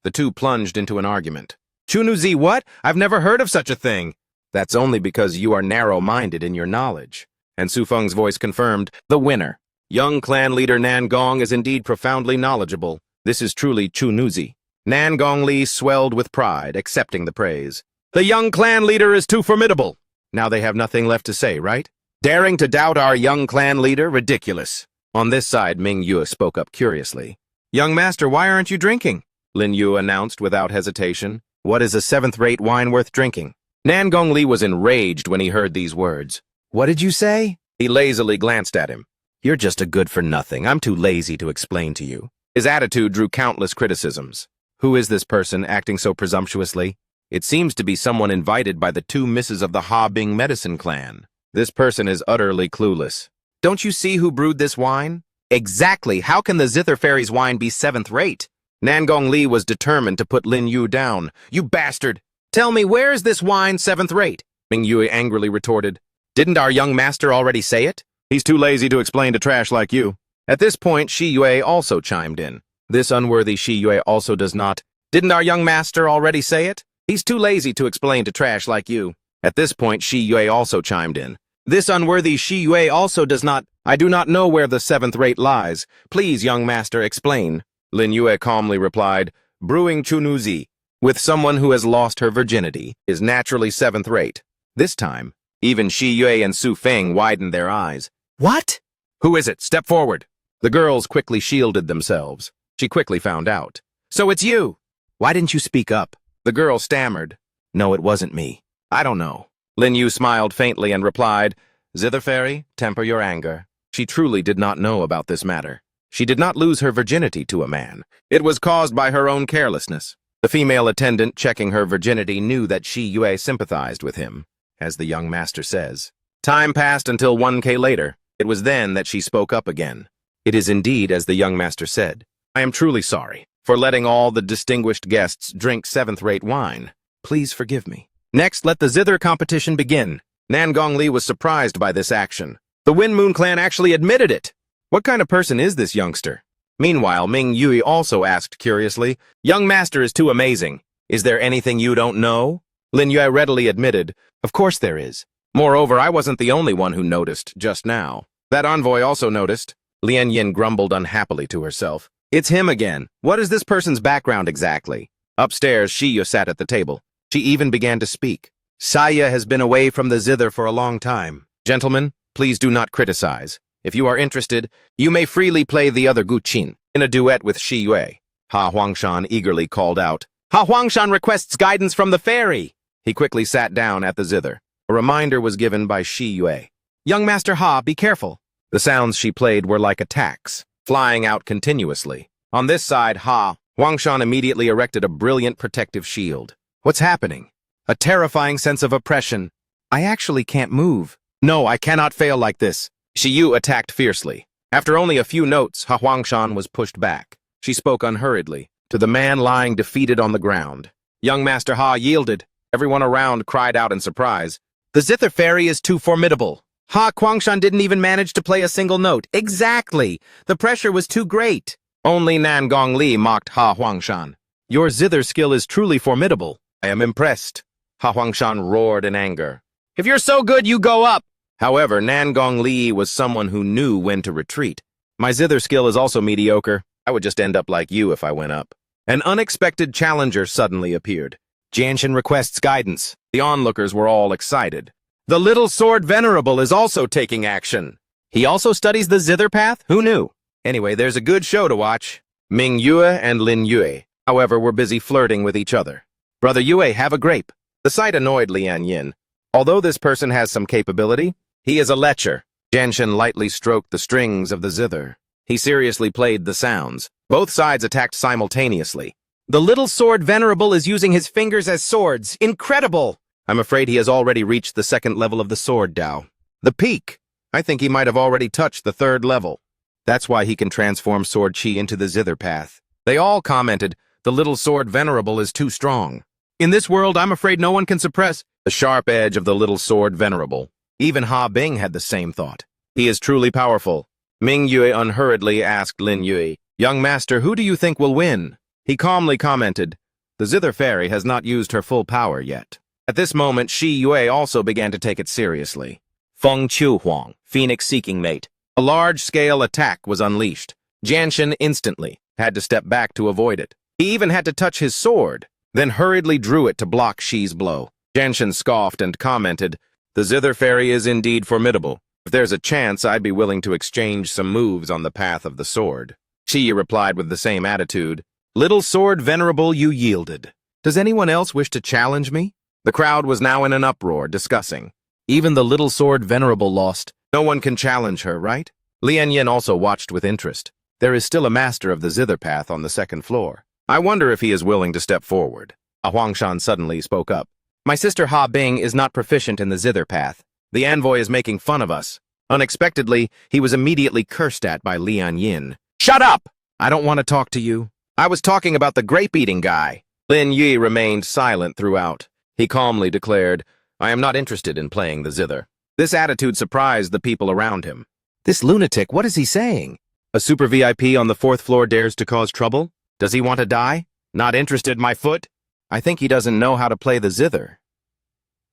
The two plunged into an argument. Chunuzi what? I've never heard of such a thing. That's only because you are narrow-minded in your knowledge. And Su Feng's voice confirmed, the winner. Young clan leader Nangong is indeed profoundly knowledgeable. This is truly Chunuzi. Nangong Li swelled with pride, accepting the praise. The young clan leader is too formidable. Now they have nothing left to say, right? Daring to doubt our young clan leader? Ridiculous. On this side, Ming Yue spoke up curiously. Young master, why aren't you drinking? Lin Yu announced without hesitation. What is a seventh-rate wine worth drinking? Nangong Li was enraged when he heard these words. What did you say? He lazily glanced at him. You're just a good-for-nothing. I'm too lazy to explain to you. His attitude drew countless criticisms. Who is this person acting so presumptuously? It seems to be someone invited by the two misses of the Ha Bing medicine clan. This person is utterly clueless. Don't you see who brewed this wine? Exactly. How can the Zither Fairy's wine be seventh-rate? Nangong Li was determined to put Lin Yu down. You bastard! Tell me, where is this wine seventh-rate? Ming Yue angrily retorted. Didn't our young master already say it? He's too lazy to explain to trash like you. At this point, Shi Yue also chimed in. This unworthy Shi Yue also does not. Didn't our young master already say it? He's too lazy to explain to trash like you. At this point, Shi Yue also chimed in. This unworthy Shi Yue also does not. I do not know where the seventh rate lies. Please, young master, explain. Lin Yue calmly replied, brewing Chunuzi with someone who has lost her virginity is naturally seventh rate. This time, even Shi Yue and Su Feng widened their eyes. What? Who is it? Step forward. The girls quickly shielded themselves. She quickly found out. So it's you. Why didn't you speak up? The girl stammered. No, it wasn't me. I don't know. Lin Yu smiled faintly and replied, Zither Fairy, temper your anger. She truly did not know about this matter. She did not lose her virginity to a man. It was caused by her own carelessness. The female attendant checking her virginity knew that Shi Yue sympathized with him, as the young master says. Time passed until 1K later. It was then that she spoke up again. It is indeed as the young master said. I am truly sorry for letting all the distinguished guests drink seventh-rate wine. Please forgive me. Next, let the Zither competition begin. Nangong Li was surprised by this action. The Wind Moon clan actually admitted it. What kind of person is this youngster? Meanwhile, Ming Yue also asked curiously, Young master is too amazing. Is there anything you don't know? Lin Yue readily admitted, Of course there is. Moreover, I wasn't the only one who noticed just now. That envoy also noticed. Lian Yin grumbled unhappily to herself. It's him again. What is this person's background exactly? Upstairs, Shiya sat at the table. She even began to speak. Saya has been away from the Zither for a long time. Gentlemen, please do not criticize. If you are interested, you may freely play the other Guqin in a duet with Shi Yue. Ha Huangshan eagerly called out. Ha Huangshan requests guidance from the fairy. He quickly sat down at the Zither. A reminder was given by Shi Yue. Young Master Ha, be careful. The sounds she played were like attacks, flying out continuously. On this side, Ha Huangshan immediately erected a brilliant protective shield. What's happening? A terrifying sense of oppression. I actually can't move. No, I cannot fail like this. Shi Yu attacked fiercely. After only a few notes, Ha Huangshan was pushed back. She spoke unhurriedly to the man lying defeated on the ground. Young Master Ha yielded. Everyone around cried out in surprise. The Zither Fairy is too formidable. Ha Huangshan didn't even manage to play a single note. Exactly. The pressure was too great. Only Nangong Li mocked Ha Huangshan. Your Zither skill is truly formidable. I am impressed. Ha Huangshan roared in anger. If you're so good, you go up. However, Nangong Li was someone who knew when to retreat. My Zither skill is also mediocre. I would just end up like you if I went up. An unexpected challenger suddenly appeared. Jianshin requests guidance. The onlookers were all excited. The Little Sword Venerable is also taking action. He also studies the Zither path? Who knew? Anyway, there's a good show to watch. Ming Yue and Lin Yue, however, were busy flirting with each other. Brother Yue, have a grape. The sight annoyed Lian Yin. Although this person has some capability, he is a lecher. Jianshin lightly stroked the strings of the zither. He seriously played the sounds. Both sides attacked simultaneously. The Little Sword Venerable is using his fingers as swords. Incredible! I'm afraid he has already reached the second level of the sword Dao. The peak! I think he might have already touched the third level. That's why he can transform sword chi into the zither path. They all commented, the little sword venerable is too strong. In this world, I'm afraid no one can suppress the sharp edge of the little sword venerable. Even Ha Bing had the same thought. He is truly powerful. Ming Yue unhurriedly asked Lin Yue, Young master, who do you think will win? He calmly commented, the zither fairy has not used her full power yet. At this moment, Shi Yue also began to take it seriously. Feng Chu Huang, Phoenix Seeking Mate. A large-scale attack was unleashed. Jianshan instantly had to step back to avoid it. He even had to touch his sword, then hurriedly drew it to block Shi's blow. Jianshan scoffed and commented, the zither fairy is indeed formidable. If there's a chance, I'd be willing to exchange some moves on the path of the sword. Shi replied with the same attitude, little sword venerable, you yielded. Does anyone else wish to challenge me? The crowd was now in an uproar, discussing. Even the little sword venerable lost. No one can challenge her, right? Lian Yin also watched with interest. There is still a master of the zither path on the second floor. I wonder if he is willing to step forward. A Huangshan suddenly spoke up. My sister Ha Bing is not proficient in the zither path. The envoy is making fun of us. Unexpectedly, he was immediately cursed at by Lian Yin. Shut up! I don't want to talk to you. I was talking about the grape-eating guy. Lin Yi remained silent throughout. He calmly declared, I am not interested in playing the zither. This attitude surprised the people around him. This lunatic, what is he saying? A super VIP on the fourth floor dares to cause trouble? Does he want to die? Not interested, my foot? I think he doesn't know how to play the zither.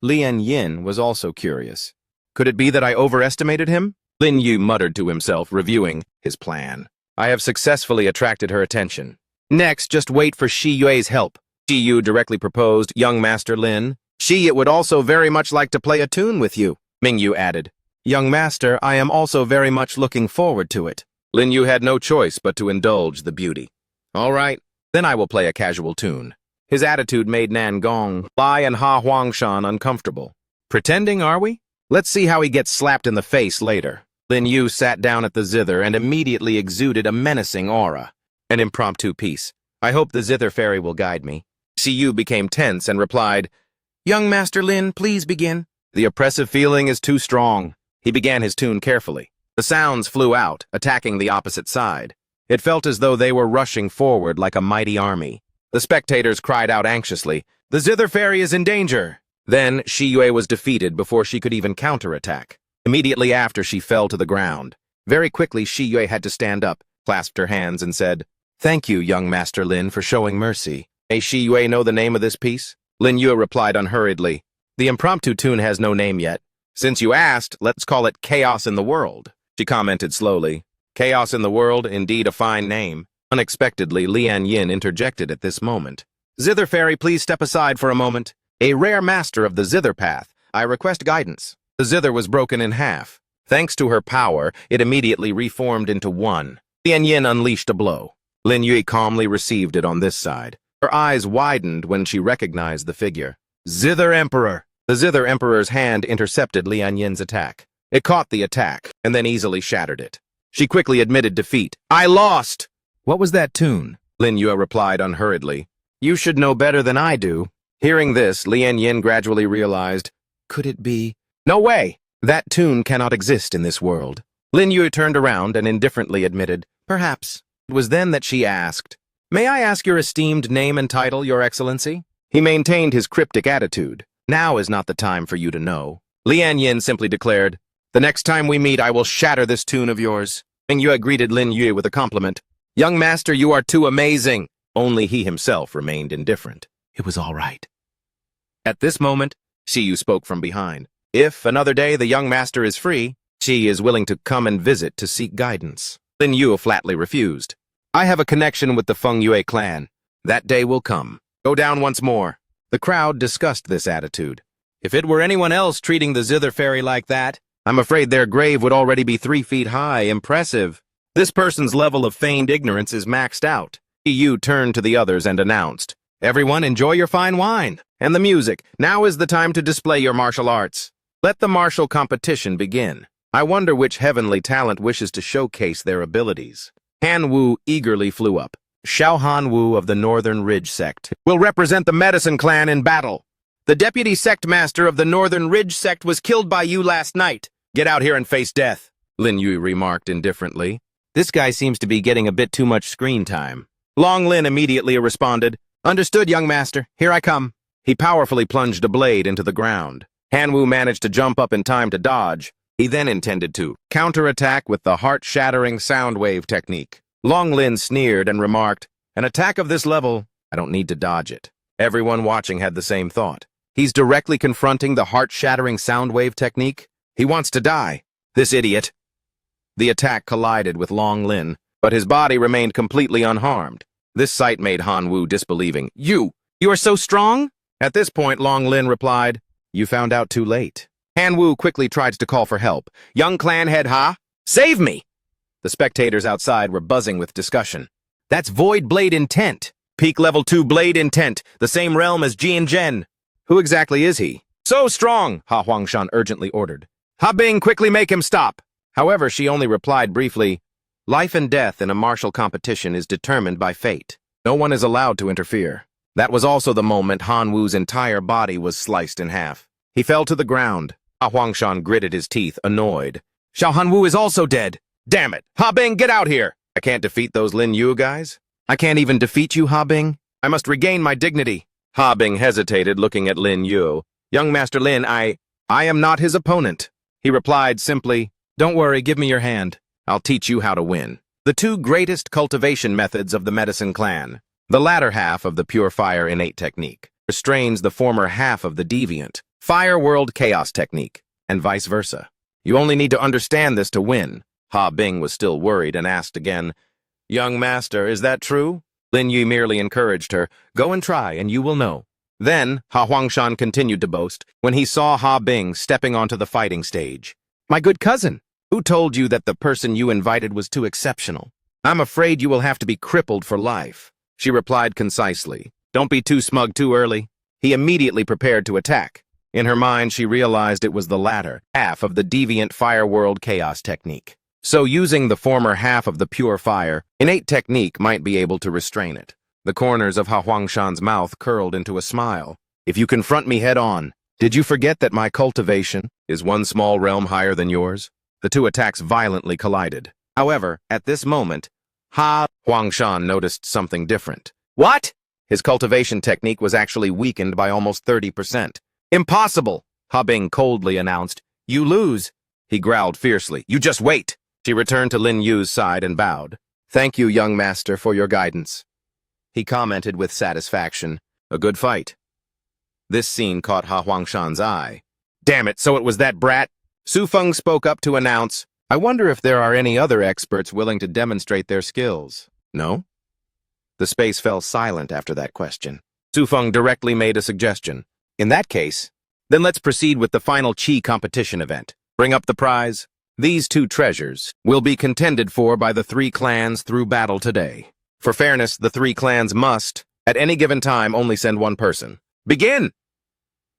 Lian Yin was also curious. Could it be that I overestimated him? Lin Yu muttered to himself, reviewing his plan. I have successfully attracted her attention. Next, just wait for Shi Yue's help. Shi Yu directly proposed, young Master Lin. Shi would also very much like to play a tune with you. Ming Yu added, young master, I am also very much looking forward to it. Lin Yu had no choice but to indulge the beauty. All right, then I will play a casual tune. His attitude made Nan Gong, Lai, and Ha Huangshan uncomfortable. Pretending, are we? Let's see how he gets slapped in the face later. Lin Yu sat down at the zither and immediately exuded a menacing aura. An impromptu piece. I hope the zither fairy will guide me. Si Yu became tense and replied, young Master Lin, please begin. The oppressive feeling is too strong. He began his tune carefully. The sounds flew out, attacking the opposite side. It felt as though they were rushing forward like a mighty army. The spectators cried out anxiously, the zither fairy is in danger. Then Shi Yue was defeated before she could even counterattack. Immediately after, she fell to the ground. Very quickly, Shi Yue had to stand up, clasped her hands, and said, thank you, young Master Lin, for showing mercy. May Shi Yue know the name of this piece? Lin Yue replied unhurriedly, the impromptu tune has no name yet. Since you asked, let's call it Chaos in the World. She commented slowly. Chaos in the World, indeed a fine name. Unexpectedly, Lian Yin interjected at this moment. Zither Fairy, please step aside for a moment. A rare master of the zither path. I request guidance. The zither was broken in half. Thanks to her power, it immediately reformed into one. Lian Yin unleashed a blow. Lin Yue calmly received it on this side. Her eyes widened when she recognized the figure. Zither Emperor! The Zither Emperor's hand intercepted Lian Yin's attack. It caught the attack, and then easily shattered it. She quickly admitted defeat. I lost! What was that tune? Lin Yue replied unhurriedly. You should know better than I do. Hearing this, Lian Yin gradually realized, could it be? No way! That tune cannot exist in this world. Lin Yue turned around and indifferently admitted, perhaps. It was then that she asked, may I ask your esteemed name and title, Your Excellency? He maintained his cryptic attitude. Now is not the time for you to know. Lian Yin simply declared, the next time we meet, I will shatter this tune of yours. Ming Yue greeted Lin Yue with a compliment. Young master, you are too amazing. Only he himself remained indifferent. It was all right. At this moment, Shi Yu spoke from behind. If, another day, the young master is free, Shi is willing to come and visit to seek guidance. Lin Yue flatly refused. I have a connection with the Feng Yue clan. That day will come. Go down once more. The crowd discussed this attitude. If it were anyone else treating the Zither Fairy like that, I'm afraid their grave would already be 3 feet high. Impressive. This person's level of feigned ignorance is maxed out. Yu turned to the others and announced, everyone enjoy your fine wine and the music. Now is the time to display your martial arts. Let the martial competition begin. I wonder which heavenly talent wishes to showcase their abilities. Han Wu eagerly flew up. Xiao Han Wu of the Northern Ridge sect will represent the Medicine Clan in battle. The deputy sect master of the Northern Ridge sect was killed by you last night. Get out here and face death, Lin Yu remarked indifferently. This guy seems to be getting a bit too much screen time. Long Lin immediately responded, Understood, young master. Here I come. He powerfully plunged a blade into the ground. Hanwoo managed to jump up in time to dodge. He then intended to counterattack with the heart-shattering sound wave technique. Long Lin sneered and remarked, An attack of this level, I don't need to dodge it. Everyone watching had the same thought. He's directly confronting the heart-shattering sound wave technique? He wants to die. This idiot. The attack collided with Long Lin, but his body remained completely unharmed. This sight made Hanwoo disbelieving. You are so strong? At this point, Long Lin replied, You found out too late. Hanwoo quickly tried to call for help. Young clan head Ha? Save me! The spectators outside were buzzing with discussion. That's Void Blade Intent. Peak level 2 Blade Intent, the same realm as Ji and Jen. Who exactly is he? So strong, Ha Huangshan urgently ordered. Ha Bing, quickly make him stop. However, she only replied briefly, Life and death in a martial competition is determined by fate. No one is allowed to interfere. That was also the moment Hanwoo's entire body was sliced in half. He fell to the ground. Ha Huangshan gritted his teeth, annoyed. Xiao Hanwoo is also dead. Damn it! Ha Bing, get out here! I can't defeat those Lin Yu guys. I can't even defeat you, Ha Bing. I must regain my dignity. Ha Bing hesitated, looking at Lin Yu. Young Master Lin, I am not his opponent. He replied simply, Don't worry, give me your hand. I'll teach you how to win. The two greatest cultivation methods of the medicine clan. The latter half of the pure fire innate technique restrains the former half of the deviant fire world chaos technique, and vice versa. You only need to understand this to win. Ha Bing was still worried and asked again, Young master, is that true? Lin Yu merely encouraged her, Go and try, and you will know. Then, Ha Huangshan continued to boast, when he saw Ha Bing stepping onto the fighting stage. My good cousin, who told you that the person you invited was too exceptional? I'm afraid you will have to be crippled for life. She replied concisely, Don't be too smug too early. He immediately prepared to attack. In her mind, she realized it was the latter half of the deviant fire world chaos technique. So using the former half of the pure fire, innate technique might be able to restrain it. The corners of Ha Huangshan's mouth curled into a smile. If you confront me head-on, did you forget that my cultivation is one small realm higher than yours? The two attacks violently collided. However, at this moment, Ha Huangshan noticed something different. What? His cultivation technique was actually weakened by almost 30%. Impossible! Ha Bing coldly announced. You lose. He growled fiercely. You just wait. She returned to Lin Yu's side and bowed. Thank you, young master, for your guidance. He commented with satisfaction. A good fight. This scene caught Ha Huangshan's eye. Damn it, so it was that brat? Su Feng spoke up to announce, I wonder if there are any other experts willing to demonstrate their skills. No? The space fell silent after that question. Su Feng directly made a suggestion. In that case, then let's proceed with the final Qi competition event. Bring up the prize. These two treasures will be contended for by the three clans through battle today. For fairness, the three clans must, at any given time, only send one person. Begin!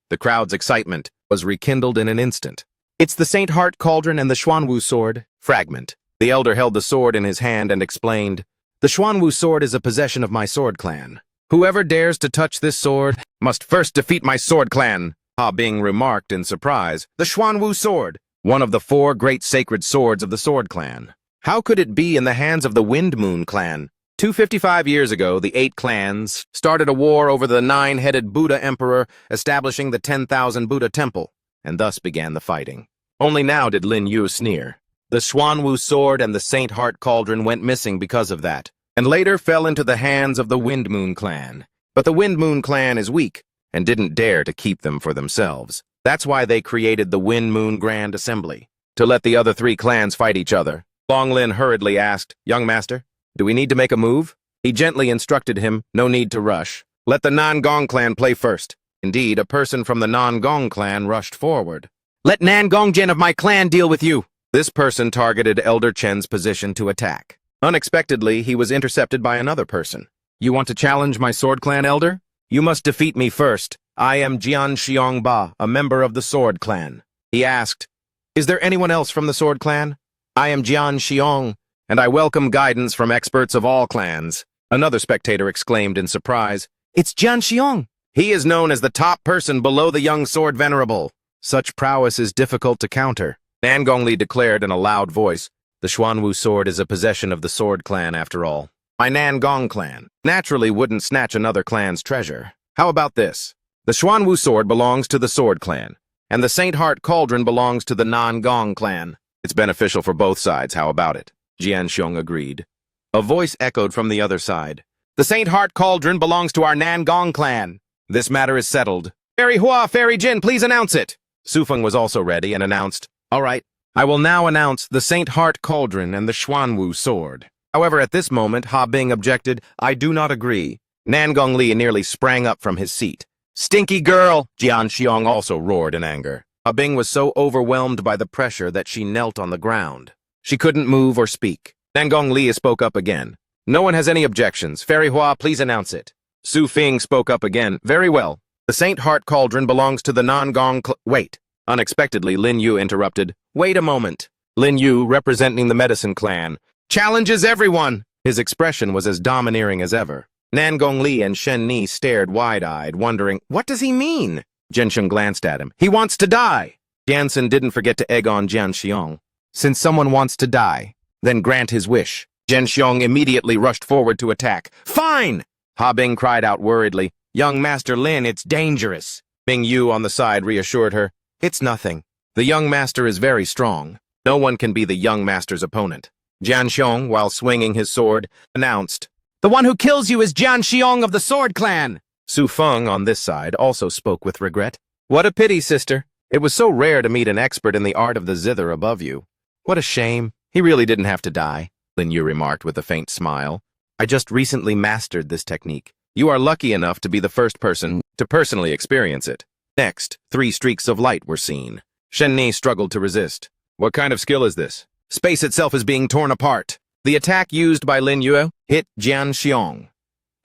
The crowd's excitement was rekindled in an instant. It's the Saint Heart Cauldron and the Xuanwu sword. Fragment. The elder held the sword in his hand and explained, The Xuanwu sword is a possession of my sword clan. Whoever dares to touch this sword must first defeat my sword clan. Ha Bing remarked in surprise, The Xuanwu sword, one of the 4 great sacred swords of the sword clan. How could it be in the hands of the Wind Moon clan? 255 years ago, the 8 clans started a war over the 9-headed Buddha emperor, establishing the 10,000 Buddha temple, and thus began the fighting. Only now did Lin Yu sneer. The Xuanwu sword and the Saint Heart Cauldron went missing because of that, and later fell into the hands of the Wind Moon clan. But the Wind Moon clan is weak, and didn't dare to keep them for themselves. That's why they created the Wind Moon Grand Assembly, to let the other 3 clans fight each other. Long Lin hurriedly asked, Young master, do we need to make a move? He gently instructed him, no need to rush. Let the Nangong clan play first. Indeed, a person from the Nangong clan rushed forward. Let Nangong Jin of my clan deal with you. This person targeted Elder Chen's position to attack. Unexpectedly, he was intercepted by another person. You want to challenge my sword clan, Elder? You must defeat me first. I am Jian Xiong Ba, a member of the Sword Clan. He asked, Is there anyone else from the Sword Clan? I am Jian Xiong, and I welcome guidance from experts of all clans. Another spectator exclaimed in surprise, It's Jian Xiong. He is known as the top person below the young sword venerable. Such prowess is difficult to counter. Nan Gongli declared in a loud voice, the Xuanwu sword is a possession of the sword clan after all. My Nan Gong clan naturally wouldn't snatch another clan's treasure. How about this? The Xuanwu sword belongs to the sword clan, and the Saint Heart cauldron belongs to the Nan Gong clan. It's beneficial for both sides, how about it? Jian Xiong agreed. A voice echoed from the other side. The Saint Heart cauldron belongs to our Nan Gong clan. This matter is settled. Fairy Hua, Fairy Jin, please announce it. Su Feng was also ready and announced, all right, I will now announce the Saint Heart cauldron and the Xuanwu sword. However, at this moment, Ha Bing objected, I do not agree. Nan Gongli nearly sprang up from his seat. Stinky girl! Jian Xiong also roared in anger. Ha Bing was so overwhelmed by the pressure that she knelt on the ground. She couldn't move or speak. Nan Gongli spoke up again. No one has any objections. Fairy Hua, please announce it. Su Fing spoke up again. Very well. The Saint Heart cauldron belongs to the Nan Gong Wait. Unexpectedly, Lin Yu interrupted. Wait a moment. Lin Yu, representing the medicine clan, challenges everyone! His expression was as domineering as ever. Nan Gongli and Shen Ni stared wide-eyed, wondering, what does he mean? Zhensheng glanced at him. He wants to die! Jansen didn't forget to egg on Jian Xiong. Since someone wants to die, then grant his wish. Jian Xiong immediately rushed forward to attack. Fine! Ha Bing cried out worriedly. Young Master Lin, it's dangerous. Ming Yu on the side reassured her. It's nothing. The young master is very strong. No one can be the young master's opponent. Jian Xiong, while swinging his sword, announced, the one who kills you is Jian Xiong of the Sword Clan. Su Feng, on this side, also spoke with regret. What a pity, sister. It was so rare to meet an expert in the art of the zither above you. What a shame. He really didn't have to die, Lin Yu remarked with a faint smile. I just recently mastered this technique. You are lucky enough to be the first person to personally experience it. Next, 3 streaks of light were seen. Shen Ni struggled to resist. What kind of skill is this? Space itself is being torn apart. The attack used by Lin Yu hit Jian Xiong.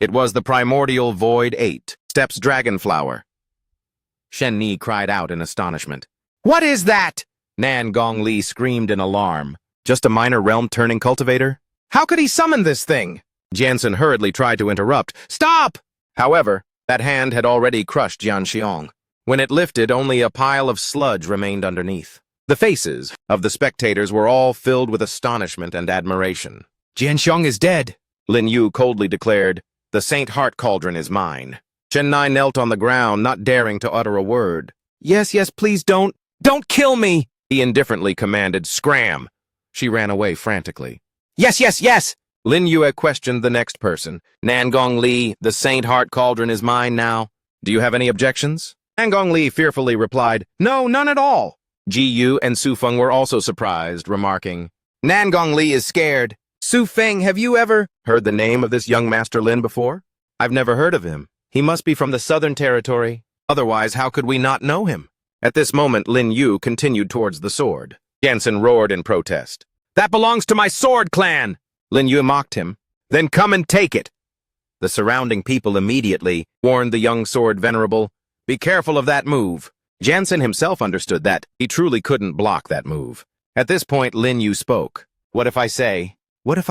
It was the primordial Void 8, Steps Dragonflower. Shen Ni cried out in astonishment. What is that? Nan Gongli screamed in alarm. Just a minor realm-turning cultivator? How could he summon this thing? Jansen hurriedly tried to interrupt. Stop! However, that hand had already crushed Jian Xiong. When it lifted, only a pile of sludge remained underneath. The faces of the spectators were all filled with astonishment and admiration. Jian Xiong is dead, Lin Yu coldly declared. The Saint Heart cauldron is mine. Chen Nai knelt on the ground, not daring to utter a word. Yes, please don't kill me, he indifferently commanded. Scram! She ran away frantically. Yes! Lin Yu questioned the next person. Nan Gongli, the Saint Heart cauldron is mine now. Do you have any objections? Nan Gongli fearfully replied, no, none at all. Ji Yu and Su Feng were also surprised, remarking, Nan Gongli is scared. Su Feng, have you ever heard the name of this young Master Lin before? I've never heard of him. He must be from the Southern Territory. Otherwise, how could we not know him? At this moment, Lin Yu continued towards the sword. Jansen roared in protest. That belongs to my sword clan! Lin Yu mocked him. Then come and take it. The surrounding people immediately warned the young sword venerable, be careful of that move. Jansen himself understood that he truly couldn't block that move. At this point, Lin Yu spoke. What if I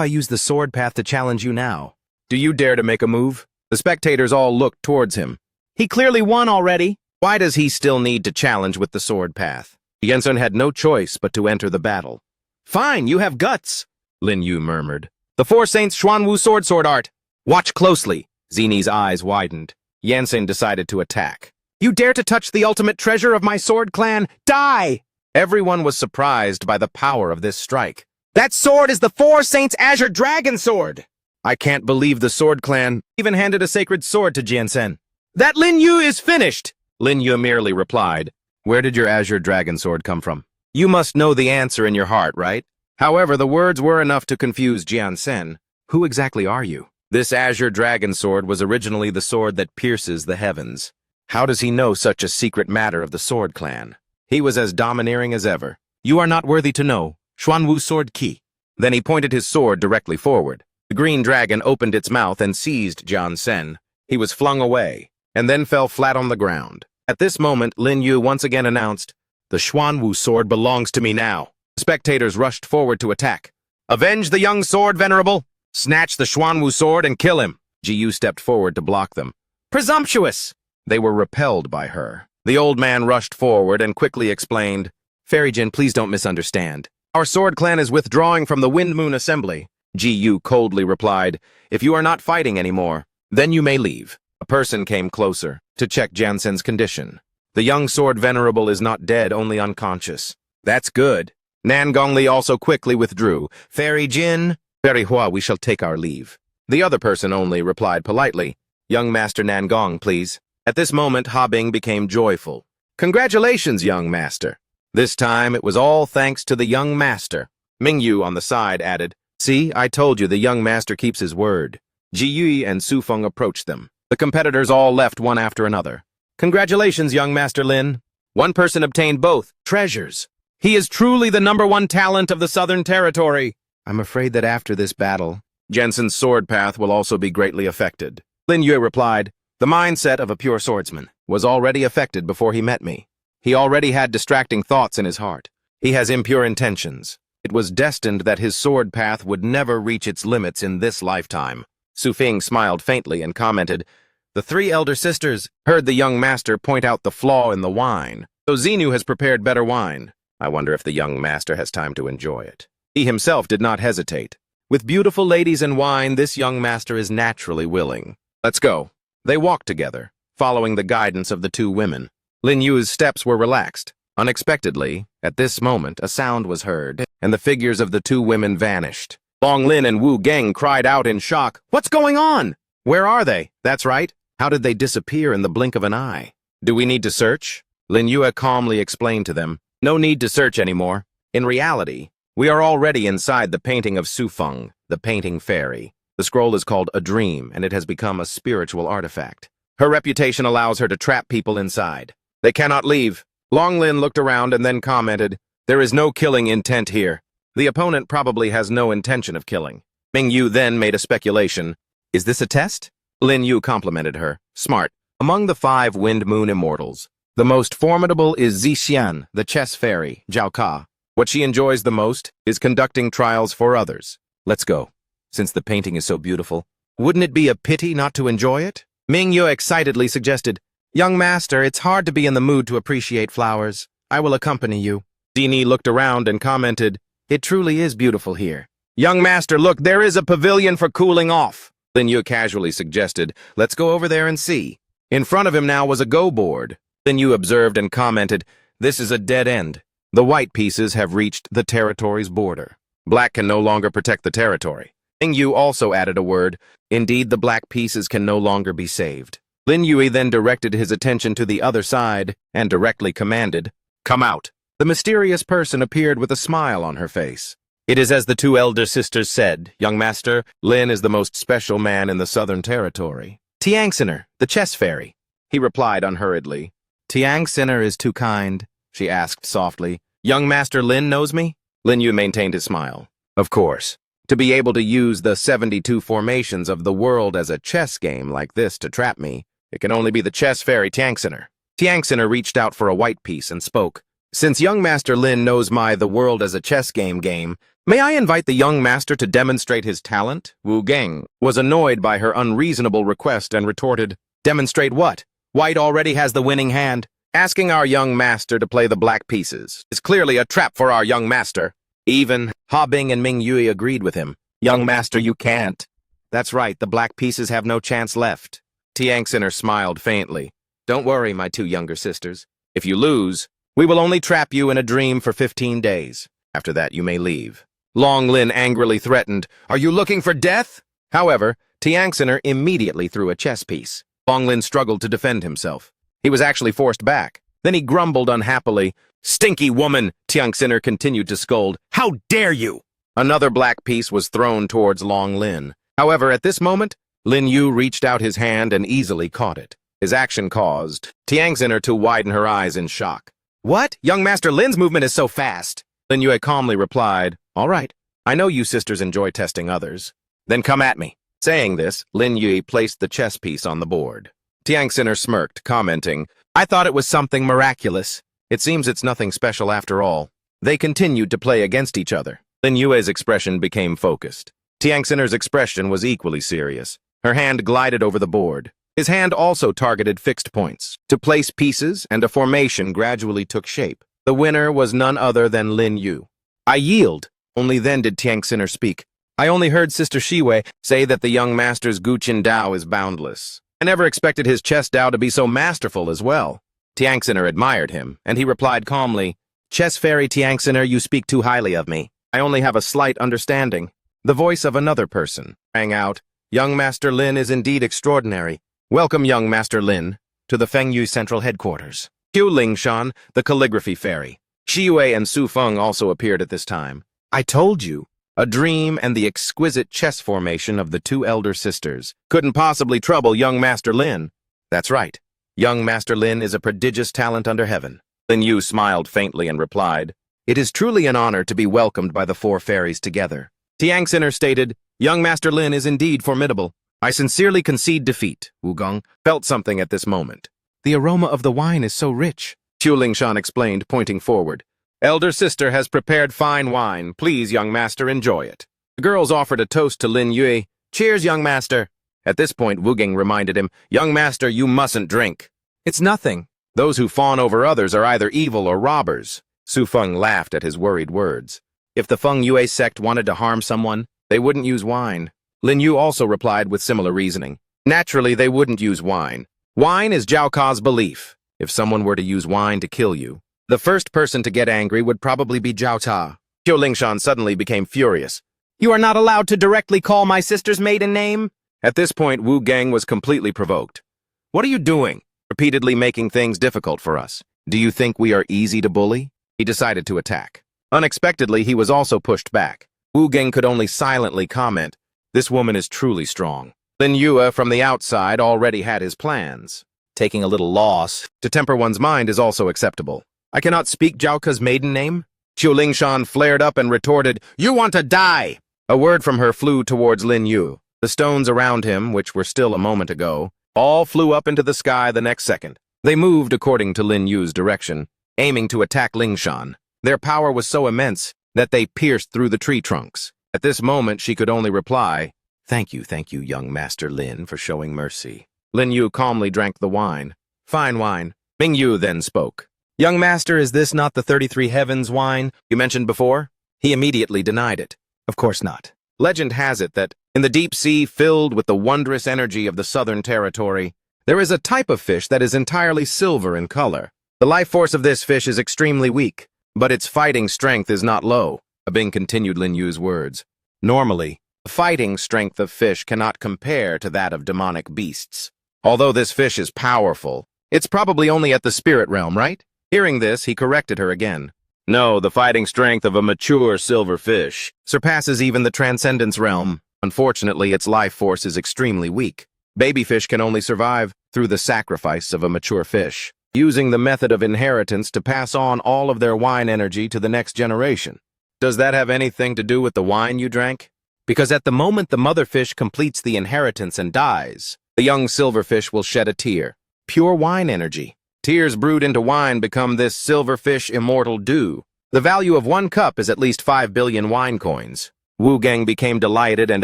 use the sword path to challenge you now? Do you dare to make a move? The spectators all looked towards him. He clearly won already. Why does he still need to challenge with the sword path? Jansen had no choice but to enter the battle. Fine, you have guts, Lin Yu murmured. The 4 Saints Xuanwu sword art. Watch closely. Zini's eyes widened. Jansen decided to attack. You dare to touch the ultimate treasure of my sword clan? Die! Everyone was surprised by the power of this strike. That sword is the 4 Saints Azure Dragon Sword! I can't believe the sword clan even handed a sacred sword to Jansen. That Lin Yu is finished! Lin Yu merely replied. Where did your Azure Dragon Sword come from? You must know the answer in your heart, right? However, the words were enough to confuse Jansen. Who exactly are you? This Azure Dragon Sword was originally the sword that pierces the heavens. How does he know such a secret matter of the Sword Clan? He was as domineering as ever. You are not worthy to know. Xuanwu Sword Ki. Then he pointed his sword directly forward. The green dragon opened its mouth and seized Jansen. He was flung away, and then fell flat on the ground. At this moment, Lin Yu once again announced, the Xuanwu sword belongs to me now. Spectators rushed forward to attack. Avenge the young sword, Venerable! Snatch the Xuanwu sword and kill him! Ji Yu stepped forward to block them. Presumptuous! They were repelled by her. The old man rushed forward and quickly explained, "Fairy Jin, please don't misunderstand. Our sword clan is withdrawing from the Wind Moon Assembly." Gu coldly replied, "If you are not fighting anymore, then you may leave." A person came closer to check Jansen's condition. "The young sword venerable is not dead, only unconscious." "That's good." Nan Gongli also quickly withdrew. "Fairy Jin, Fairy Hua, we shall take our leave." The other person only replied politely, "Young Master Nan Gong, please." At this moment, Ha Bing became joyful. "Congratulations, young master." This time, it was all thanks to the young master. Ming Yu on the side added, "See, I told you the young master keeps his word." Ji Yui and Su Feng approached them. The competitors all left one after another. "Congratulations, young Master Lin. One person obtained both treasures. He is truly the #1 talent of the Southern Territory." "I'm afraid that after this battle, Jensen's sword path will also be greatly affected." Lin Yue replied, "The mindset of a pure swordsman was already affected before he met me. He already had distracting thoughts in his heart. He has impure intentions. It was destined that his sword path would never reach its limits in this lifetime." Su Feng smiled faintly and commented, "The 3 elder sisters heard the young master point out the flaw in the wine. So Xenu has prepared better wine. I wonder if the young master has time to enjoy it." He himself did not hesitate. With beautiful ladies and wine, this young master is naturally willing. "Let's go." They walked together, following the guidance of the 2 women. Lin Yu's steps were relaxed. Unexpectedly, at this moment, a sound was heard, and the figures of the 2 women vanished. Long Lin and Wu Geng cried out in shock, "What's going on? Where are they?" "That's right. How did they disappear in the blink of an eye?" "Do we need to search?" Lin Yue calmly explained to them, "No need to search anymore. In reality, we are already inside the painting of Su Feng, the painting fairy. The scroll is called A Dream, and it has become a spiritual artifact. Her reputation allows her to trap people inside. They cannot leave." Long Lin looked around and then commented, "There is no killing intent here. The opponent probably has no intention of killing." Ming Yu then made a speculation. "Is this a test?" Lin Yu complimented her. "Smart. Among the 5 Wind Moon immortals, the most formidable is Zixian, the chess fairy, Jiao Ka. What she enjoys the most is conducting trials for others. Let's go. Since the painting is so beautiful, wouldn't it be a pity not to enjoy it?" Ming Yu excitedly suggested, "Young master, it's hard to be in the mood to appreciate flowers. I will accompany you." Dini looked around and commented, "It truly is beautiful here." "Young master, look, there is a pavilion for cooling off." Lin Yu casually suggested, "Let's go over there and see." In front of him now was a go board. Lin Yu observed and commented, "This is a dead end. The white pieces have reached the territory's border. Black can no longer protect the territory." Ming Yu also added a word, "Indeed, the black pieces can no longer be saved." Lin Yue then directed his attention to the other side and directly commanded, "Come out." The mysterious person appeared with a smile on her face. "It is as the 2 elder sisters said, young master, Lin is the most special man in the Southern Territory." "Tiang Sinner, the chess fairy," he replied unhurriedly. "Tiang Sinner is too kind," she asked softly. "Young Master Lin knows me?" Lin Yu maintained his smile. "Of course. To be able to use the 72 formations of the world as a chess game like this to trap me, it can only be the chess fairy Tiang Sinner." Tiang Sinner reached out for a white piece and spoke, "Since young Master Lin knows the world as a chess game, may I invite the young master to demonstrate his talent?" Wu Geng was annoyed by her unreasonable request and retorted, "Demonstrate what? White already has the winning hand. Asking our young master to play the black pieces is clearly a trap for our young master." Even Ha Bing and Ming Yue agreed with him. "Young master, you can't." "That's right, the black pieces have no chance left." Tiang Sinner smiled faintly. "Don't worry, my 2 younger sisters. If you lose, we will only trap you in a dream for 15 days. After that, you may leave." Long Lin angrily threatened, "Are you looking for death?" However, Tiang Sinner immediately threw a chess piece. Long Lin struggled to defend himself. He was actually forced back. Then he grumbled unhappily. "Stinky woman!" Tiang Sinner continued to scold. "How dare you!" Another black piece was thrown towards Long Lin. However, at this moment, Lin Yu reached out his hand and easily caught it. His action caused Tiang Sinner to widen her eyes in shock. "What? Young Master Lin's movement is so fast!" Lin Yue calmly replied, "All right, I know you sisters enjoy testing others. Then come at me." Saying this, Lin Yue placed the chess piece on the board. Tiang Sinner smirked, commenting, "I thought it was something miraculous. It seems it's nothing special after all." They continued to play against each other. Lin Yue's expression became focused. Tiang Sinner's expression was equally serious. Her hand glided over the board. His hand also targeted fixed points to place pieces, and a formation gradually took shape. The winner was none other than Lin Yu. I yield. Only then did Tiangxiner speak. I only heard Sister Shiwei say that the young master's Guqin Dao is boundless. I never expected his chess Dao to be so masterful as well. Tiangxiner admired him, and he replied calmly, Chess Fairy Tiangxiner, you speak too highly of me. I only have a slight understanding. The voice of another person rang out, Young Master Lin is indeed extraordinary. Welcome, Young Master Lin, to the Fengyu Central Headquarters. Qiu Lingshan, the calligraphy fairy. Shiyue and Su Feng also appeared at this time. I told you, a dream and the exquisite chess formation of the two elder sisters couldn't possibly trouble young Master Lin. That's right. Young Master Lin is a prodigious talent under heaven. Lin Yu smiled faintly and replied, It is truly an honor to be welcomed by the four fairies together. Tiangxiner stated, Young Master Lin is indeed formidable. I sincerely concede defeat. Wu Gong felt something at this moment. The aroma of the wine is so rich, Qiu Lingshan explained, pointing forward. Elder sister has prepared fine wine. Please, young master, enjoy it. The girls offered a toast to Lin Yue. Cheers, young master. At this point, Wu Gong reminded him, Young master, you mustn't drink. It's nothing. Those who fawn over others are either evil or robbers. Su Feng laughed at his worried words. If the Feng Yue sect wanted to harm someone, they wouldn't use wine. Lin Yu also replied with similar reasoning. Naturally, they wouldn't use wine. Wine is Zhao Ka's belief. If someone were to use wine to kill you, the first person to get angry would probably be Zhao Ta. Qiu Lingshan suddenly became furious. You are not allowed to directly call my sister's maiden name? At this point, Wu Gong was completely provoked. What are you doing? Repeatedly making things difficult for us. Do you think we are easy to bully? He decided to attack. Unexpectedly, he was also pushed back. Wu Gong could only silently comment, This woman is truly strong. Lin Yue from the outside already had his plans. Taking a little loss to temper one's mind is also acceptable. I cannot speak Zhao Ka's maiden name? Qiu Lingshan flared up and retorted, You want to die! A word from her flew towards Lin Yu. The stones around him, which were still a moment ago, all flew up into the sky the next second. They moved according to Lin Yu's direction, aiming to attack Lingshan. Their power was so immense that they pierced through the tree trunks. At this moment, she could only reply, thank you, young Master Lin, for showing mercy. Lin Yu calmly drank the wine. Fine wine. Ming Yu then spoke. Young Master, is this not the 33 Heavens wine you mentioned before? He immediately denied it. Of course not. Legend has it that, in the deep sea filled with the wondrous energy of the Southern Territory, there is a type of fish that is entirely silver in color. The life force of this fish is extremely weak, but its fighting strength is not low. Bing continued Lin Yu's words. Normally, the fighting strength of fish cannot compare to that of demonic beasts. Although this fish is powerful, it's probably only at the spirit realm, right? Hearing this, he corrected her again. No, the fighting strength of a mature silver fish surpasses even the transcendence realm. Unfortunately, its life force is extremely weak. Baby fish can only survive through the sacrifice of a mature fish, using the method of inheritance to pass on all of their wine energy to the next generation. Does that have anything to do with the wine you drank? Because at the moment the mother fish completes the inheritance and dies, the young silverfish will shed a tear. Pure wine energy. Tears brewed into wine become this silverfish immortal dew. The value of 1 cup is at least 5 billion wine coins. Wu Gong became delighted and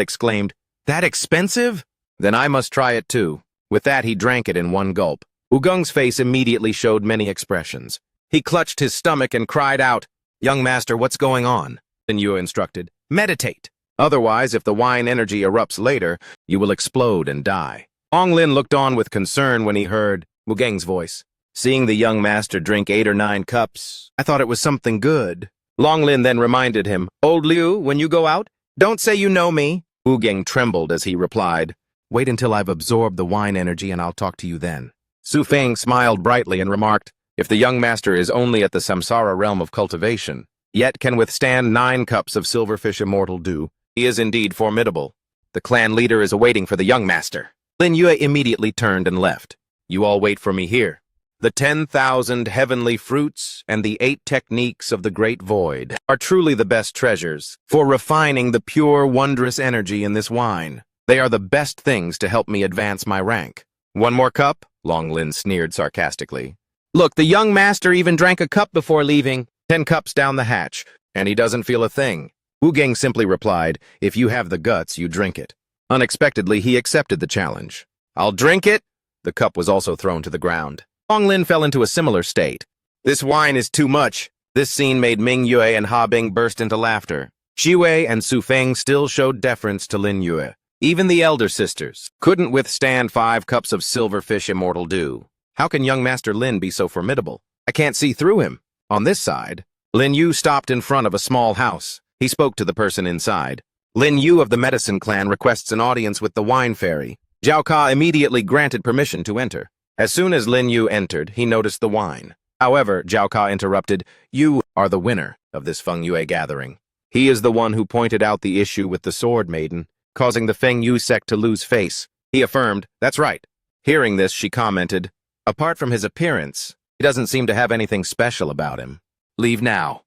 exclaimed, That expensive? Then I must try it too. With that, he drank it in one gulp. Wu Gong's face immediately showed many expressions. He clutched his stomach and cried out, Young Master, what's going on? Lin Yu instructed, Meditate. Otherwise, if the wine energy erupts later, you will explode and die. Long Lin looked on with concern when he heard Wu Gong's voice. Seeing the young master drink 8 or 9 cups, I thought it was something good. Long Lin then reminded him, Old Liu, when you go out, don't say you know me. Wu Gong trembled as he replied, Wait until I've absorbed the wine energy and I'll talk to you then. Su Feng smiled brightly and remarked, If the young master is only at the samsara realm of cultivation, yet can withstand 9 cups of silverfish immortal dew, he is indeed formidable. The clan leader is awaiting for the young master. Lin Yue immediately turned and left. You all wait for me here. The 10,000 heavenly fruits and the 8 techniques of the great void are truly the best treasures for refining the pure, wondrous energy in this wine. They are the best things to help me advance my rank. 1 more cup? Long Lin sneered sarcastically. Look, the young master even drank a cup before leaving. 10 cups down the hatch, and he doesn't feel a thing. Wu Gong simply replied, If you have the guts, you drink it. Unexpectedly, he accepted the challenge. I'll drink it, The cup was also thrown to the ground. Long Lin fell into a similar state. This wine is too much. This scene made Ming Yue and Ha Bing burst into laughter. Shi Wei and Su Feng still showed deference to Lin Yue. Even the elder sisters couldn't withstand 5 cups of silverfish immortal dew. How can young Master Lin be so formidable? I can't see through him. On this side, Lin Yu stopped in front of a small house. He spoke to the person inside. Lin Yu of the Medicine Clan requests an audience with the wine fairy. Zhao Ka immediately granted permission to enter. As soon as Lin Yu entered, he noticed the wine. However, Zhao Ka interrupted, "You are the winner of this Feng Yue gathering." He is the one who pointed out the issue with the Sword Maiden, causing the Feng Yu sect to lose face. He affirmed, "That's right." Hearing this, she commented, "Apart from his appearance, he doesn't seem to have anything special about him. Leave now."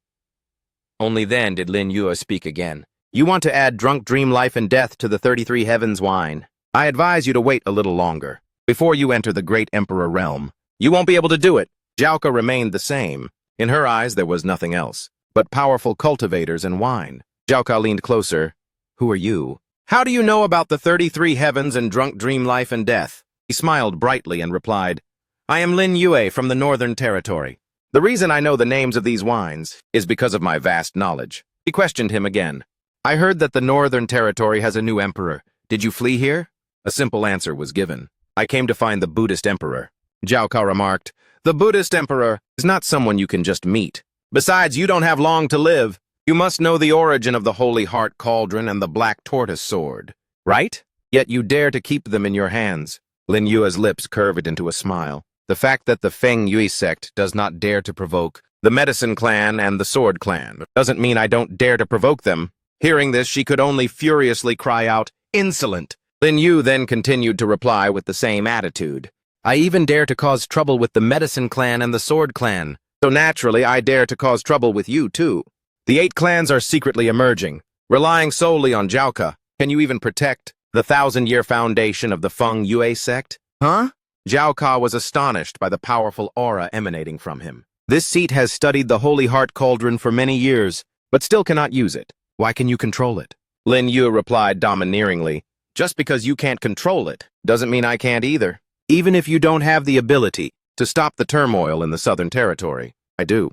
Only then did Lin Yu speak again. "You want to add drunk dream life and death to the 33 heavens wine. I advise you to wait a little longer. Before you enter the great emperor realm, you won't be able to do it." Zhao Ka remained the same. In her eyes, there was nothing else but powerful cultivators and wine. Zhao Ka leaned closer. "Who are you? How do you know about the 33 heavens and drunk dream life and death?" He smiled brightly and replied, "I am Lin Yue from the Northern Territory. The reason I know the names of these wines is because of my vast knowledge." He questioned him again. "I heard that the Northern Territory has a new emperor. Did you flee here?" A simple answer was given. "I came to find the Buddhist emperor." Zhao Ka remarked, "The Buddhist emperor is not someone you can just meet. Besides, you don't have long to live. You must know the origin of the Holy Heart Cauldron and the Black Tortoise Sword, right? Yet you dare to keep them in your hands." Lin Yue's lips curved into a smile. The fact that the Feng Yue sect does not dare to provoke the Medicine Clan and the Sword Clan doesn't mean I don't dare to provoke them. Hearing this, she could only furiously cry out, "Insolent!" Lin Yu then continued to reply with the same attitude. "I even dare to cause trouble with the Medicine Clan and the Sword Clan, so naturally I dare to cause trouble with you too. The 8 clans are secretly emerging, relying solely on Zhao Ka. Can you even protect the 1,000-year foundation of the Feng Yue sect?" "Huh?" Zhao Ka was astonished by the powerful aura emanating from him. "This seat has studied the Holy Heart Cauldron for many years, but still cannot use it. Why can you control it?" Lin Yu replied domineeringly, "Just because you can't control it doesn't mean I can't either. Even if you don't have the ability to stop the turmoil in the Southern Territory, I do."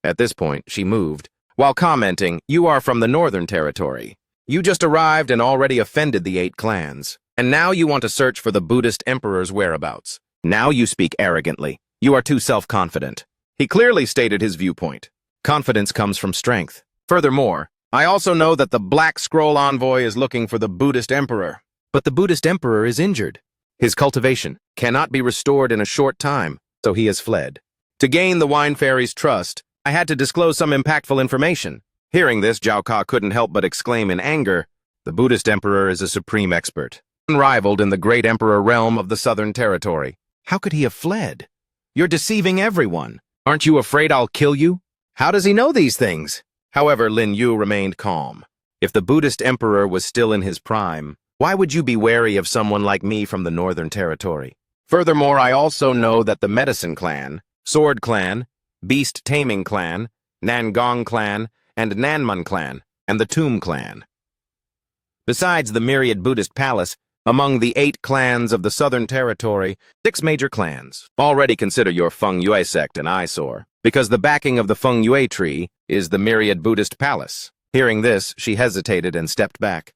At this point, she moved, while commenting, "You are from the Northern Territory. You just arrived and already offended the 8 clans. And now you want to search for the Buddhist emperor's whereabouts. Now you speak arrogantly. You are too self-confident." He clearly stated his viewpoint. Confidence comes from strength. Furthermore, I also know that the Black Scroll Envoy is looking for the Buddhist emperor. But the Buddhist emperor is injured. His cultivation cannot be restored in a short time, so he has fled. To gain the Wine Fairy's trust, I had to disclose some impactful information. Hearing this, Zhao Ka couldn't help but exclaim in anger, "The Buddhist emperor is a supreme expert, unrivaled in the great emperor realm of the Southern Territory. How could he have fled? You're deceiving everyone. Aren't you afraid I'll kill you? How does he know these things?" However, Lin Yu remained calm. If the Buddhist emperor was still in his prime, why would you be wary of someone like me from the Northern Territory? Furthermore, I also know that the Medicine Clan, Sword Clan, Beast Taming Clan, Nangong Clan, and Nanman Clan, and the Tomb Clan. Besides the myriad Buddhist palace, among the 8 clans of the Southern Territory, 6 major clans already consider your Feng Yue sect an eyesore, because the backing of the Feng Yue tree is the myriad Buddhist palace. Hearing this, she hesitated and stepped back.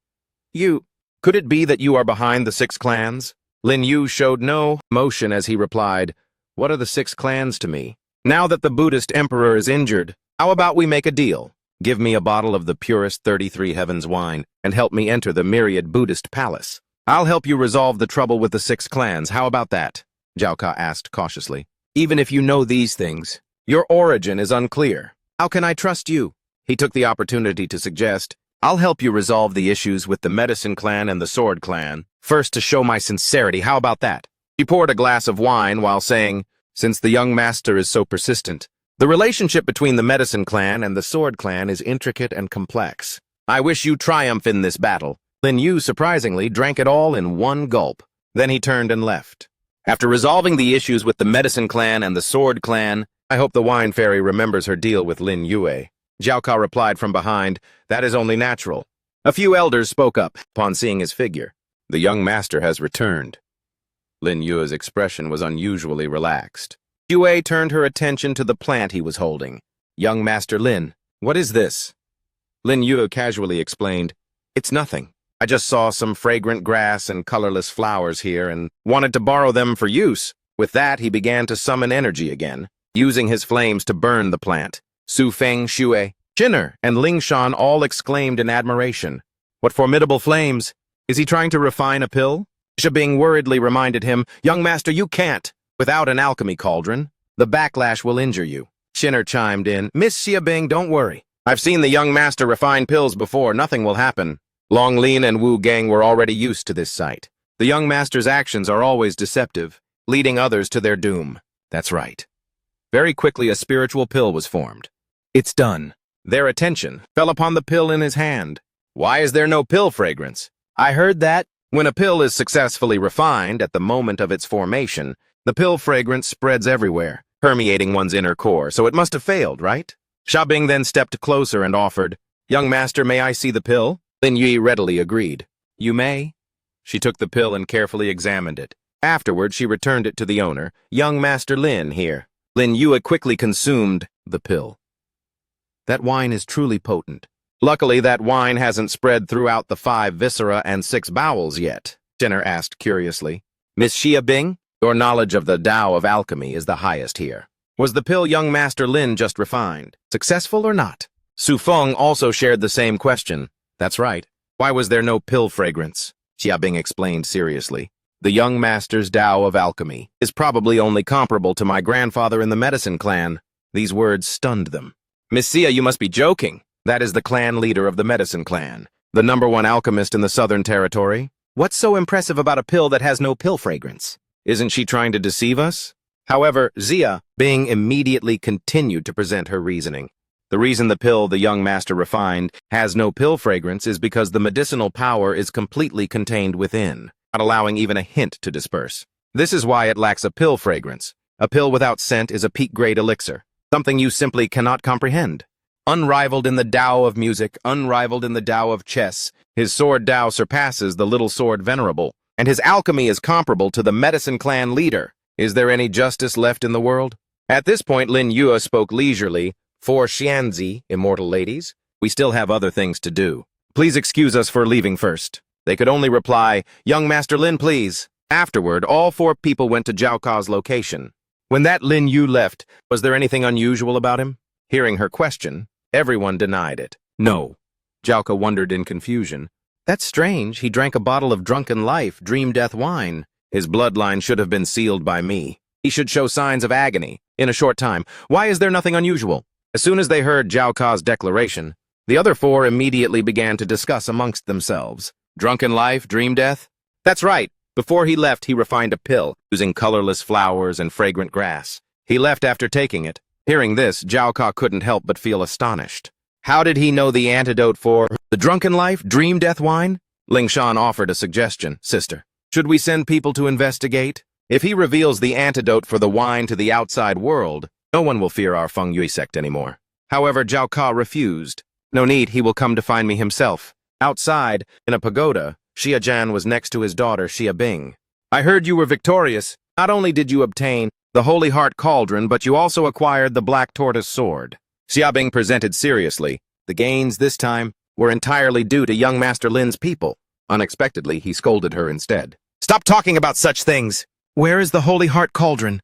Could it be that you are behind the 6 clans?" Lin Yu showed no emotion as he replied, "What are the 6 clans to me? Now that the Buddhist emperor is injured, how about we make a deal? Give me a bottle of the purest 33 heavens wine and help me enter the myriad Buddhist palace. I'll help you resolve the trouble with the 6 clans. How about that?" Zhao Ka asked cautiously. "Even if you know these things, your origin is unclear. How can I trust you?" He took the opportunity to suggest, "I'll help you resolve the issues with the Medicine Clan and the Sword Clan, first to show my sincerity. How about that?" He poured a glass of wine while saying, "Since the young master is so persistent, the relationship between the Medicine Clan and the Sword Clan is intricate and complex. I wish you triumph in this battle." Lin Yu surprisingly drank it all in one gulp. Then he turned and left. After resolving the issues with the Medicine Clan and the Sword Clan, I hope the Wine Fairy remembers her deal with Lin Yue. Zhao Ka replied from behind, "That is only natural." A few elders spoke up upon seeing his figure. "The young master has returned." Lin Yue's expression was unusually relaxed. Yue turned her attention to the plant he was holding. Young Master Lin, what is this? Lin Yue casually explained, It's nothing. I just saw some fragrant grass and colorless flowers here and wanted to borrow them for use. With that, he began to summon energy again, using his flames to burn the plant. Su Feng, Xue, Jinner, and Ling Shan all exclaimed in admiration. What formidable flames! Is he trying to refine a pill? Shabing worriedly reminded him, Young Master, you can't. Without an alchemy cauldron, the backlash will injure you. Jinner chimed in, Miss Xiabing, don't worry. I've seen the young master refine pills before, nothing will happen. Long Lin and Wu Gang were already used to this sight. The young master's actions are always deceptive, leading others to their doom. That's right. Very quickly a spiritual pill was formed. It's done. Their attention fell upon the pill in his hand. Why is there no pill fragrance? I heard that when a pill is successfully refined at the moment of its formation, the pill fragrance spreads everywhere, permeating one's inner core, so it must have failed, right? Shabing then stepped closer and offered, Young Master, may I see the pill? Lin Yue readily agreed. You may. She took the pill and carefully examined it. Afterward, she returned it to the owner. Young Master Lin, here. Lin Yue quickly consumed the pill. That wine is truly potent. Luckily, that wine hasn't spread throughout the 5 viscera and 6 bowels yet, Jinner asked curiously. Miss Xiabing, your knowledge of the Tao of alchemy is the highest here. Was the pill young Master Lin just refined successful or not? Su Feng also shared the same question. That's right. Why was there no pill fragrance? Xiabing explained seriously. The young master's Tao of alchemy is probably only comparable to my grandfather in the medicine clan. These words stunned them. Miss Xia, you must be joking. That is the clan leader of the medicine clan, the #1 alchemist in the Southern Territory. What's so impressive about a pill that has no pill fragrance? Isn't she trying to deceive us? However, Xia Bing immediately continued to present her reasoning. The reason the pill the young master refined has no pill fragrance is because the medicinal power is completely contained within, not allowing even a hint to disperse. This is why it lacks a pill fragrance. A pill without scent is a peak-grade elixir, something you simply cannot comprehend. Unrivaled in the Tao of music, unrivaled in the Tao of chess, his sword Tao surpasses the little sword Venerable, and his alchemy is comparable to the medicine clan leader. Is there any justice left in the world? At this point, Lin Yue spoke leisurely. For Xianzi, immortal ladies, we still have other things to do. Please excuse us for leaving first. They could only reply, Young Master Lin, please. Afterward, all 4 people went to Zhao Ka's location. When that Lin Yu left, was there anything unusual about him? Hearing her question, everyone denied it. No. Zhao Ka wondered in confusion. That's strange. He drank a bottle of drunken life, dream death wine. His bloodline should have been sealed by me. He should show signs of agony in a short time. Why is there nothing unusual? As soon as they heard Zhao Ka's declaration, the other 4 immediately began to discuss amongst themselves. Drunken life, dream death? That's right. Before he left, he refined a pill, using colorless flowers and fragrant grass. He left after taking it. Hearing this, Zhao Ka couldn't help but feel astonished. How did he know the antidote for the drunken life, dream death wine? Ling Shan offered a suggestion. Sister, should we send people to investigate? If he reveals the antidote for the wine to the outside world, no one will fear our Feng Yui sect anymore. However, Zhao Ka refused. No need, he will come to find me himself. Outside, in a pagoda, Xia Jian was next to his daughter, Xia Bing. I heard you were victorious. Not only did you obtain the Holy Heart Cauldron, but you also acquired the Black Tortoise Sword. Xia Bing presented seriously. The gains, this time, were entirely due to young Master Lin's people. Unexpectedly, he scolded her instead. Stop talking about such things! Where is the Holy Heart Cauldron?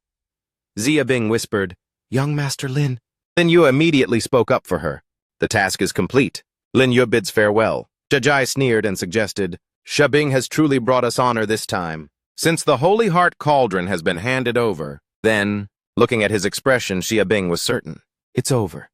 Xia Bing whispered, Young Master Lin. Lin Yu immediately spoke up for her. The task is complete. Lin Yu bids farewell. Jajai sneered and suggested, Shabing has truly brought us honor this time. Since the Holy Heart Cauldron has been handed over, then, looking at his expression, Xia Bing was certain. It's over.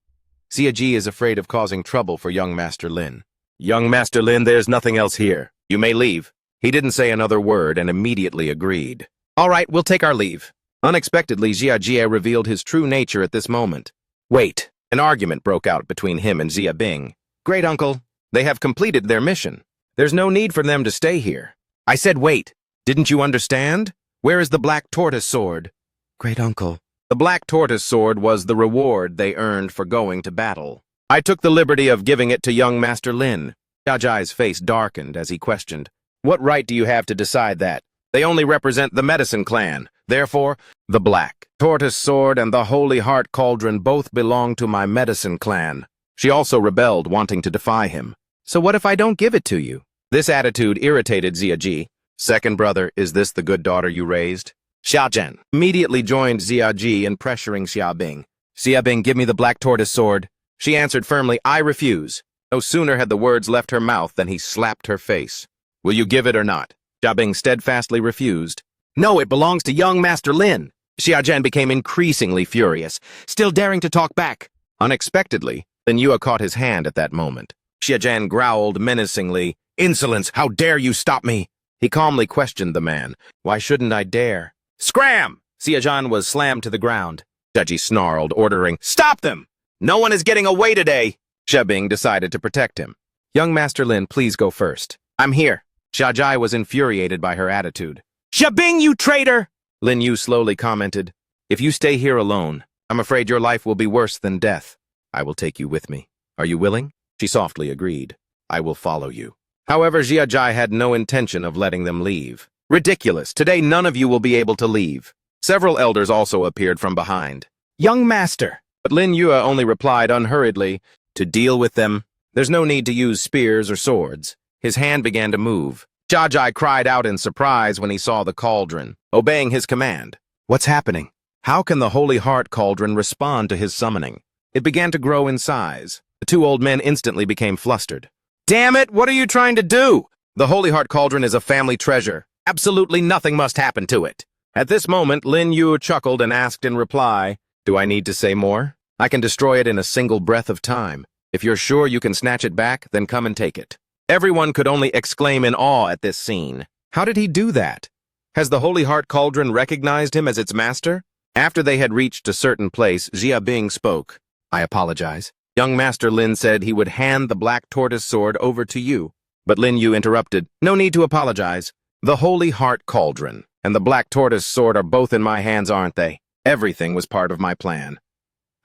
Xia Ji is afraid of causing trouble for young Master Lin. Young Master Lin, there's nothing else here. You may leave. He didn't say another word and immediately agreed. All right, we'll take our leave. Unexpectedly, Xia Jie revealed his true nature at this moment. Wait, an argument broke out between him and Xia Bing. Great uncle, they have completed their mission. There's no need for them to stay here. I said wait. Didn't you understand? Where is the Black Tortoise Sword? Great uncle. The Black Tortoise Sword was the reward they earned for going to battle. I took the liberty of giving it to young Master Lin. Jia Jai's face darkened as he questioned, What right do you have to decide that? They only represent the medicine clan. Therefore, the Black Tortoise Sword and the Holy Heart Cauldron both belong to my medicine clan. She also rebelled, wanting to defy him. So what if I don't give it to you? This attitude irritated Ziaji. Second brother, is this the good daughter you raised? Xiaozhen immediately joined Ziaji in pressuring Xiaobing. Xiaobing, give me the Black Tortoise Sword. She answered firmly, I refuse. No sooner had the words left her mouth than he slapped her face. Will you give it or not? Xiaobing steadfastly refused. No, it belongs to young Master Lin. Xiaozhen became increasingly furious, still daring to talk back. Unexpectedly, Lin Yue caught his hand at that moment. Xiaozhen growled menacingly, Insolence, how dare you stop me? He calmly questioned the man. Why shouldn't I dare? Scram! Xiaozhen was slammed to the ground. Xiaoji snarled, ordering, Stop them! No one is getting away today! Xiaobing decided to protect him. Young Master Lin, please go first. I'm here. Xiaojai was infuriated by her attitude. Xiaobing, you traitor! Lin Yu slowly commented. If you stay here alone, I'm afraid your life will be worse than death. I will take you with me. Are you willing? She softly agreed. I will follow you. However, Xiaojai had no intention of letting them leave. Ridiculous. Today none of you will be able to leave. Several elders also appeared from behind. Young Master! But Lin Yue only replied unhurriedly, To deal with them, there's no need to use spears or swords. His hand began to move. Xiaojai cried out in surprise when he saw the cauldron, obeying his command. What's happening? How can the Holy Heart Cauldron respond to his summoning? It began to grow in size. The two old men instantly became flustered. Damn it, what are you trying to do? The Holy Heart Cauldron is a family treasure. Absolutely nothing must happen to it. At this moment, Lin Yu chuckled and asked in reply, Do I need to say more? I can destroy it in a single breath of time. If you're sure you can snatch it back, then come and take it. Everyone could only exclaim in awe at this scene. How did he do that? Has the Holy Heart Cauldron recognized him as its master? After they had reached a certain place, Xiaobing spoke. I apologize. Young Master Lin said he would hand the Black Tortoise Sword over to you. But Lin Yu interrupted. No need to apologize. The Holy Heart Cauldron and the Black Tortoise Sword are both in my hands, aren't they? Everything was part of my plan.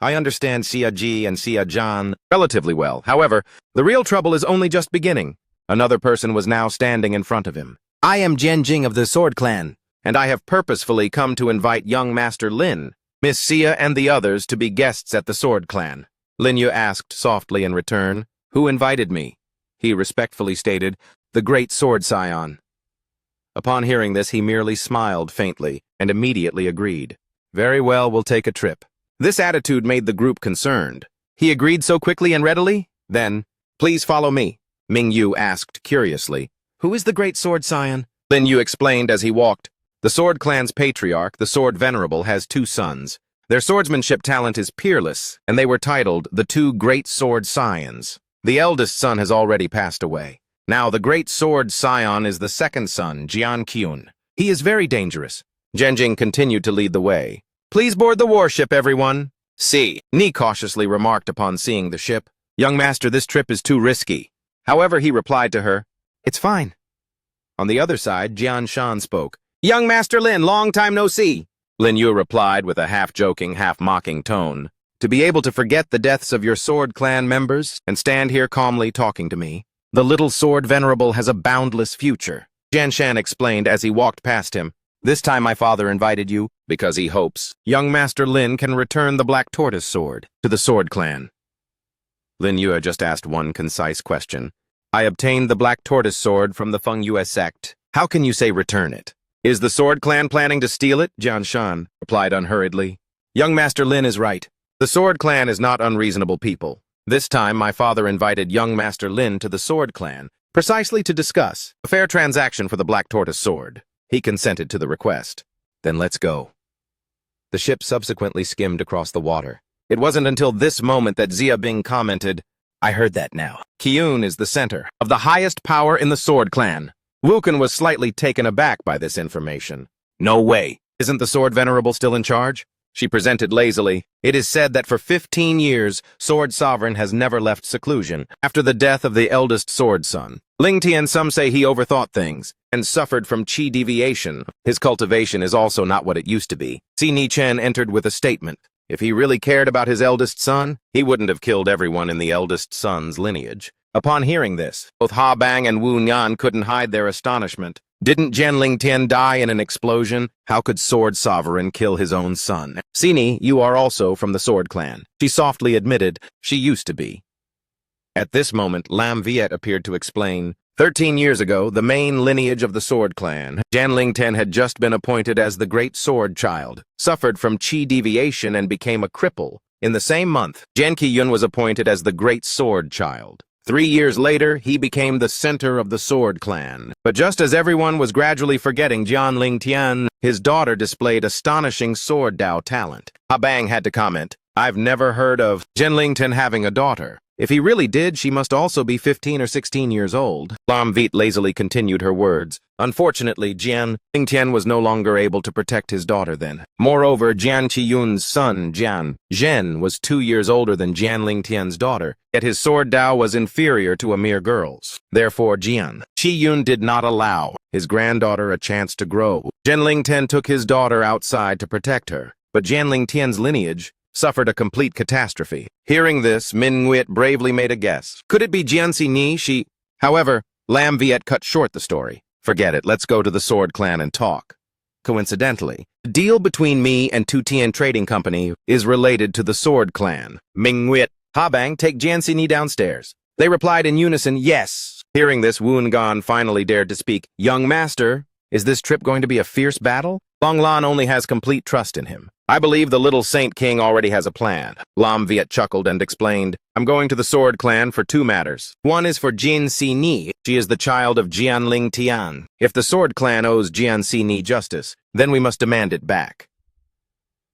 I understand Xiaji and Xiaozhan relatively well. However, the real trouble is only just beginning. Another person was now standing in front of him. I am Jianjing of the Sword Clan, and I have purposefully come to invite young Master Lin, Miss Xia and the others to be guests at the Sword Clan. Lin Yu asked softly in return, Who invited me? He respectfully stated, The Great Sword Scion. Upon hearing this, he merely smiled faintly and immediately agreed. Very well, we'll take a trip. This attitude made the group concerned. He agreed so quickly and readily? Then, please follow me, Ming Yu asked curiously. Who is the Great Sword Scion? Lin Yu explained as he walked. The Sword Clan's patriarch, the Sword Venerable, has two sons. Their swordsmanship talent is peerless, and they were titled the two Great Sword Scions. The eldest son has already passed away. Now the Great Sword Scion is the second son, Jian Qiun. He is very dangerous. Jianjing continued to lead the way. Please board the warship, everyone. See, Ni cautiously remarked upon seeing the ship. Young Master, this trip is too risky. However, he replied to her, It's fine. On the other side, Jian Shan spoke. Young Master Lin, long time no see. Lin Yu replied with a half-joking, half-mocking tone. To be able to forget the deaths of your Sword Clan members and stand here calmly talking to me. The little Sword Venerable has a boundless future. Jian Shan explained as he walked past him. This time my father invited you because he hopes young Master Lin can return the Black Tortoise Sword to the Sword Clan. Lin Yu just asked one concise question. I obtained the Black Tortoise Sword from the Feng Yue sect. How can you say return it? Is the Sword Clan planning to steal it? Jian Shan replied unhurriedly. Young Master Lin is right. The Sword Clan is not unreasonable people. This time my father invited young Master Lin to the Sword Clan, precisely to discuss a fair transaction for the Black Tortoise Sword. He consented to the request. Then let's go. The ship subsequently skimmed across the water. It wasn't until this moment that Xiaobing commented, I heard that now. Qiun is the center of the highest power in the Sword Clan. Wuken was slightly taken aback by this information. No way. Isn't the Sword Venerable still in charge? She presented lazily. It is said that for 15 years, Sword Sovereign has never left seclusion after the death of the eldest Sword Son. Ling Tian, some say he overthought things and suffered from chi deviation. His cultivation is also not what it used to be. Si Ni Chen entered with a statement. If he really cared about his eldest son, he wouldn't have killed everyone in the eldest son's lineage. Upon hearing this, both Ha Bang and Wu Nian couldn't hide their astonishment. Didn't Jian Tian die in an explosion? How could Sword Sovereign kill his own son? Sini, you are also from the Sword Clan. She softly admitted she used to be. At this moment, Lam Viet appeared to explain. 13 years ago, the main lineage of the Sword Clan, Jian Tian had just been appointed as the Great Sword Child, suffered from chi deviation and became a cripple. In the same month, Jian Qiyun was appointed as the Great Sword Child. 3 years later, he became the center of the Sword Clan. But just as everyone was gradually forgetting Jian Tian, his daughter displayed astonishing sword Dao talent. Bang had to comment, "I've never heard of Jian Tian having a daughter. If he really did, she must also be 15 or 16 years old." Lam Viet lazily continued her words. Unfortunately, Jian Tian was no longer able to protect his daughter then. Moreover, Jian Qiyun's son, Jian Zhen, was 2 years older than Jian Tian's daughter, yet his sword Dao was inferior to a mere girl's. Therefore, Jian Qiyun did not allow his granddaughter a chance to grow. Jian Tian took his daughter outside to protect her, but Jian Tian's lineage suffered a complete catastrophe. Hearing this, Min Nguyen bravely made a guess. Could it be Jianxi Ni? However, Lam Viet cut short the story. Forget it, let's go to the Sword Clan and talk. Coincidentally, the deal between me and Tu Tian Trading Company is related to the Sword Clan. Ming Nguyen, Bang, take Jianxi Ni downstairs. They replied in unison, yes. Hearing this, Woon Gan finally dared to speak. Young master, is this trip going to be a fierce battle? Long Lan only has complete trust in him. I believe the little Saint King already has a plan. Lam Viet chuckled and explained, I'm going to the Sword Clan for 2 matters. One is for Jianxi Ni. She is the child of Jian Tian. If the Sword Clan owes Jianxi Ni justice, then we must demand it back.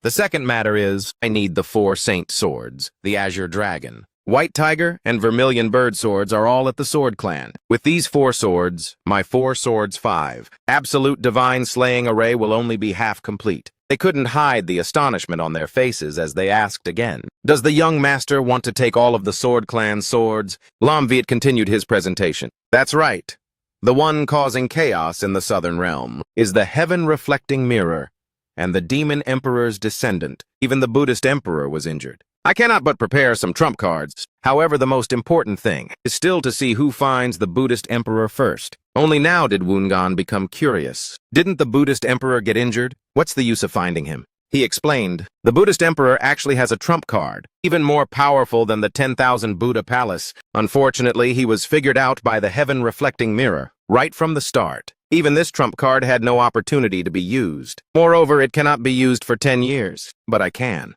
The second matter is, I need the 4 Saint Swords, the Azure Dragon, White Tiger, and Vermilion Bird Swords are all at the Sword Clan. With these 4 swords, my 4 swords 5, absolute divine slaying array will only be half complete. They couldn't hide the astonishment on their faces as they asked again, does the young master want to take all of the Sword Clan's swords? Lam Viet continued his presentation. That's right. The one causing chaos in the Southern Realm is the heaven-reflecting mirror, and the demon emperor's descendant. Even the Buddhist emperor was injured. I cannot but prepare some trump cards. However, the most important thing is still to see who finds the Buddhist emperor first. Only now did Woon Gan become curious. Didn't the Buddhist emperor get injured? What's the use of finding him? He explained, the Buddhist emperor actually has a trump card, even more powerful than the 10,000 Buddha Palace. Unfortunately, he was figured out by the heaven-reflecting mirror, right from the start. Even this trump card had no opportunity to be used. Moreover, it cannot be used for 10 years, but I can.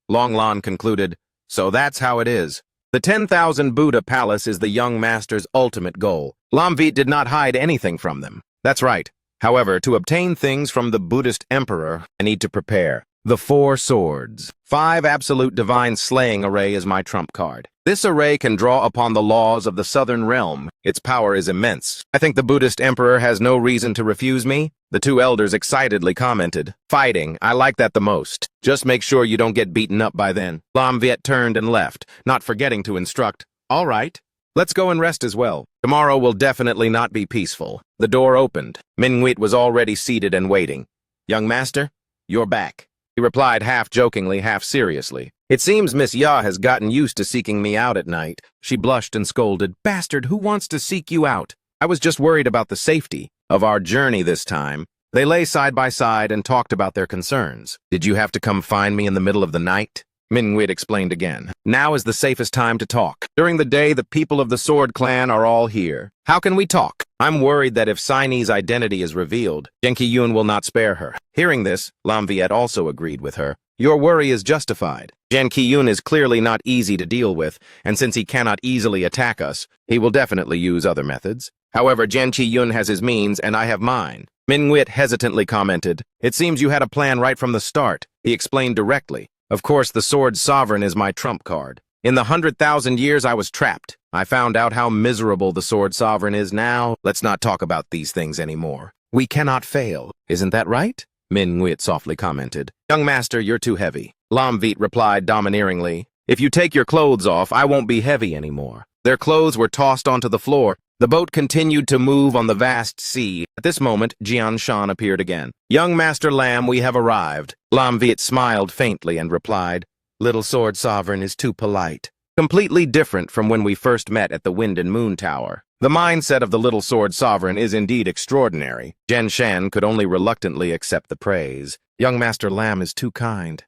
Long Lan concluded, so that's how it is. The 10,000 Buddha Palace is the young master's ultimate goal. Lam Viet did not hide anything from them. That's right. However, to obtain things from the Buddhist emperor, I need to prepare. The 4 swords. 5 absolute divine slaying array is my trump card. This array can draw upon the laws of the Southern Realm. Its power is immense. I think the Buddhist emperor has no reason to refuse me. The 2 elders excitedly commented, fighting, I like that the most. Just make sure you don't get beaten up by then. Lam Viet turned and left, not forgetting to instruct, all right. Let's go and rest as well. Tomorrow will definitely not be peaceful. The door opened. Min Nguyen was already seated and waiting. Young master, you're back. He replied half-jokingly, half-seriously. It seems Miss Ya has gotten used to seeking me out at night. She blushed and scolded, Bastard, who wants to seek you out? I was just worried about the safety of our journey this time. They lay side by side and talked about their concerns. Did you have to come find me in the middle of the night? Min Nguyen explained again. Now is the safest time to talk. During the day, the people of the Sword Clan are all here. How can we talk? I'm worried that if Sini's identity is revealed, Jian Qiyun will not spare her. Hearing this, Lam Viet also agreed with her. Your worry is justified. Jian Qiyun is clearly not easy to deal with, and since he cannot easily attack us, he will definitely use other methods. However, Jian Qiyun has his means, and I have mine. Min Nguyen hesitantly commented, It seems you had a plan right from the start. He explained directly. Of course, the Sword Sovereign is my trump card. In the 100,000 years I was trapped, I found out how miserable the Sword Sovereign is now. Let's not talk about these things anymore. We cannot fail. Isn't that right? Min Nguyen softly commented. Young master, you're too heavy. Lam Viet replied domineeringly. If you take your clothes off, I won't be heavy anymore. Their clothes were tossed onto the floor. The boat continued to move on the vast sea. At this moment, Jian Shan appeared again. Young Master Lam, we have arrived. Lam Viet smiled faintly and replied, Little Sword Sovereign is too polite. Completely different from when we first met at the Wind and Moon Tower. The mindset of the little sword sovereign is indeed extraordinary. Jen Shan could only reluctantly accept the praise. Young Master Lam is too kind.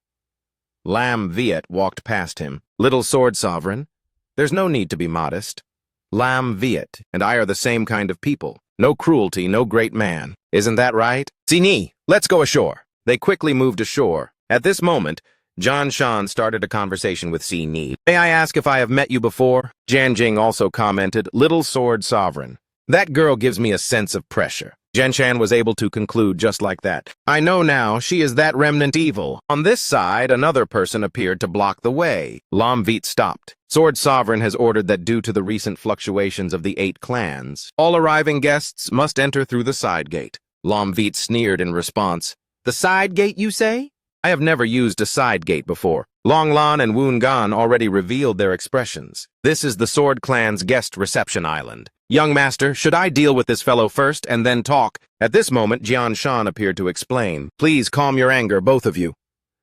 Lam Viet walked past him. Little sword sovereign, there's no need to be modest. Lam Viet and I are the same kind of people. No cruelty, no great man. Isn't that right? Sini, let's go ashore. They quickly moved ashore. At this moment, John Shan started a conversation with Sini. May I ask if I have met you before? Jan Jing also commented, Little sword sovereign. That girl gives me a sense of pressure. Jen Shan was able to conclude just like that. I know now, she is that remnant evil. On this side, another person appeared to block the way. Lam Viet stopped. Sword Sovereign has ordered that due to the recent fluctuations of the 8 clans, all arriving guests must enter through the side gate. Lam Viet sneered in response. The side gate, you say? I have never used a side gate before. Long Lan and Woon Gan already revealed their expressions. This is the Sword Clan's guest reception island. Young master, should I deal with this fellow first and then talk? At this moment, Jian Shan appeared to explain. Please calm your anger, both of you.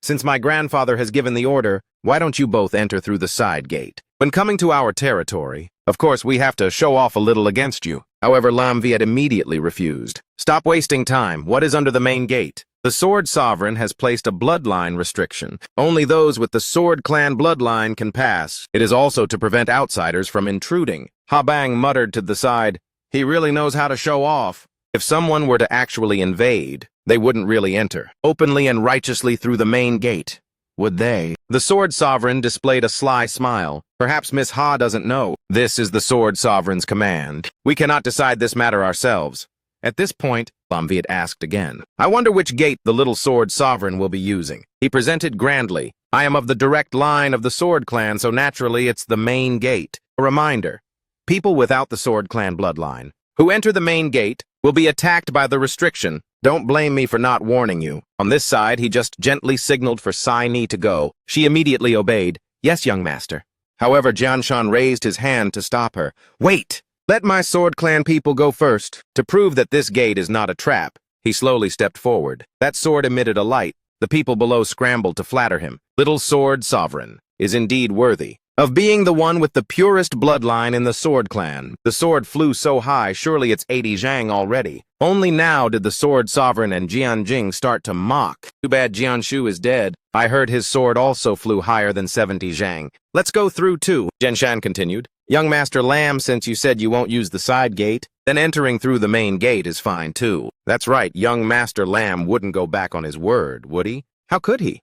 Since my grandfather has given the order, why don't you both enter through the side gate? When coming to our territory, of course we have to show off a little against you. However, Lam Viet immediately refused. Stop wasting time. What is under the main gate? The Sword Sovereign has placed a bloodline restriction. Only those with the Sword Clan bloodline can pass. It is also to prevent outsiders from intruding. Ha Bang muttered to the side, he really knows how to show off. If someone were to actually invade, they wouldn't really enter openly and righteously through the main gate, would they? The Sword Sovereign displayed a sly smile. Perhaps Miss Ha doesn't know. This is the Sword Sovereign's command. We cannot decide this matter ourselves. At this point, Lam Viet asked again. I wonder which gate the little Sword Sovereign will be using. He presented grandly. I am of the direct line of the Sword Clan, so naturally it's the main gate. A reminder, people without the Sword Clan bloodline who enter the main gate will be attacked by the restriction. Don't blame me for not warning you. On this side, he just gently signaled for Sai Ni to go. She immediately obeyed. Yes, young master. However, Jian Shan raised his hand to stop her. Wait! Let my Sword Clan people go first. To prove that this gate is not a trap, he slowly stepped forward. That sword emitted a light. The people below scrambled to flatter him. Little Sword Sovereign is indeed worthy of being the one with the purest bloodline in the Sword Clan. The sword flew so high, surely it's 80 zhang already. Only now did the Sword Sovereign and Jian Jing start to mock. Too bad Jian Shu is dead. I heard his sword also flew higher than 70 zhang. Let's go through too, Jen Shan continued. Young Master Lam, since you said you won't use the side gate, then entering through the main gate is fine too. That's right, young Master Lam wouldn't go back on his word, would he? How could he?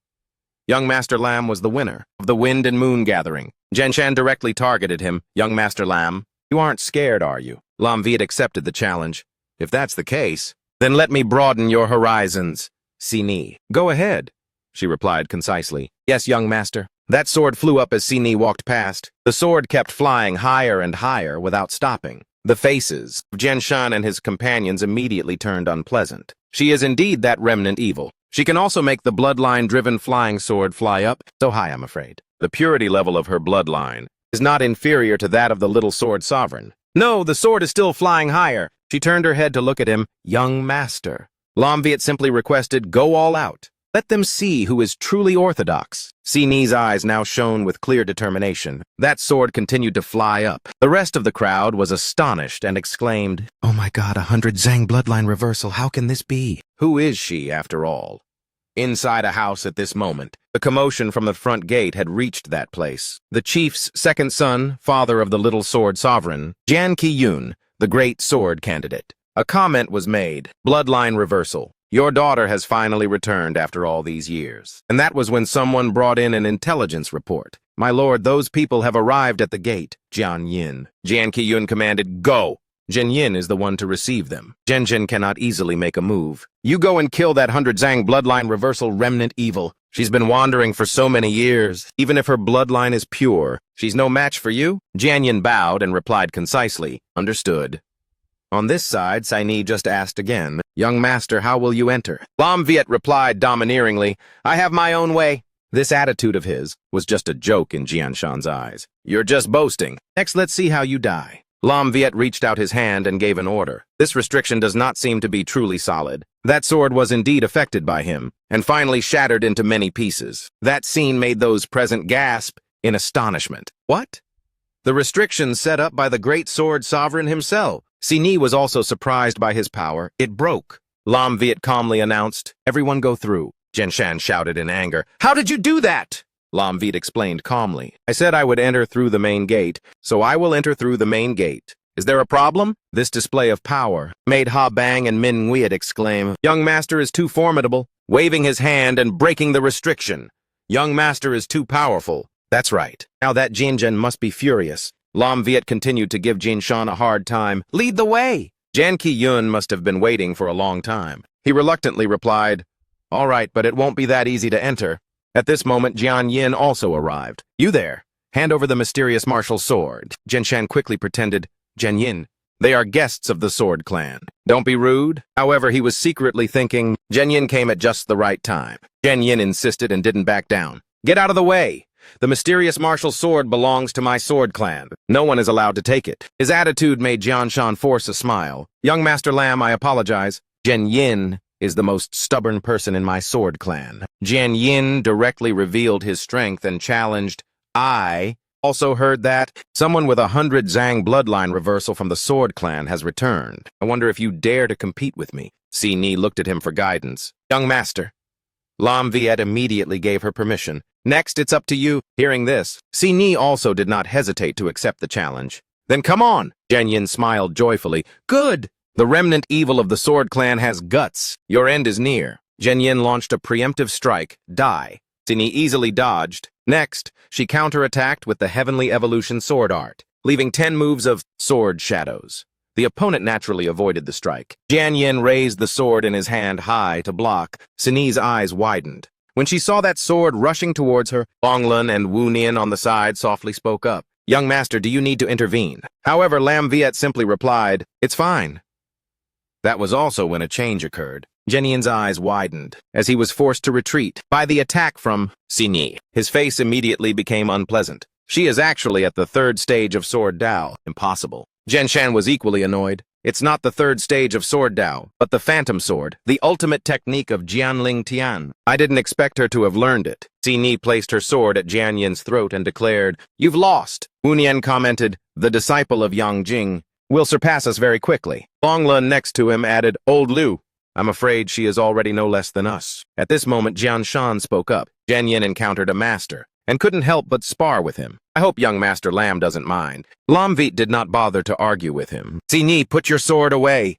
Young Master Lam was the winner of the Wind and Moon Gathering. Jen Shan directly targeted him. Young Master Lam, you aren't scared, are you? Lam Viet accepted the challenge. If that's the case, then let me broaden your horizons. Sini. Go ahead, she replied concisely. Yes, young master. That sword flew up as Sini walked past. The sword kept flying higher and higher without stopping. The faces of Jen Shan and his companions immediately turned unpleasant. She is indeed that remnant evil. She can also make the bloodline-driven flying sword fly up so high, I'm afraid. The purity level of her bloodline is not inferior to that of the little Sword Sovereign. No, the sword is still flying higher. She turned her head to look at him. Young master. Lam Viet simply requested, go all out. Let them see who is truly orthodox. Sini's eyes now shone with clear determination. That sword continued to fly up. The rest of the crowd was astonished and exclaimed, Oh my god, 100 Zhang bloodline reversal, how can this be? Who is she, after all? Inside a house at this moment, the commotion from the front gate had reached that place. The chief's second son, father of the little Sword Sovereign, Jian Ki-yun, the great sword candidate. A comment was made, bloodline reversal. Your daughter has finally returned after all these years. And that was when someone brought in an intelligence report. My lord, those people have arrived at the gate. Jian Yin. Jian Ki-yun commanded, go. Zhen Yin is the one to receive them. Zhen Zhen cannot easily make a move. You go and kill that 100 Zhang bloodline reversal remnant evil. She's been wandering for so many years. Even if her bloodline is pure, she's no match for you? Jian Yin bowed and replied concisely, understood. On this side, Sai Ni just asked again, Young master, how will you enter? Lam Viet replied domineeringly, I have my own way. This attitude of his was just a joke in Jian Shan's eyes. You're just boasting. Next, let's see how you die. Lam Viet reached out his hand and gave an order. This restriction does not seem to be truly solid. That sword was indeed affected by him, and finally shattered into many pieces. That scene made those present gasp in astonishment. What? the restrictions set up by the great sword sovereign himself. Sini was also surprised by his power. It broke. Lam Viet calmly announced, "Everyone go through." Jinshan shouted in anger, "How did you do that?" Lam Viet explained calmly, "I said I would enter through the main gate, so I will enter through the main gate. Is there a problem?" This display of power made Ha Bang and Min Nguyet exclaim, "Young master is too formidable," waving his hand and breaking the restriction. "Young master is too powerful." That's right. Now that Jinjin must be furious. Lam Viet continued to give Jinshan a hard time. "Lead the way." Jan Ki-yun must have been waiting for a long time. He reluctantly replied, "All right, but it won't be that easy to enter." At this moment, Jian Yin also arrived. "You there. Hand over the mysterious martial sword." Jinshan quickly pretended, "Jian Yin, they are guests of the sword clan. Don't be rude." However, he was secretly thinking, Jian Yin came at just the right time. Jian Yin insisted and didn't back down. "Get out of the way. The mysterious martial sword belongs to my sword clan. No one is allowed to take it." His attitude made Jianshan force a smile. "Young Master Lam, I apologize. Jian Yin is the most stubborn person in my sword clan." Jian Yin directly revealed his strength and challenged, "I also heard that someone with 100 Zhang bloodline reversal from the sword clan has returned. I wonder if you dare to compete with me." Si Ni looked at him for guidance. "Young Master." Lam Viet immediately gave her permission. "Next, it's up to you." Hearing this, Si Ni also did not hesitate to accept the challenge. "Then come on." Jian Yin smiled joyfully. "Good. The remnant evil of the sword clan has guts. Your end is near." Jian Yin launched a preemptive strike, Die. Si Ni easily dodged. Next, she counterattacked with the Heavenly Evolution sword art, leaving 10 moves of sword shadows. The opponent naturally avoided the strike. Jian Yin raised the sword in his hand high to block. Si Ni's eyes widened. When she saw that sword rushing towards her, Longlun and Wu Nian on the side softly spoke up. "Young master, do you need to intervene?" However, Lam Viet simply replied, "It's fine." That was also when a change occurred. Jian eyes widened as he was forced to retreat by the attack from Si Ni. His face immediately became unpleasant. She is actually at the 3rd stage of Sword Dao. Impossible. Jinshan was equally annoyed. It's not the 3rd stage of Sword Dao, but the Phantom Sword, the ultimate technique of Jianling Tian. I didn't expect her to have learned it. Si Ni placed her sword at Jian Yin's throat and declared, "You've lost." Wu Nian commented, "The disciple of Yang Jing will surpass us very quickly." Longlun next to him added, "Old Liu, I'm afraid she is already no less than us." At this moment, Jianshan spoke up. Jian Yin encountered a master and couldn't help but spar with him. "I hope young Master Lam doesn't mind." Lam Viet did not bother to argue with him. "Si Ni, put your sword away."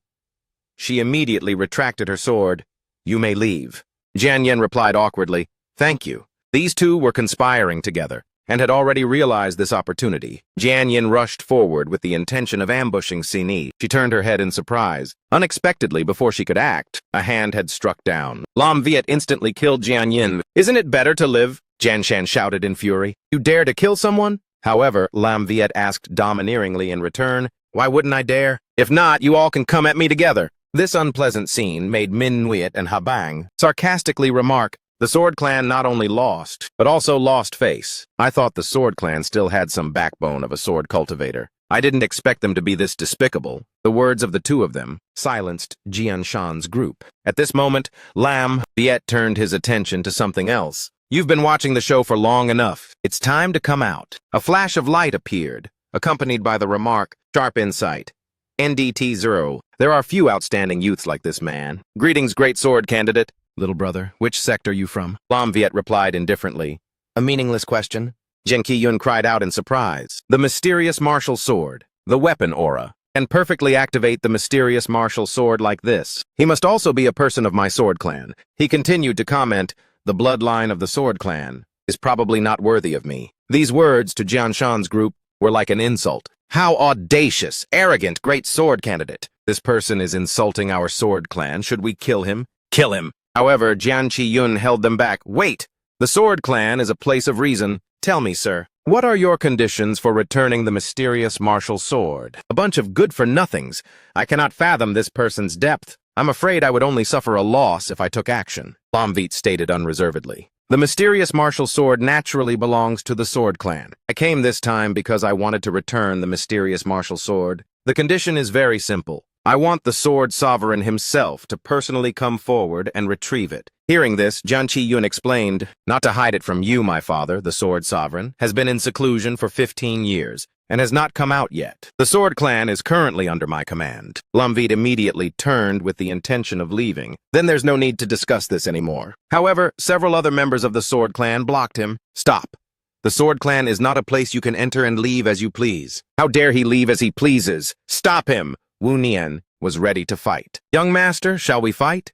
She immediately retracted her sword. "You may leave." Jian Yin replied awkwardly, "Thank you." These two were conspiring together and had already realized this opportunity. Jian Yin rushed forward with the intention of ambushing Si Ni. She turned her head in surprise. Unexpectedly, before she could act, a hand had struck down. Lam Viet instantly killed Jian Yin. "Isn't it better to live?" Jianshan shouted in fury. "You dare to kill someone?" However, Lam Viet asked domineeringly in return, "Why wouldn't I dare? If not, you all can come at me together." This unpleasant scene made Min Nguyet and Ha Bang sarcastically remark, "The Sword Clan not only lost, but also lost face." I thought the Sword Clan still had some backbone of a sword cultivator. I didn't expect them to be this despicable. The words of the two of them silenced Jianshan's group. At this moment, Lam Viet turned his attention to something else. "You've been watching the show for long enough. It's time to come out." A flash of light appeared, accompanied by the remark, "Sharp insight. NDT0. There are few outstanding youths like this man. Greetings, great sword candidate." "Little brother, which sect are you from?" Lam Viet replied indifferently. "A meaningless question?" Jen Ki-yun cried out in surprise. "The mysterious martial sword, the weapon aura, can perfectly activate the mysterious martial sword like this. He must also be a person of my sword clan." He continued to comment, "The bloodline of the sword clan is probably not worthy of me." These words to Jianshan's group were like an insult. "How audacious, arrogant, great sword candidate. This person is insulting our sword clan. Should we kill him?" "Kill him." However, Jian Chi-yun held them back. "Wait! The sword clan is a place of reason. Tell me, sir, what are your conditions for returning the mysterious martial sword?" "A bunch of good-for-nothings. I cannot fathom this person's depth. I'm afraid I would only suffer a loss if I took action," Lam Viet stated unreservedly. "The mysterious martial sword naturally belongs to the sword clan. I came this time because I wanted to return the mysterious martial sword. The condition is very simple. I want the sword sovereign himself to personally come forward and retrieve it. Hearing this, Jian Qi-yun explained, "Not to hide it from you, my father, the Sword Sovereign, has been in seclusion for 15 years and has not come out yet. The Sword Clan is currently under my command." Lamvit immediately turned with the intention of leaving. Then there's no need to discuss this anymore. However, several other members of the Sword Clan blocked him. "Stop. The Sword Clan is not a place you can enter and leave as you please. How dare he leave as he pleases? Stop him!" Wu Nian was ready to fight. "Young master, shall we fight?"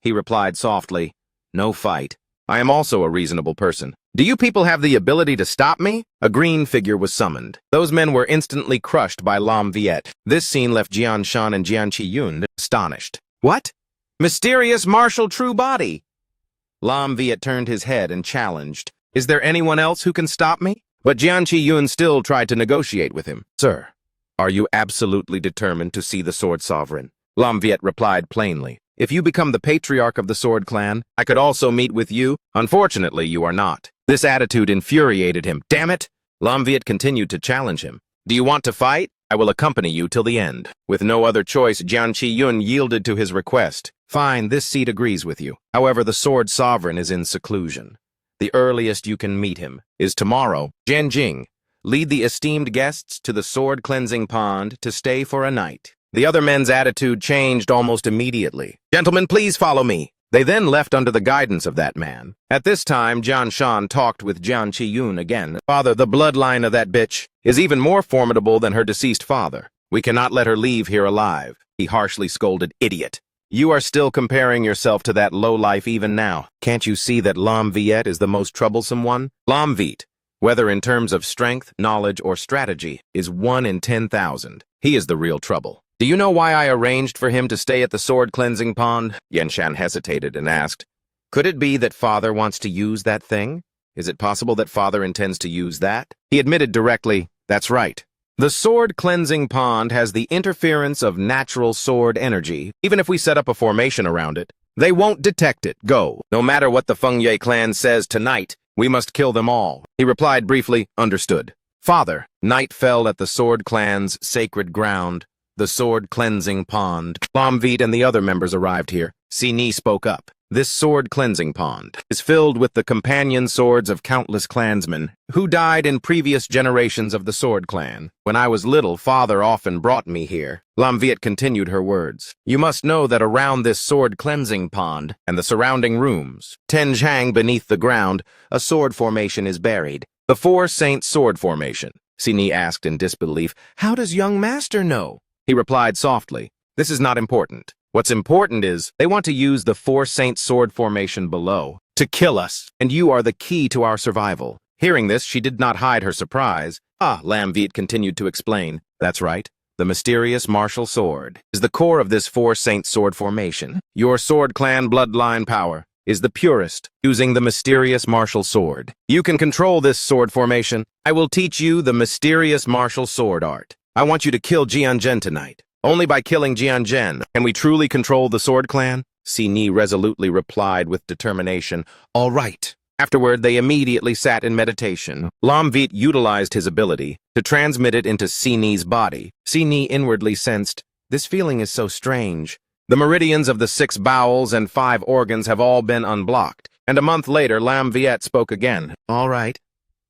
He replied softly, "No fight. I am also a reasonable person. Do you people have the ability to stop me?" A green figure was summoned. Those men were instantly crushed by Lam Viet. This scene left Jian Shan and Jian Qi-yun astonished. "What? Mysterious martial true body!" Lam Viet turned his head and challenged, "Is there anyone else who can stop me?" But Jian Qi-yun still tried to negotiate with him. "Sir, are you absolutely determined to see the Sword Sovereign?" Lam Viet replied plainly. "If you become the patriarch of the Sword Clan, I could also meet with you. Unfortunately, you are not." This attitude infuriated him. "Damn it!" Lam Viet continued to challenge him. "Do you want to fight? I will accompany you till the end." With no other choice, Jian Qi-yun yielded to his request. "Fine, this seat agrees with you. However, the Sword Sovereign is in seclusion. The earliest you can meet him is tomorrow. Zhenjing, lead the esteemed guests to the sword cleansing pond to stay for a night." The other men's attitude changed almost immediately. "Gentlemen, please follow me." They then left under the guidance of that man. At this time, Jian Shan talked with Jian Qi-yun again. "Father, the bloodline of that bitch is even more formidable than her deceased father. We cannot let her leave here alive." He harshly scolded, "Idiot. You are still comparing yourself to that lowlife even now. Can't you see that Lam Viet is the most troublesome one? Lam Viet, whether in terms of strength, knowledge, or strategy, is 1 in 10,000. He is the real trouble. Do you know why I arranged for him to stay at the sword cleansing pond?" Yan Shan hesitated and asked, "Could it be that father wants to use that thing? Is it possible that father intends to use that?" He admitted directly, "That's right. The sword cleansing pond has the interference of natural sword energy. Even if we set up a formation around it, they won't detect it. Go. No matter what the Feng Ye clan says tonight, we must kill them all." He replied briefly, "Understood." "Father." Night fell at the sword clan's sacred ground, the sword cleansing pond. Lam Viet and the other members arrived here. Si Ni spoke up. "This sword cleansing pond is filled with the companion swords of countless clansmen who died in previous generations of the Sword Clan. When I was little, father often brought me here." Lam Viet continued her words. "You must know that around this sword cleansing pond and the surrounding rooms, 10 zhang beneath the ground, a sword formation is buried. The Four Saints Sword Formation." Si Ni asked in disbelief, "How does young master know?" He replied softly, "This is not important. What's important is they want to use the Four Saints Sword Formation below to kill us, and you are the key to our survival." Hearing this, she did not hide her surprise. Lam Viet continued to explain, "That's right. The mysterious martial sword is the core of this Four Saints Sword Formation. Your Sword Clan bloodline power is the purest, using the mysterious martial sword. You can control this sword formation. I will teach you the mysterious martial sword art. I want you to kill Jianzhen tonight. Only by killing Jianzhen can we truly control the Sword Clan." Si Ni resolutely replied with determination, "All right." Afterward, they immediately sat in meditation. Lam Viet utilized his ability to transmit it into Si Ni's body. Si Ni inwardly sensed, "This feeling is so strange. The meridians of the 6 bowels and 5 organs have all been unblocked." And a month later, Lam Viet spoke again. "All right."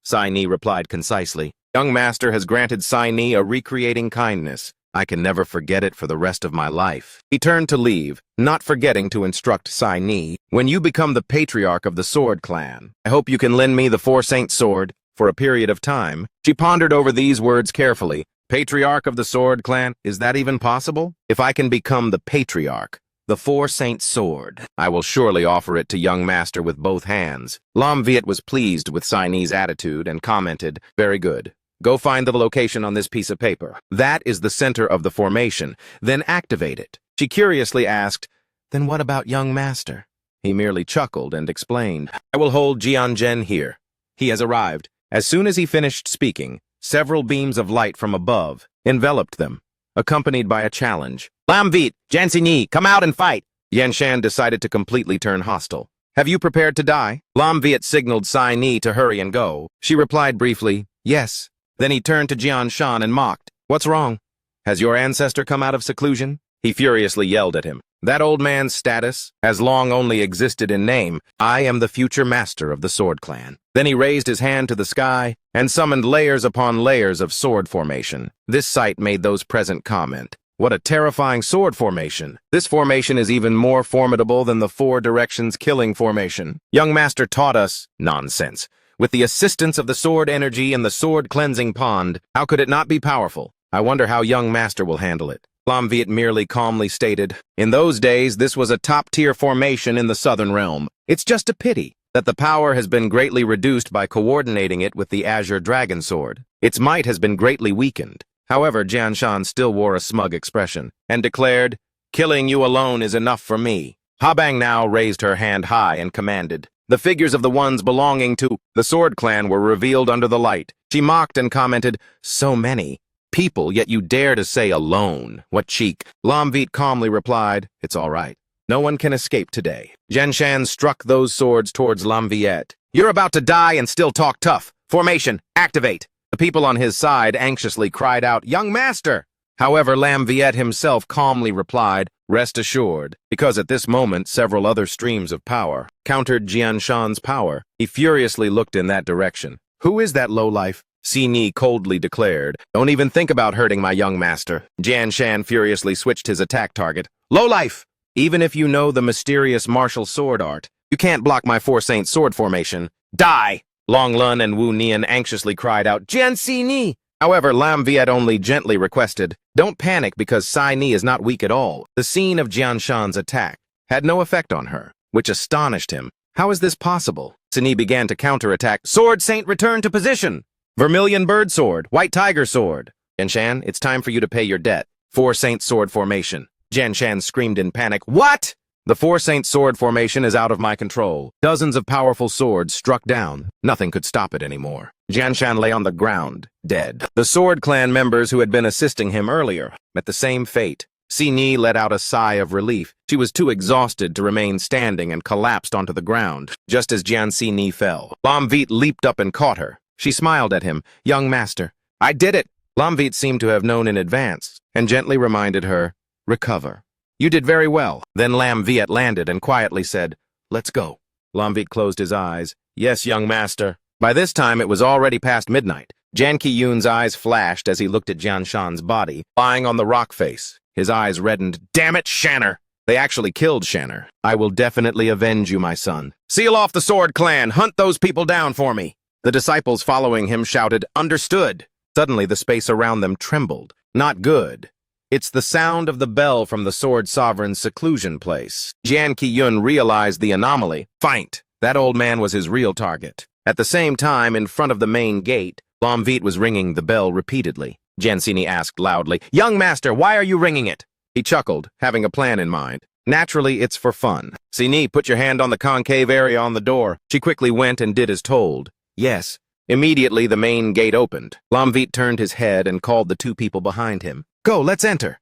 Si Ni replied concisely, "Young master has granted Si Ni a recreating kindness. I can never forget it for the rest of my life." He turned to leave, not forgetting to instruct Si Ni, "When you become the patriarch of the Sword Clan, I hope you can lend me the Four Saints Sword for a period of time." She pondered over these words carefully. "Patriarch of the Sword Clan, is that even possible? If I can become the patriarch, the Four Saints Sword, I will surely offer it to young master with both hands." Lam Viet was pleased with Si Ni's attitude and commented, "Very good. Go find the location on this piece of paper. That is the center of the formation. Then activate it." She curiously asked, "Then what about young master?" He merely chuckled and explained, "I will hold Jianzhen here. He has arrived." As soon as he finished speaking, several beams of light from above enveloped them, accompanied by a challenge. "Lam Viet, Jian Ni, come out and fight!" Yan Shan decided to completely turn hostile. "Have you prepared to die?" Lam Viet signaled Si Ni to hurry and go. She replied briefly, "Yes." Then he turned to Jian Shan and mocked, "What's wrong? Has your ancestor come out of seclusion?" He furiously yelled at him, That old man's status has long only existed in name. I am the future master of the Sword Clan. Then he raised his hand to the sky and summoned layers upon layers of sword formation. This sight made those present comment, "What a terrifying sword formation. This formation is even more formidable than the four directions killing formation. Young master taught us nonsense. With the assistance of the sword energy and the sword cleansing pond, how could it not be powerful? I wonder how young master will handle it." Lam Viet merely calmly stated, "In those days, this was a top-tier formation in the Southern Realm. It's just a pity that the power has been greatly reduced by coordinating it with the Azure Dragon Sword. Its might has been greatly weakened." However, Jian Shan still wore a smug expression and declared, "Killing you alone is enough for me." Ha Bang now raised her hand high and commanded. The figures of the ones belonging to the Sword Clan were revealed under the light. She mocked and commented, "So many people, yet you dare to say alone. What cheek." Lam Viet calmly replied, "It's all right. No one can escape today." Jian Shan struck those swords towards Lam Viet. "You're about to die and still talk tough. Formation, activate." The people on his side anxiously cried out, "Young master!" However, Lam Viet himself calmly replied, "Rest assured," because at this moment several other streams of power countered Jian Shan's power. He furiously looked in that direction. "Who is that lowlife?" Si Ni coldly declared. "Don't even think about hurting my young master." Jian Shan furiously switched his attack target. "Lowlife! Even if you know the mysterious martial sword art, you can't block my Four Saint sword formation. Die!" Long Lun and Wu Nian anxiously cried out, "Jian Si Ni!" However, Lam Viet only gently requested, "Don't panic because Si Ni is not weak at all." The scene of Jian Shan's attack had no effect on her, which astonished him. How is this possible? Si Ni began to counterattack. "Sword Saint, return to position! Vermilion Bird Sword, White Tiger Sword." "Jian Shan, it's time for you to pay your debt. Four Saint sword formation." Jian Shan screamed in panic. "What?" "The Four Saint sword formation is out of my control. Dozens of powerful swords struck down. Nothing could stop it anymore." Jian Shan lay on the ground, dead. The Sword Clan members who had been assisting him earlier met the same fate. Si Ni let out a sigh of relief. She was too exhausted to remain standing and collapsed onto the ground. Just as Jian Si Ni fell, Lam Viet leaped up and caught her. She smiled at him. "Young master, I did it." Lam Viet seemed to have known in advance and gently reminded her, "Recover. You did very well." Then Lam Viet landed and quietly said, "Let's go." Lam Viet closed his eyes. "Yes, young master." By this time, it was already past midnight. Jan Ki-yoon's eyes flashed as he looked at Jian Shan's body, lying on the rock face. His eyes reddened. "Damn it, Shanner! They actually killed Shanner. I will definitely avenge you, my son. Seal off the Sword Clan! Hunt those people down for me!" The disciples following him shouted, "Understood!" Suddenly, the space around them trembled. Not good. It's the sound of the bell from the Sword Sovereign's seclusion place. Jian Ki-yun realized the anomaly. Fight! That old man was his real target. At the same time, in front of the main gate, Lam Viet was ringing the bell repeatedly. Jian Si Ni asked loudly, "Young master, why are you ringing it?" He chuckled, having a plan in mind. "Naturally, it's for fun. Si Ni, put your hand on the concave area on the door." She quickly went and did as told. "Yes." Immediately, the main gate opened. Lam Viet turned his head and called the two people behind him. "Go, let's enter."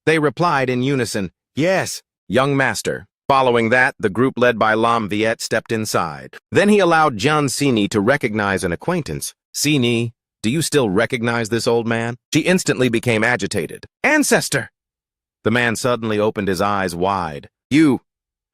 They replied in unison, "Yes, young master." Following that, the group led by Lam Viet stepped inside. Then he allowed Jian Si Ni to recognize an acquaintance. "Si Ni, do you still recognize this old man?" She instantly became agitated. "Ancestor!" The man suddenly opened his eyes wide.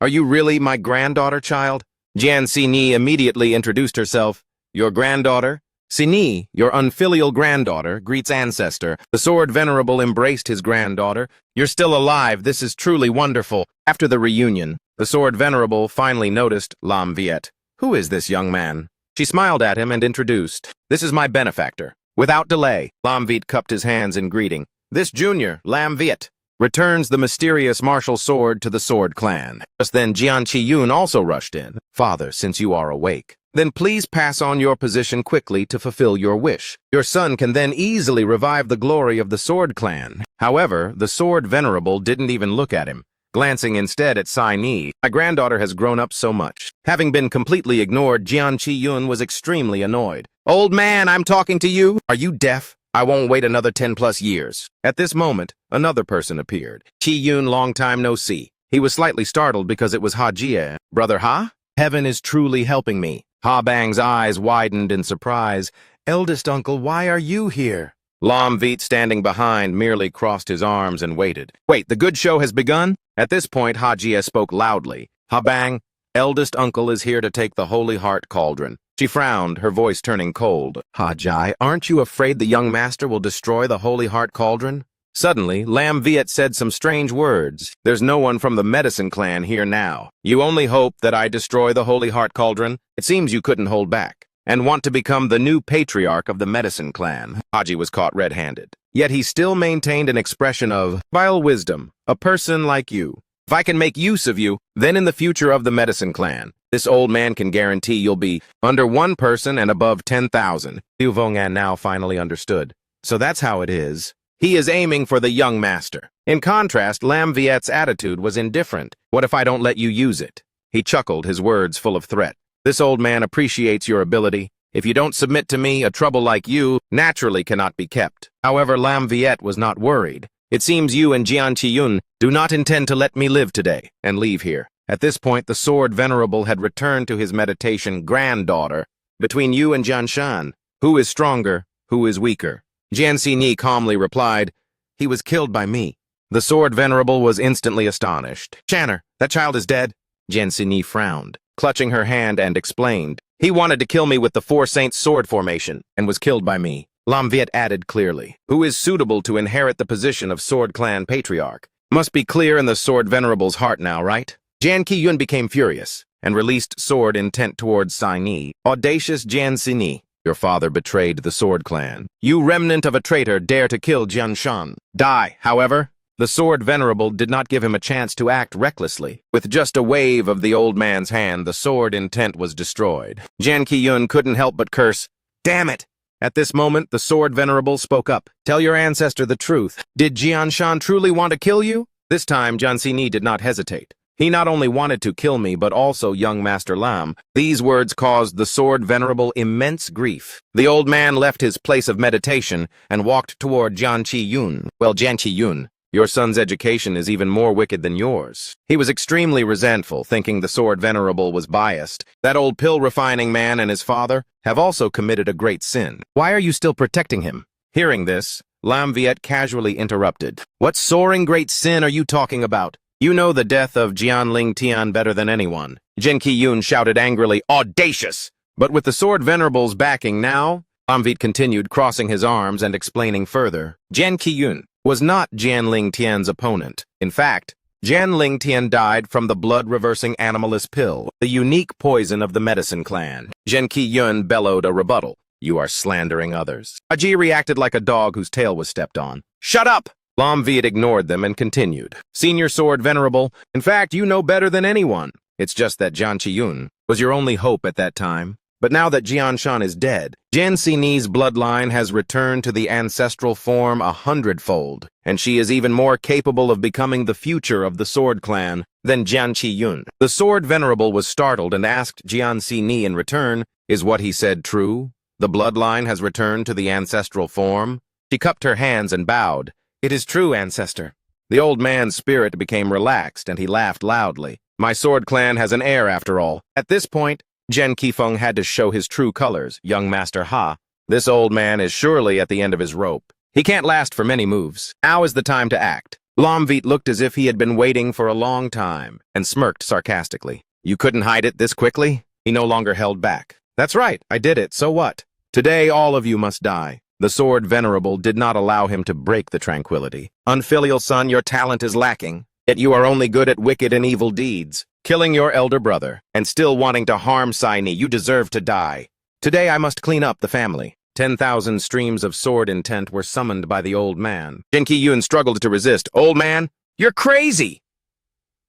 Are you really my granddaughter, child?" Jian Si Ni immediately introduced herself. "Your granddaughter?" Si Ni, your unfilial granddaughter, greets ancestor. The Sword Venerable embraced his granddaughter. "You're still alive. This is truly wonderful." After the reunion, the Sword Venerable finally noticed Lam Viet. "Who is this young man?" She smiled at him and introduced. "This is my benefactor." Without delay, Lam Viet cupped his hands in greeting. "This junior, Lam Viet, returns the mysterious martial sword to the Sword Clan." Just then Jian Chi-yun also rushed in. "Father, since you are awake, then please pass on your position quickly to fulfill your wish. Your son can then easily revive the glory of the Sword Clan." However, the Sword Venerable didn't even look at him, glancing instead at Si Ni. "My granddaughter has grown up so much." Having been completely ignored, Jian Chi-yun was extremely annoyed. "Old man, I'm talking to you. Are you deaf? I won't wait another 10+ years. At this moment, another person appeared. Chi-yun, long time no see. He was slightly startled because it was Ha Jie. "Brother Ha? Heaven is truly helping me." Ha Bang's eyes widened in surprise. "Eldest uncle, why are you here?" Lam Viet, standing behind, merely crossed his arms and waited. "Wait, the good show has begun?" At this point, Hajia spoke loudly. Habang, eldest uncle is here to take the Holy Heart Cauldron. She frowned, her voice turning cold. Hajai, aren't you afraid the young master will destroy the Holy Heart Cauldron? Suddenly, Lam Viet said some strange words. There's no one from the medicine clan here now. You only hope that I destroy the Holy Heart Cauldron? It seems you couldn't hold back, and want to become the new patriarch of the medicine clan. Haji was caught red-handed. Yet he still maintained an expression of vile wisdom, a person like you. If I can make use of you, then in the future of the medicine clan, this old man can guarantee you'll be under one person and above 10,000. Liu Vongan now finally understood. So that's how it is. He is aiming for the young master. In contrast, Lam Viet's attitude was indifferent. What if I don't let you use it? He chuckled, his words full of threat. This old man appreciates your ability. If you don't submit to me, a trouble like you naturally cannot be kept. However, Lam Viet was not worried. It seems you and Jian Qiyun do not intend to let me live today and leave here. At this point, the sword venerable had returned to his meditation granddaughter. Between you and Jian Shan, who is stronger, who is weaker? Jian Xini calmly replied, he was killed by me. The sword venerable was instantly astonished. Channer, that child is dead. Jian Xini frowned, clutching her hand, and explained, he wanted to kill me with the Four Saints sword formation and was killed by me. Lam Viet added clearly, who is suitable to inherit the position of Sword Clan Patriarch. Must be clear in the Sword Venerable's heart now, right? Jian Qiyun became furious and released sword intent towards Sini. Audacious Jian Xini, your father betrayed the Sword Clan. You remnant of a traitor dare to kill Jian Shan. Die, however. The Sword Venerable did not give him a chance to act recklessly. With just a wave of the old man's hand, the sword intent was destroyed. Jian Qiyun couldn't help but curse, damn it! At this moment, the Sword Venerable spoke up. Tell your ancestor the truth. Did Jian Shan truly want to kill you? This time, Jian Xini did not hesitate. He not only wanted to kill me, but also young Master Lam. These words caused the Sword Venerable immense grief. The old man left his place of meditation and walked toward Jian Qiyun. Well, Jian Qiyun, your son's education is even more wicked than yours. He was extremely resentful, thinking the Sword Venerable was biased. That old pill-refining man and his father have also committed a great sin. Why are you still protecting him? Hearing this, Lam Viet casually interrupted. What soaring great sin are you talking about? You know the death of Jian Ling Tian better than anyone. Jian Qiyun shouted angrily, audacious! But with the Sword Venerable's backing now, Lam Viet continued, crossing his arms and explaining further. Jian Qiyun was not Jian Ling Tian's opponent. In fact, Jian Ling Tian died from the blood-reversing animalist pill, the unique poison of the medicine clan. Jian Qiyun bellowed a rebuttal. You are slandering others. Haji reacted like a dog whose tail was stepped on. Shut up! Lam Viet ignored them and continued. Senior Sword Venerable, in fact, you know better than anyone. It's just that Jian Qiyun was your only hope at that time. But now that Jian Shan is dead, Jian Xini's bloodline has returned to the ancestral form 100-fold, and she is even more capable of becoming the future of the Sword Clan than Jian Qiyun. The Sword Venerable was startled and asked Jian Xini in return, is what he said true? The bloodline has returned to the ancestral form? She cupped her hands and bowed. It is true, ancestor. The old man's spirit became relaxed, and he laughed loudly. My Sword Clan has an heir, after all. At this point, Jian Qifeng had to show his true colors, young Master Ha. This old man is surely at the end of his rope. He can't last for many moves. Now is the time to act. Lam Viet looked as if he had been waiting for a long time, and smirked sarcastically. You couldn't hide it this quickly? He no longer held back. That's right, I did it, so what? Today all of you must die. The Sword Venerable did not allow him to break the tranquility. Unfilial son, your talent is lacking, yet you are only good at wicked and evil deeds. Killing your elder brother, and still wanting to harm Sini, you deserve to die. Today I must clean up the family. 10,000 streams of sword intent were summoned by the old man. Jian Qiyun struggled to resist. Old man, you're crazy!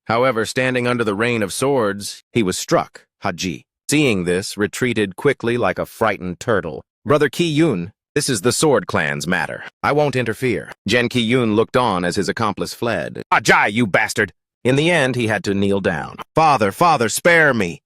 However, standing under the rain of swords, he was struck. Haji, seeing this, retreated quickly like a frightened turtle. Brother Qiyun, this is the Sword Clan's matter. I won't interfere. Jian Qiyun looked on as his accomplice fled. Ajay, you bastard! In the end, he had to kneel down. Father, father, spare me!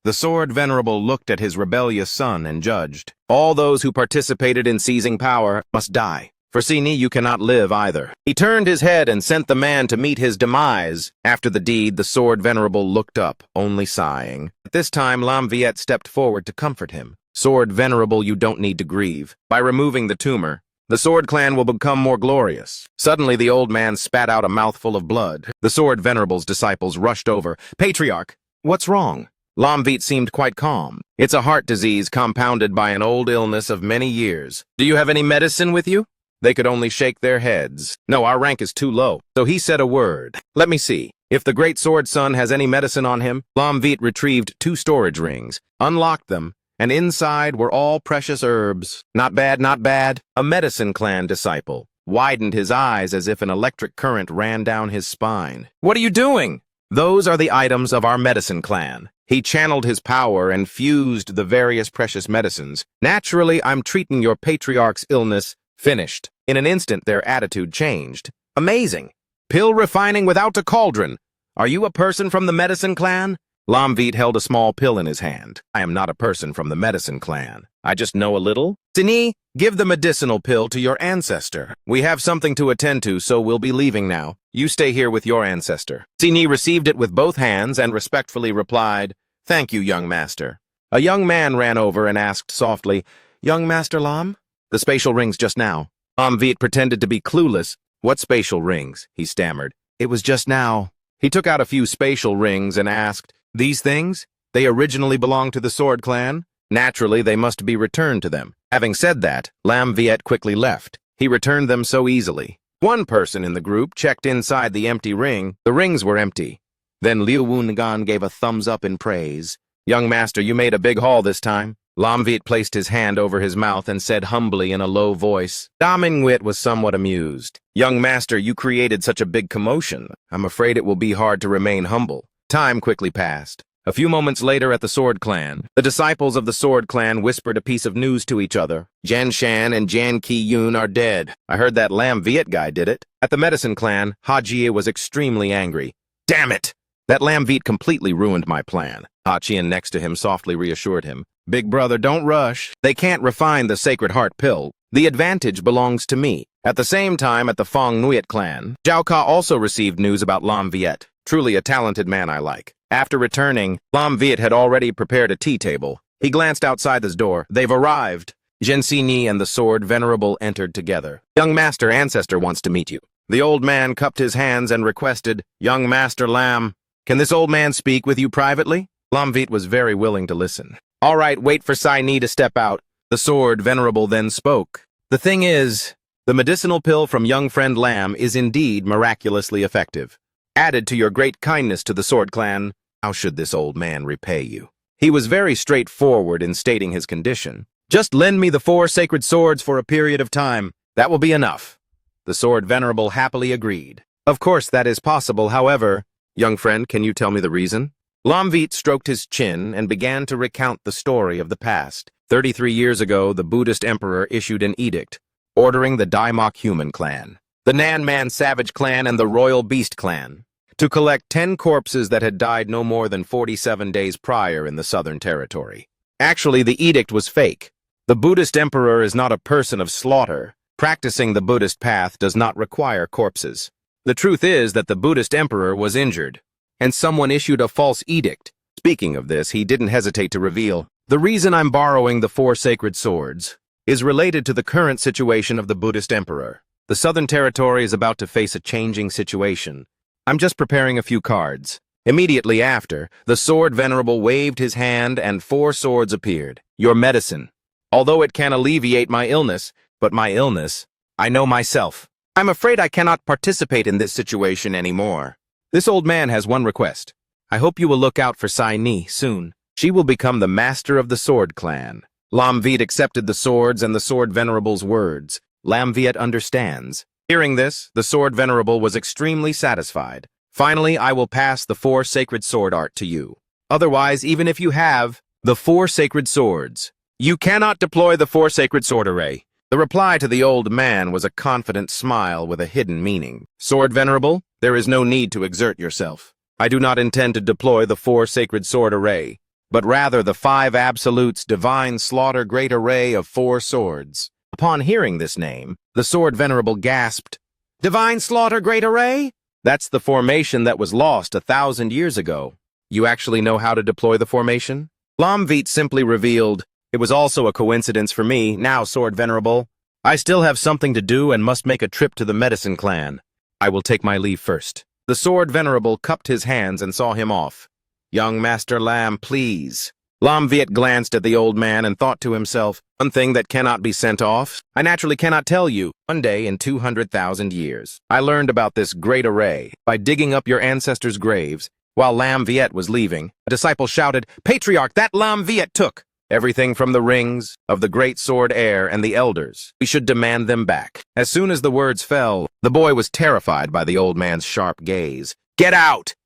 The Sword Venerable looked at his rebellious son and judged. All those who participated in seizing power must die. For Sini, you cannot live either. He turned his head and sent the man to meet his demise. After the deed, the Sword Venerable looked up, only sighing. At this time, Lam Viet stepped forward to comfort him. Sword Venerable, you don't need to grieve. By removing the tumor, The Sword Clan will become more glorious. Suddenly, the old man spat out a mouthful of blood. The Sword Venerable's disciples rushed over. Patriarch, what's wrong? Lamvit seemed quite calm. It's a heart disease compounded by an old illness of many years. Do you have any medicine with you? They could only shake their heads. No, our rank is too low. So he said a word. Let me see. If the great sword son has any medicine on him, Lamvit retrieved 2 storage rings, unlocked them, and inside were all precious herbs. Not bad, not bad. A medicine clan disciple widened his eyes as if an electric current ran down his spine. What are you doing? Those are the items of our medicine clan. He channeled his power and fused the various precious medicines. Naturally, I'm treating your patriarch's illness. Finished. In an instant, their attitude changed. Amazing. Pill refining without a cauldron. Are you a person from the medicine clan? Lamvit held a small pill in his hand. I am not a person from the medicine clan. I just know a little. Sini, give the medicinal pill to your ancestor. We have something to attend to, so we'll be leaving now. You stay here with your ancestor. Sini received it with both hands and respectfully replied, Thank you, young master. A young man ran over and asked softly, Young Master Lam? The spatial rings just now. Lamvit pretended to be clueless. What spatial rings? He stammered. It was just now. He took out a few spatial rings and asked, These things? They originally belonged to the Sword Clan? Naturally, they must be returned to them. Having said that, Lamvit quickly left. He returned them so easily. One person in the group checked inside the empty ring. The rings were empty. Then Liu Wungan gave a thumbs up in praise. Young master, you made a big haul this time. Lamvit placed his hand over his mouth and said humbly in a low voice. Damingwit was somewhat amused. Young master, you created such a big commotion. I'm afraid it will be hard to remain humble. Time quickly passed. A few moments later at the Sword Clan, the disciples of the Sword Clan whispered a piece of news to each other. Jan Shan and Jan Ki-yoon are dead. I heard that Lamvit guy did it. At the Medicine Clan, Hajie was extremely angry. Damn it! That Lamvit completely ruined my plan. Hachian next to him softly reassured him. Big brother, don't rush. They can't refine the Sacred Heart pill. The advantage belongs to me. At the same time, at the Fong Nguyet clan, Zhao Ka also received news about Lamvit. Truly a talented man I like. After returning, Lamvit had already prepared a tea table. He glanced outside his door. They've arrived. Gensini and the Sword Venerable entered together. Young Master Ancestor wants to meet you. The old man cupped his hands and requested, Young Master Lam, can this old man speak with you privately? Lamvit was very willing to listen. All right, wait for Sai-Ni to step out. The Sword Venerable then spoke. The thing is, the medicinal pill from young friend Lam is indeed miraculously effective. Added to your great kindness to the Sword Clan, how should this old man repay you? He was very straightforward in stating his condition. Just lend me the 4 sacred swords for a period of time. That will be enough. The Sword Venerable happily agreed. Of course that is possible, however. Young friend, can you tell me the reason? Lamvit stroked his chin and began to recount the story of the past. 33 years ago, the Buddhist emperor issued an edict, ordering the Daimok human clan, the Nan Man savage clan, and the Royal Beast clan to collect 10 corpses that had died no more than 47 days prior in the Southern Territory. Actually, the edict was fake. The Buddhist emperor is not a person of slaughter. Practicing the Buddhist path does not require corpses. The truth is that the Buddhist emperor was injured, and someone issued a false edict. Speaking of this, he didn't hesitate to reveal, the reason I'm borrowing the 4 sacred swords is related to the current situation of the Buddhist emperor. The Southern Territory is about to face a changing situation. I'm just preparing a few cards. Immediately after, the Sword Venerable waved his hand and 4 swords appeared. Your medicine. Although it can alleviate my illness, but my illness, I know myself. I'm afraid I cannot participate in this situation anymore. This old man has one request. I hope you will look out for Sai-Ni soon. She will become the master of the Sword Clan. Lamvit accepted the swords and the Sword Venerable's words. Lamvit understands. Hearing this, the Sword Venerable was extremely satisfied. Finally, I will pass the 4 sacred sword art to you. Otherwise, even if you have the 4 sacred swords, you cannot deploy the 4 sacred sword array. The reply to the old man was a confident smile with a hidden meaning. Sword Venerable, there is no need to exert yourself. I do not intend to deploy the 4 sacred sword array, but rather the 5 absolutes divine slaughter great array of 4 swords. Upon hearing this name, the Sword Venerable gasped, Divine slaughter great array? That's the formation that was lost 1,000 years ago. You actually know how to deploy the formation? Lamvit simply revealed, It was also a coincidence for me, now Sword Venerable. I still have something to do and must make a trip to the medicine clan. I will take my leave first. The sword venerable cupped his hands and saw him off. Young Master Lam, please. Lam Viet glanced at the old man and thought to himself, one thing that cannot be sent off, I naturally cannot tell you. One day in 200,000 years, I learned about this great array by digging up your ancestors' graves. While Lam Viet was leaving, a disciple shouted, Patriarch, that Lam Viet took everything from the rings of the great sword heir and the elders. We should demand them back. As soon as the words fell, the boy was terrified by the old man's sharp gaze. Get out!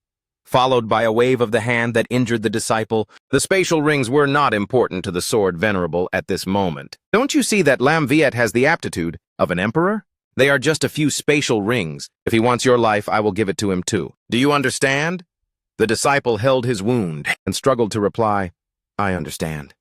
Followed by a wave of the hand that injured the disciple. The spatial rings were not important to the sword venerable at this moment. Don't you see that Lam Viet has the aptitude of an emperor? They are just a few spatial rings. If he wants your life, I will give it to him too. Do you understand? The disciple held his wound and struggled to reply, I understand.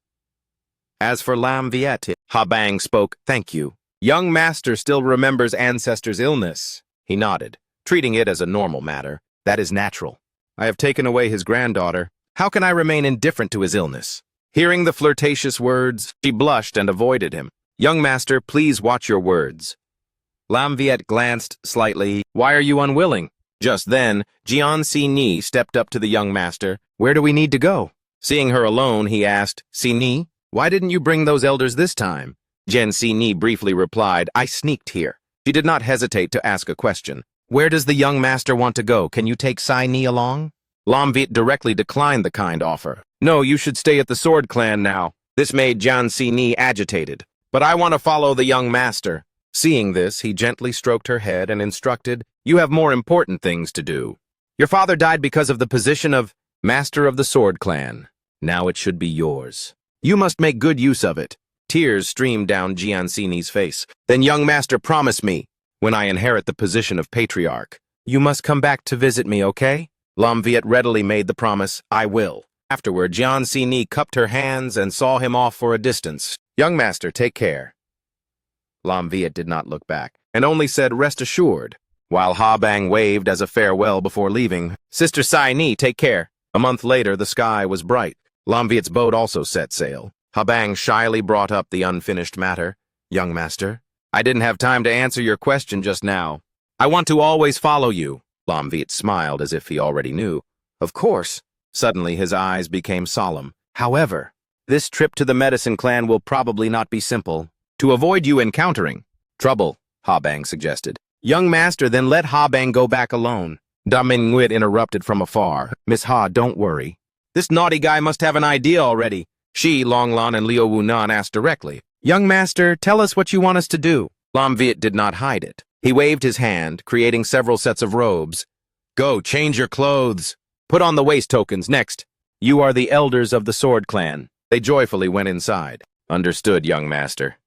As for Lam Viet, Ha Bang spoke, thank you. Young master still remembers ancestor's illness. He nodded, treating it as a normal matter. That is natural. I have taken away his granddaughter. How can I remain indifferent to his illness? Hearing the flirtatious words, she blushed and avoided him. Young master, please watch your words. Lam Viet glanced slightly. Why are you unwilling? Just then, Jian Si Ni stepped up to the young master. Where do we need to go? Seeing her alone, he asked, Si Ni, why didn't you bring those elders this time? Jian Si Ni briefly replied, I sneaked here. She did not hesitate to ask a question. Where does the young master want to go? Can you take Si Ni along? Lam Viet directly declined the kind offer. No, you should stay at the sword clan now. This made Jian Si Ni agitated. But I want to follow the young master. Seeing this, he gently stroked her head and instructed, you have more important things to do. Your father died because of the position of master of the sword clan. Now it should be yours. You must make good use of it. Tears streamed down Jian Si Ni's face. Then young master, promise me, when I inherit the position of patriarch, you must come back to visit me, okay? Lam Viet readily made the promise, I will. Afterward, Jian Si Ni cupped her hands and saw him off for a distance. Young master, take care. Lam Viet did not look back, and only said, rest assured, while Ha Bang waved as a farewell before leaving. Sister Si Ni, take care. A month later, the sky was bright. Lam Viet's boat also set sail. Ha Bang shyly brought up the unfinished matter. Young master, I didn't have time to answer your question just now. I want to always follow you. Lam Viet smiled as if he already knew. Of course. Suddenly his eyes became solemn. However, this trip to the medicine clan will probably not be simple. To avoid you encountering trouble, Ha Bang suggested. Young master, then let Ha Bang go back alone. Da Min Nguyen interrupted from afar. Miss Ha, don't worry. This naughty guy must have an idea already. She, Long Lan, and Liu Wu Nan asked directly. Young master, tell us what you want us to do. Lam Viet did not hide it. He waved his hand, creating several sets of robes. Go, change your clothes. Put on the waist tokens next. You are the elders of the sword clan. They joyfully went inside. Understood, young master.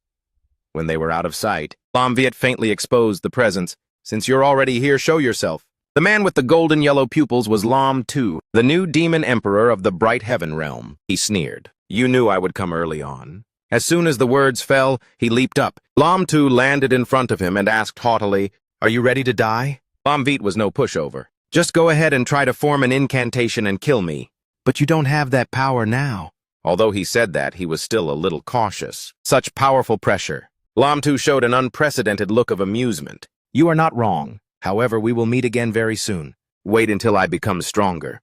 When they were out of sight, Lam Viet faintly exposed the presence. Since you're already here, show yourself. The man with the golden yellow pupils was Lam Tu, the new demon emperor of the bright heaven realm. He sneered. You knew I would come early on. As soon as the words fell, he leaped up. Lam Tu landed in front of him and asked haughtily, Are you ready to die? Lam Viet was no pushover. Just go ahead and try to form an incantation and kill me. But you don't have that power now. Although he said that, he was still a little cautious. Such powerful pressure. Lam Tu showed an unprecedented look of amusement. You are not wrong. However, we will meet again very soon. Wait until I become stronger.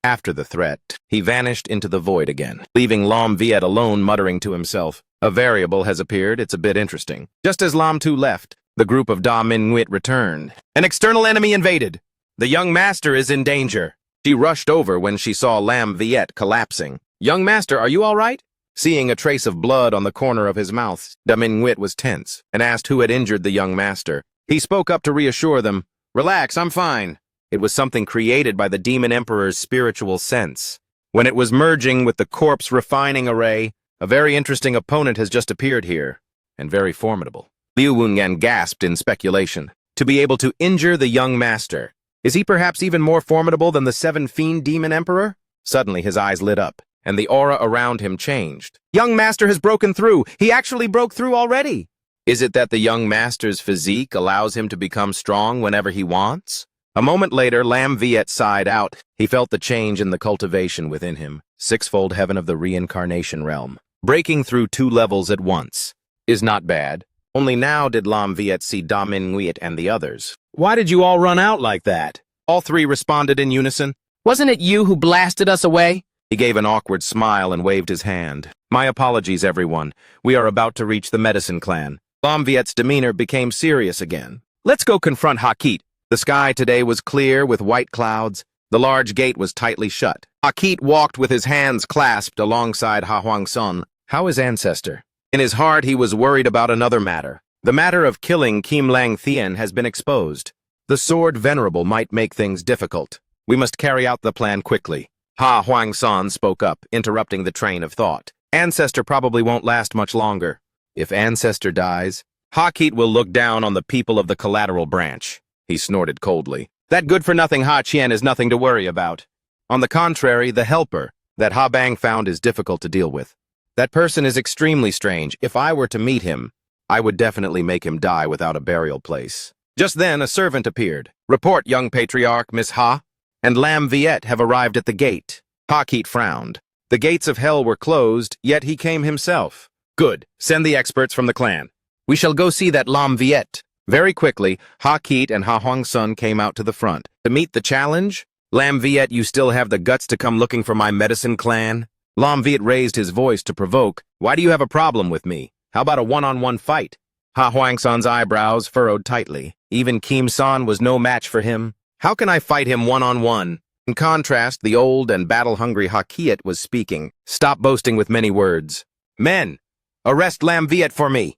After the threat, he vanished into the void again, leaving Lam Viet alone muttering to himself. A variable has appeared, it's a bit interesting. Just as Lam Tu left, the group of Da Min Nguyen returned. An external enemy invaded. The young master is in danger. She rushed over when she saw Lam Viet collapsing. Young master, are you all right? Seeing a trace of blood on the corner of his mouth, Da Min Nguyen was tense and asked who had injured the young master. He spoke up to reassure them. Relax, I'm fine. It was something created by the demon emperor's spiritual sense. When it was merging with the corpse refining array, a very interesting opponent has just appeared here, and very formidable. Liu Wunyan gasped in speculation. To be able to injure the young master. Is he perhaps even more formidable than the 7 fiend demon emperor? Suddenly his eyes lit up, and the aura around him changed. Young master has broken through. He actually broke through already. Is it that the young master's physique allows him to become strong whenever he wants? A moment later, Lam Viet sighed out. He felt the change in the cultivation within him. 6-fold heaven of the reincarnation realm. Breaking through 2 levels at once is not bad. Only now did Lam Viet see Da Min Nguyet and the others. Why did you all run out like that? All three responded in unison. Wasn't it you who blasted us away? He gave an awkward smile and waved his hand. My apologies, everyone. We are about to reach the medicine clan. Lam Viet's demeanor became serious again. Let's go confront Hakit. The sky today was clear with white clouds. The large gate was tightly shut. Hakit walked with his hands clasped alongside Ha Huang Son. How is ancestor? In his heart, he was worried about another matter. The matter of killing Kim Lang Thien has been exposed. The sword venerable might make things difficult. We must carry out the plan quickly. Ha Huang Son spoke up, interrupting the train of thought. Ancestor probably won't last much longer. If ancestor dies, Hakit will look down on the people of the collateral branch. He snorted coldly. That good-for-nothing Ha Chien is nothing to worry about. On the contrary, the helper that Ha Bang found is difficult to deal with. That person is extremely strange. If I were to meet him, I would definitely make him die without a burial place. Just then, a servant appeared. Report, young patriarch, Miss Ha and Lam Viet have arrived at the gate. Hakit frowned. The gates of hell were closed, yet he came himself. Good. Send the experts from the clan. We shall go see that Lam Viet. Very quickly, Hakit and Ha Huang Sun came out to the front. To meet the challenge? Lam Viet, you still have the guts to come looking for my medicine clan? Lam Viet raised his voice to provoke. Why do you have a problem with me? How about a one-on-one fight? Ha Huang Sun's eyebrows furrowed tightly. Even Kim San was no match for him. How can I fight him one-on-one? In contrast, the old and battle-hungry Hakit was speaking. Stop boasting with many words. Men, arrest Lam Viet for me.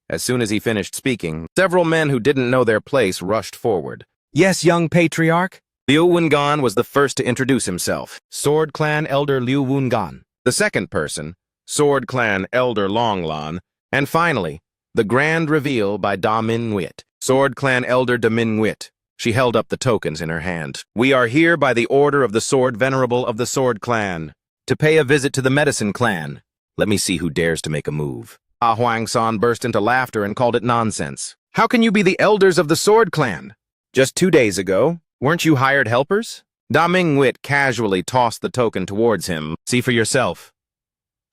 As soon as he finished speaking, several men who didn't know their place rushed forward. Yes, young patriarch. Liu Wungan was the first to introduce himself. Sword Clan Elder Liu Wungan. The second person, Sword Clan Elder Longlan. And finally, the grand reveal by Da Min Nguyet, Sword Clan Elder Da Min Nguyet. She held up the tokens in her hand. We are here by the order of the Sword Venerable of the Sword Clan, to pay a visit to the Medicine Clan. Let me see who dares to make a move. Ah Huang San burst into laughter and called it nonsense. How can you be the elders of the Sword Clan? Just 2 days ago, weren't you hired helpers? Da Ming Wit casually tossed the token towards him. See for yourself.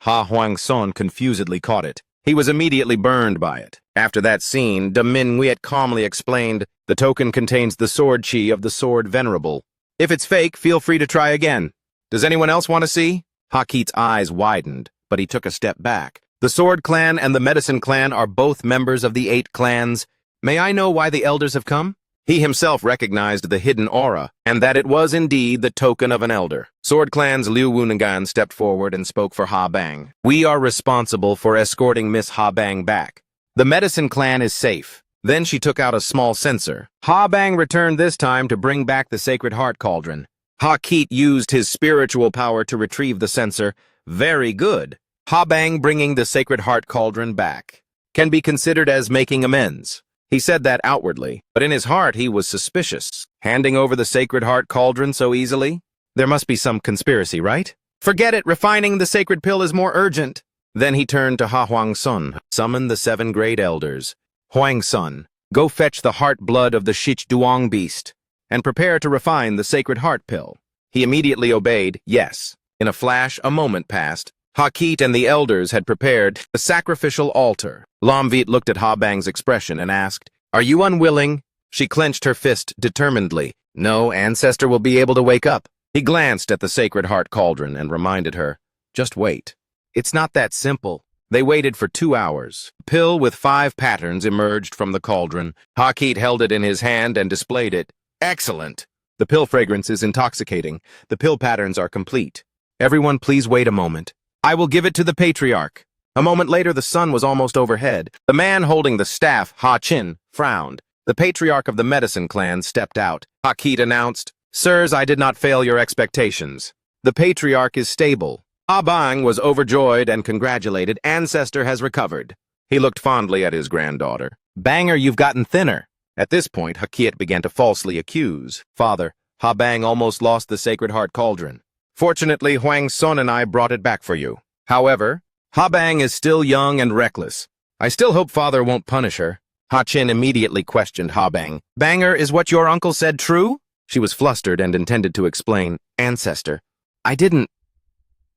Ha Huang Son confusedly caught it. He was immediately burned by it. After that scene, Da Min Nguyet calmly explained, the token contains the sword chi of the Sword Venerable. If it's fake, feel free to try again. Does anyone else want to see? Hakit's eyes widened, but he took a step back. The Sword Clan and the Medicine Clan are both members of the 8 clans. May I know why the elders have come? He himself recognized the hidden aura, and that it was indeed the token of an elder. Sword Clan's Liu Wungan stepped forward and spoke for Ha Bang. We are responsible for escorting Miss Ha Bang back. The Medicine Clan is safe. Then she took out a small censer. Ha Bang returned this time to bring back the Sacred Heart Cauldron. Hakit used his spiritual power to retrieve the censer. Very good. Ha Bang bringing the Sacred Heart Cauldron back can be considered as making amends. He said that outwardly, but in his heart he was suspicious. Handing over the Sacred Heart Cauldron so easily? There must be some conspiracy, right? Forget it, refining the sacred pill is more urgent. Then he turned to Ha Huang Sun. Summon the 7 great elders. Huang Sun, go fetch the heart blood of the Shich Duong beast, and prepare to refine the Sacred Heart pill. He immediately obeyed, yes. In a flash, a moment passed. Hakit and the elders had prepared a sacrificial altar. Lam Viet looked at Ha Bang's expression and asked, Are you unwilling? She clenched her fist determinedly. No, ancestor will be able to wake up. He glanced at the Sacred Heart Cauldron and reminded her, Just wait. It's not that simple. They waited for 2 hours. A pill with 5 patterns emerged from the cauldron. Hakit held it in his hand and displayed it. Excellent. The pill fragrance is intoxicating. The pill patterns are complete. Everyone, please wait a moment. I will give it to the patriarch. A moment later, the sun was almost overhead. The man holding the staff, Ha Chin, frowned. The patriarch of the Medicine Clan stepped out. Hakit announced, Sirs, I did not fail your expectations. The patriarch is stable. Ha Bang was overjoyed and congratulated. Ancestor has recovered. He looked fondly at his granddaughter. Banger, you've gotten thinner. At this point, Hakit began to falsely accuse. Father, Ha Bang almost lost the Sacred Heart Cauldron. Fortunately, Huang Son and I brought it back for you. However, Ha Bang is still young and reckless. I still hope father won't punish her. Ha Chin immediately questioned Ha Bang. Banger, is what your uncle said true? She was flustered and intended to explain. Ancestor, I didn't.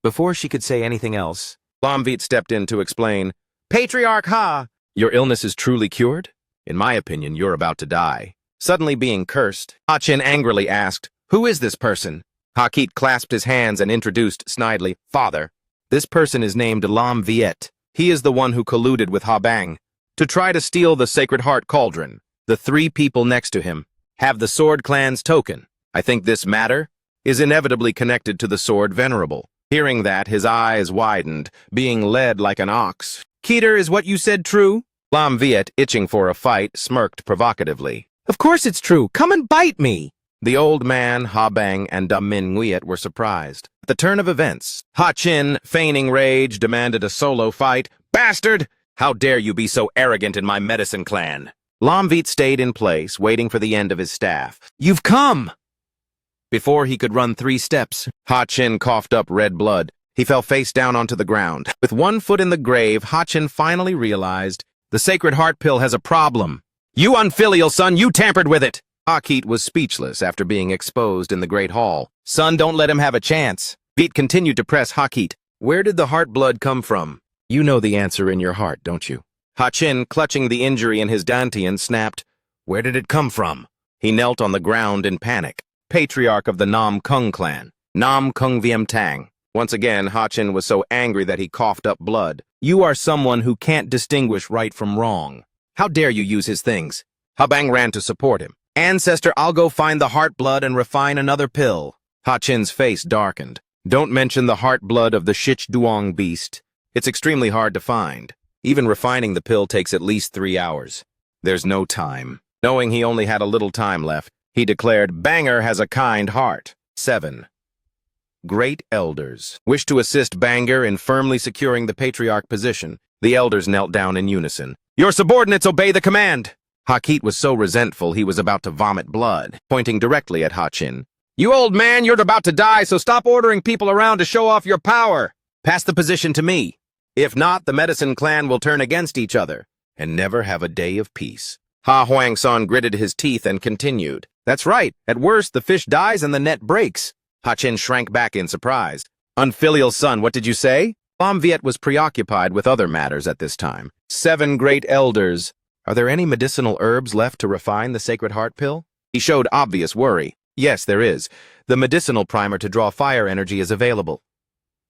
Before she could say anything else, Lam Viet stepped in to explain. Patriarch Ha, Your illness is truly cured? In my opinion, you're about to die. Suddenly being cursed, Ha-chin angrily asked, "Who is this person?" Ha-kit clasped his hands and introduced snidely, "Father, this person is named Lam Viet. He is the one who colluded with Ha-bang to try to steal the Sacred Heart Cauldron. The 3 people next to him have the Sword Clan's token. I think this matter is inevitably connected to the Sword Venerable." Hearing that, his eyes widened, being led like an ox. "Keter, is what you said true?" Lam Viet, itching for a fight, smirked provocatively. Of course it's true. Come and bite me. The old man, Ha-bang, and Min Nguyet were surprised. At the turn of events, Ha-chin, feigning rage, demanded a solo fight. "Bastard! How dare you be so arrogant in my medicine clan?" Lam Viet stayed in place, waiting for the end of his staff. You've come! Before he could run 3 steps, Ha-chin coughed up red blood. He fell face down onto the ground. With 1 foot in the grave, Ha-chin finally realized the Sacred Heart Pill has a problem. "You unfilial son, you tampered with it!" Ha-kit was speechless after being exposed in the Great Hall. "Son, don't let him have a chance." Viet continued to press Ha-kit. "Where did the heart blood come from? You know the answer in your heart, don't you?" Ha-chin, clutching the injury in his dantian, snapped, "Where did it come from?" He knelt on the ground in panic. Patriarch of the Nam Kung clan, Nam Kung Viem Tang. Once again, Ha-chin was so angry that he coughed up blood. "You are someone who can't distinguish right from wrong. How dare you use his things?" Ha-bang ran to support him. "Ancestor, I'll go find the heart blood and refine another pill." Ha-chin's face darkened. "Don't mention the heart blood of the Shich Duong beast. It's extremely hard to find. Even refining the pill takes at least 3 hours. There's no time." Knowing he only had a little time left, he declared, "Banger has a kind heart." 7. Great elders wish to assist Banger in firmly securing the patriarch position. The elders knelt down in unison. "Your subordinates obey the command!" Ha-kit was so resentful he was about to vomit blood, pointing directly at Ha-chin. "You old man, you're about to die, so stop ordering people around to show off your power. Pass the position to me. If not, the medicine clan will turn against each other and never have a day of peace." Ha Huang-san gritted his teeth and continued. "That's right. At worst, the fish dies and the net breaks." Ha-chin shrank back in surprise. "Unfilial son, what did you say?" Lam Viet was preoccupied with other matters at this time. 7 great elders. Are there any medicinal herbs left to refine the Sacred Heart Pill? He showed obvious worry. "Yes, there is. The medicinal primer to draw fire energy is available."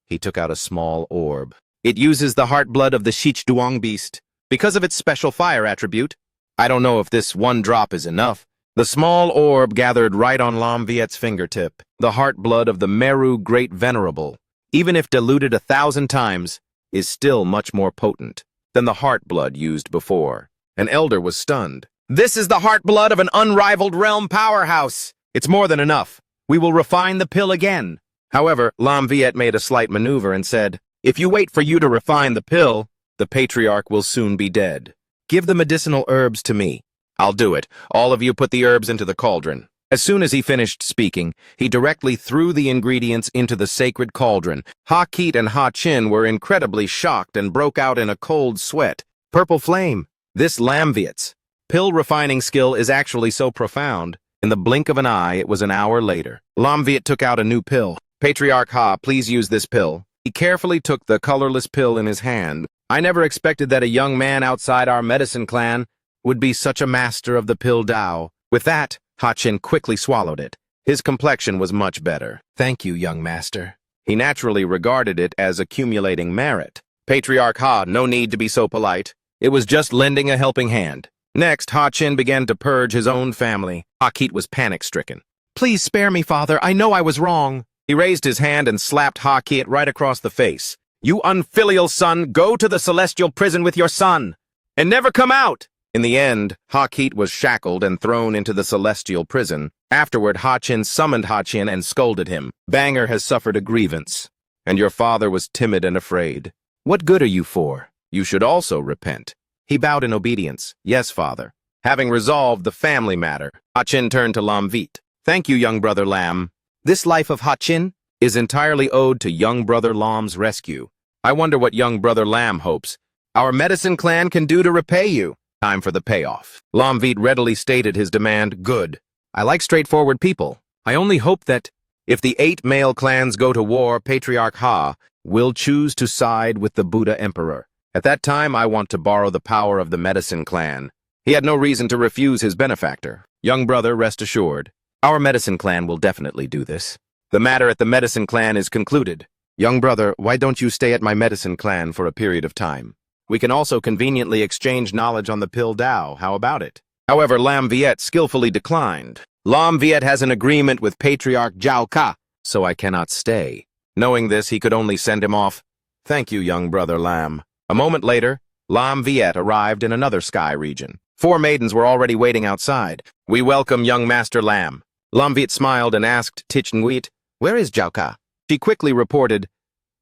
He took out a small orb. "It uses the heart blood of the Shich Duong beast. Because of its special fire attribute, I don't know if this 1 drop is enough." The small orb gathered right on Lam Viet's fingertip. The heart blood of the Meru Great Venerable, even if diluted 1,000 times, is still much more potent than the heart blood used before. An elder was stunned. "This is the heart blood of an unrivaled realm powerhouse. It's more than enough. We will refine the pill again." However, Lam Viet made a slight maneuver and said, "If you wait for you to refine the pill, the patriarch will soon be dead. Give the medicinal herbs to me." "I'll do it. All of you put the herbs into the cauldron." As soon as he finished speaking, he directly threw the ingredients into the sacred cauldron. Ha-kit and Ha-chin were incredibly shocked and broke out in a cold sweat. Purple flame. This Lam Viet's pill refining skill is actually so profound. In the blink of an eye, it was an hour later. Lam Viet took out a new pill. "Patriarch Ha, please use this pill." He carefully took the colorless pill in his hand. "I never expected that a young man outside our medicine clan would be such a master of the pill Dao." With that, Ha-chin quickly swallowed it. His complexion was much better. "Thank you, young master." He naturally regarded it as accumulating merit. "Patriarch Ha, no need to be so polite. It was just lending a helping hand." Next, Ha-chin began to purge his own family. Ha-kit was panic-stricken. "Please spare me, father. I know I was wrong." He raised his hand and slapped Ha-kit right across the face. "You unfilial son, go to the celestial prison with your son, and never come out!" In the end, Ha-kit was shackled and thrown into the celestial prison. Afterward, Ha-chin summoned Ha-chin and scolded him. "Banger has suffered a grievance, and your father was timid and afraid. What good are you for? You should also repent." He bowed in obedience. "Yes, father." Having resolved the family matter, Ha-chin turned to Lam Viet. "Thank you, young brother Lam. This life of Ha-chin is entirely owed to young brother Lam's rescue. I wonder what young brother Lam hopes our medicine clan can do to repay you." Time for the payoff. Lam Viet readily stated his demand. "Good. I like straightforward people. I only hope that if the 8 male clans go to war, Patriarch Ha will choose to side with the Buddha Emperor. At that time, I want to borrow the power of the medicine clan. He had no reason to refuse his benefactor. Young brother, rest assured. Our medicine clan will definitely do this. The matter at the medicine clan is concluded. Young brother, why don't you stay at my medicine clan for a period of time? We can also conveniently exchange knowledge on the pill Dao. How about it? However, Lam Viet skillfully declined. Lam Viet has an agreement with Patriarch Zhao Ka, so I cannot stay. Knowing this, he could only send him off. Thank you, young brother Lam. A moment later, Lam Viet arrived in another sky region. 4 maidens were already waiting outside. We welcome young Master Lam. Lam Viet smiled and asked Tich Nguyen, where is Zhao Ka? She quickly reported,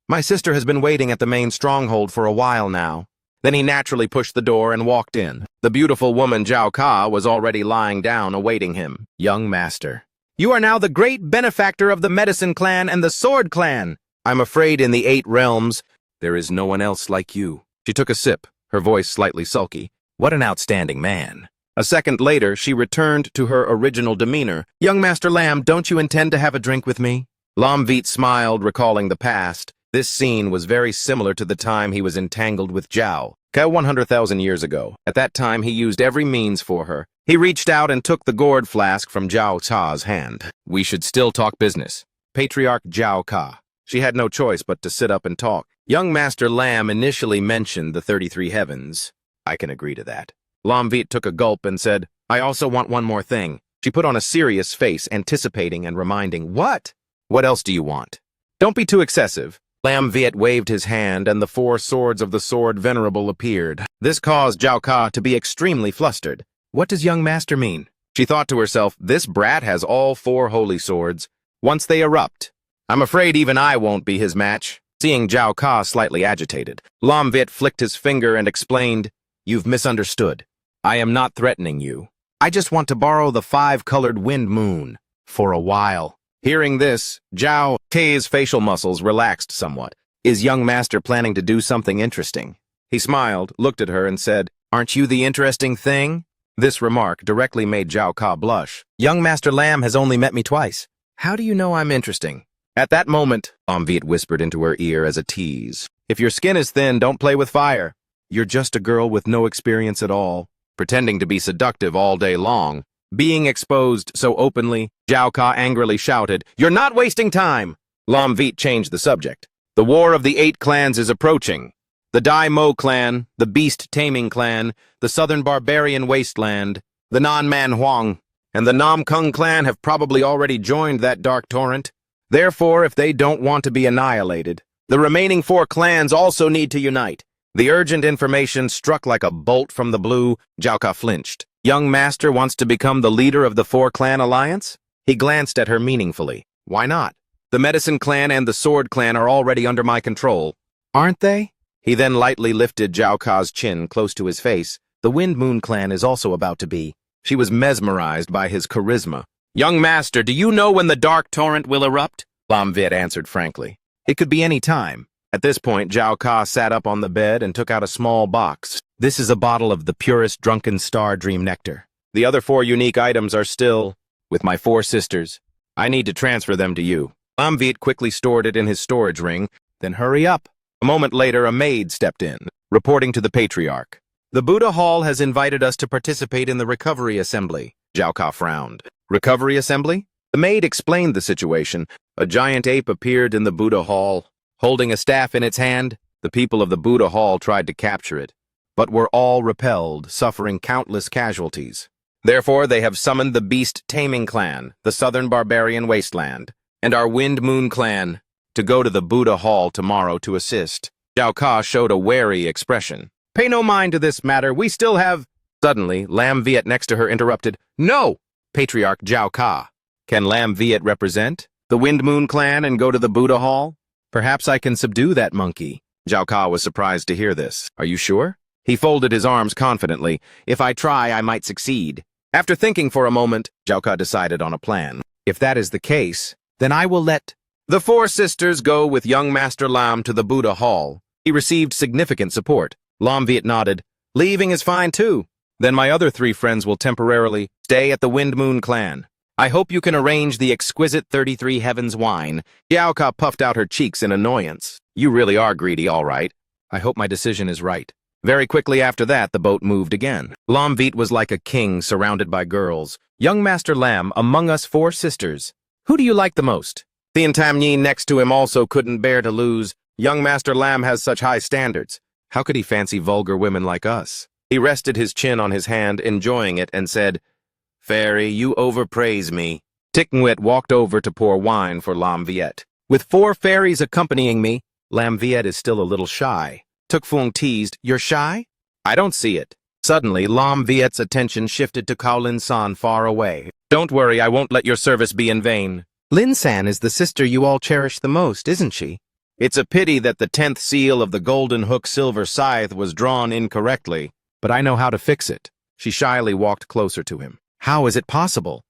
my sister has been waiting at the main stronghold for a while now. Then he naturally pushed the door and walked in. The beautiful woman Zhao Ka was already lying down awaiting him. Young master. You are now the great benefactor of the medicine clan and the sword clan. I'm afraid in the 8 realms, there is no one else like you. She took a sip, her voice slightly sulky. What an outstanding man. A second later, she returned to her original demeanor. Young Master Lam, don't you intend to have a drink with me? Lam Viet smiled, recalling the past. This scene was very similar to the time he was entangled with Zhao Ka 100,000 years ago. At that time, he used every means for her. He reached out and took the gourd flask from Zhao Ca's hand. We should still talk business. Patriarch Zhao Ka. She had no choice but to sit up and talk. Young Master Lam initially mentioned the 33 heavens. I can agree to that. Lam Viet took a gulp and said, I also want one more thing. She put on a serious face, anticipating and reminding, what? What else do you want? Don't be too excessive. Lam Viet waved his hand and the 4 swords of the sword venerable appeared. This caused Zhao Ka to be extremely flustered. What does young master mean? She thought to herself, this brat has all 4 holy swords. Once they erupt, I'm afraid even I won't be his match. Seeing Zhao Ka slightly agitated, Lam Viet flicked his finger and explained, you've misunderstood. I am not threatening you. I just want to borrow the 5-colored wind moon for a while. Hearing this, Zhao Ka's facial muscles relaxed somewhat. Is young master planning to do something interesting? He smiled, looked at her, and said, aren't you the interesting thing? This remark directly made Zhao Ka blush. Young Master Lam has only met me twice. How do you know I'm interesting? At that moment, Lam Viet whispered into her ear as a tease. If your skin is thin, don't play with fire. You're just a girl with no experience at all, pretending to be seductive all day long. Being exposed so openly, Zhao Ka angrily shouted, you're not wasting time! Lam Viet changed the subject. The war of the 8 clans is approaching. The Dai Mo clan, the Beast Taming clan, the Southern Barbarian Wasteland, the Nan Man Huang, and the Nam Kung clan have probably already joined that dark torrent. Therefore, if they don't want to be annihilated, the remaining 4 clans also need to unite. The urgent information struck like a bolt from the blue. Zhao Ka flinched. Young master wants to become the leader of the 4-clan alliance? He glanced at her meaningfully. Why not? The medicine clan and the sword clan are already under my control. Aren't they? He then lightly lifted Zhao Ka's chin close to his face. The Wind Moon clan is also about to be. She was mesmerized by his charisma. Young master, do you know when the dark torrent will erupt? Lam Viet answered frankly. It could be any time. At this point, Zhao Ka sat up on the bed and took out a small box. This is a bottle of the purest drunken star dream nectar. The other 4 unique items are still with my 4 sisters. I need to transfer them to you. Lam Viet quickly stored it in his storage ring. Then hurry up. A moment later, a maid stepped in, reporting to the patriarch. The Buddha Hall has invited us to participate in the recovery assembly. Zhao Ka frowned. Recovery assembly? The maid explained the situation. A giant ape appeared in the Buddha Hall. Holding a staff in its hand, the people of the Buddha Hall tried to capture it, but were all repelled, suffering countless casualties. Therefore, they have summoned the Beast Taming clan, the Southern Barbarian Wasteland, and our Wind Moon clan to go to the Buddha Hall tomorrow to assist. Zhao Ka showed a wary expression. Pay no mind to this matter, we still have... Suddenly, Lam Viet next to her interrupted. No! Patriarch Zhao Ka. Can Lam Viet represent the Wind Moon clan and go to the Buddha Hall? Perhaps I can subdue that monkey. Zhao Ka was surprised to hear this. Are you sure? He folded his arms confidently. If I try, I might succeed. After thinking for a moment, Zhao Ka decided on a plan. If that is the case, then I will let the 4 sisters go with young Master Lam to the Buddha Hall. He received significant support. Lam Viet nodded. Leaving is fine too. Then my other 3 friends will temporarily stay at the Wind Moon clan. I hope you can arrange the exquisite 33 Heavens wine. Zhao Ka puffed out her cheeks in annoyance. You really are greedy, all right. I hope my decision is right. Very quickly after that, the boat moved again. Lam Viet was like a king surrounded by girls. Young Master Lam, among us 4 sisters. Who do you like the most? Thien Tam Nhi next to him also couldn't bear to lose. Young Master Lam has such high standards. How could he fancy vulgar women like us? He rested his chin on his hand, enjoying it, and said, Fairy, you overpraise me. Tik Nguyet walked over to pour wine for Lam Viet. With 4 fairies accompanying me, Lam Viet is still a little shy. Tuk Fung teased, You're shy? I don't see it. Suddenly, Lam Viet's attention shifted to Kao Lin San far away. Don't worry, I won't let your service be in vain. Lin San is the sister you all cherish the most, isn't she? It's a pity that the 10th seal of the Golden Hook Silver Scythe was drawn incorrectly, but I know how to fix it. She shyly walked closer to him. How is it possible?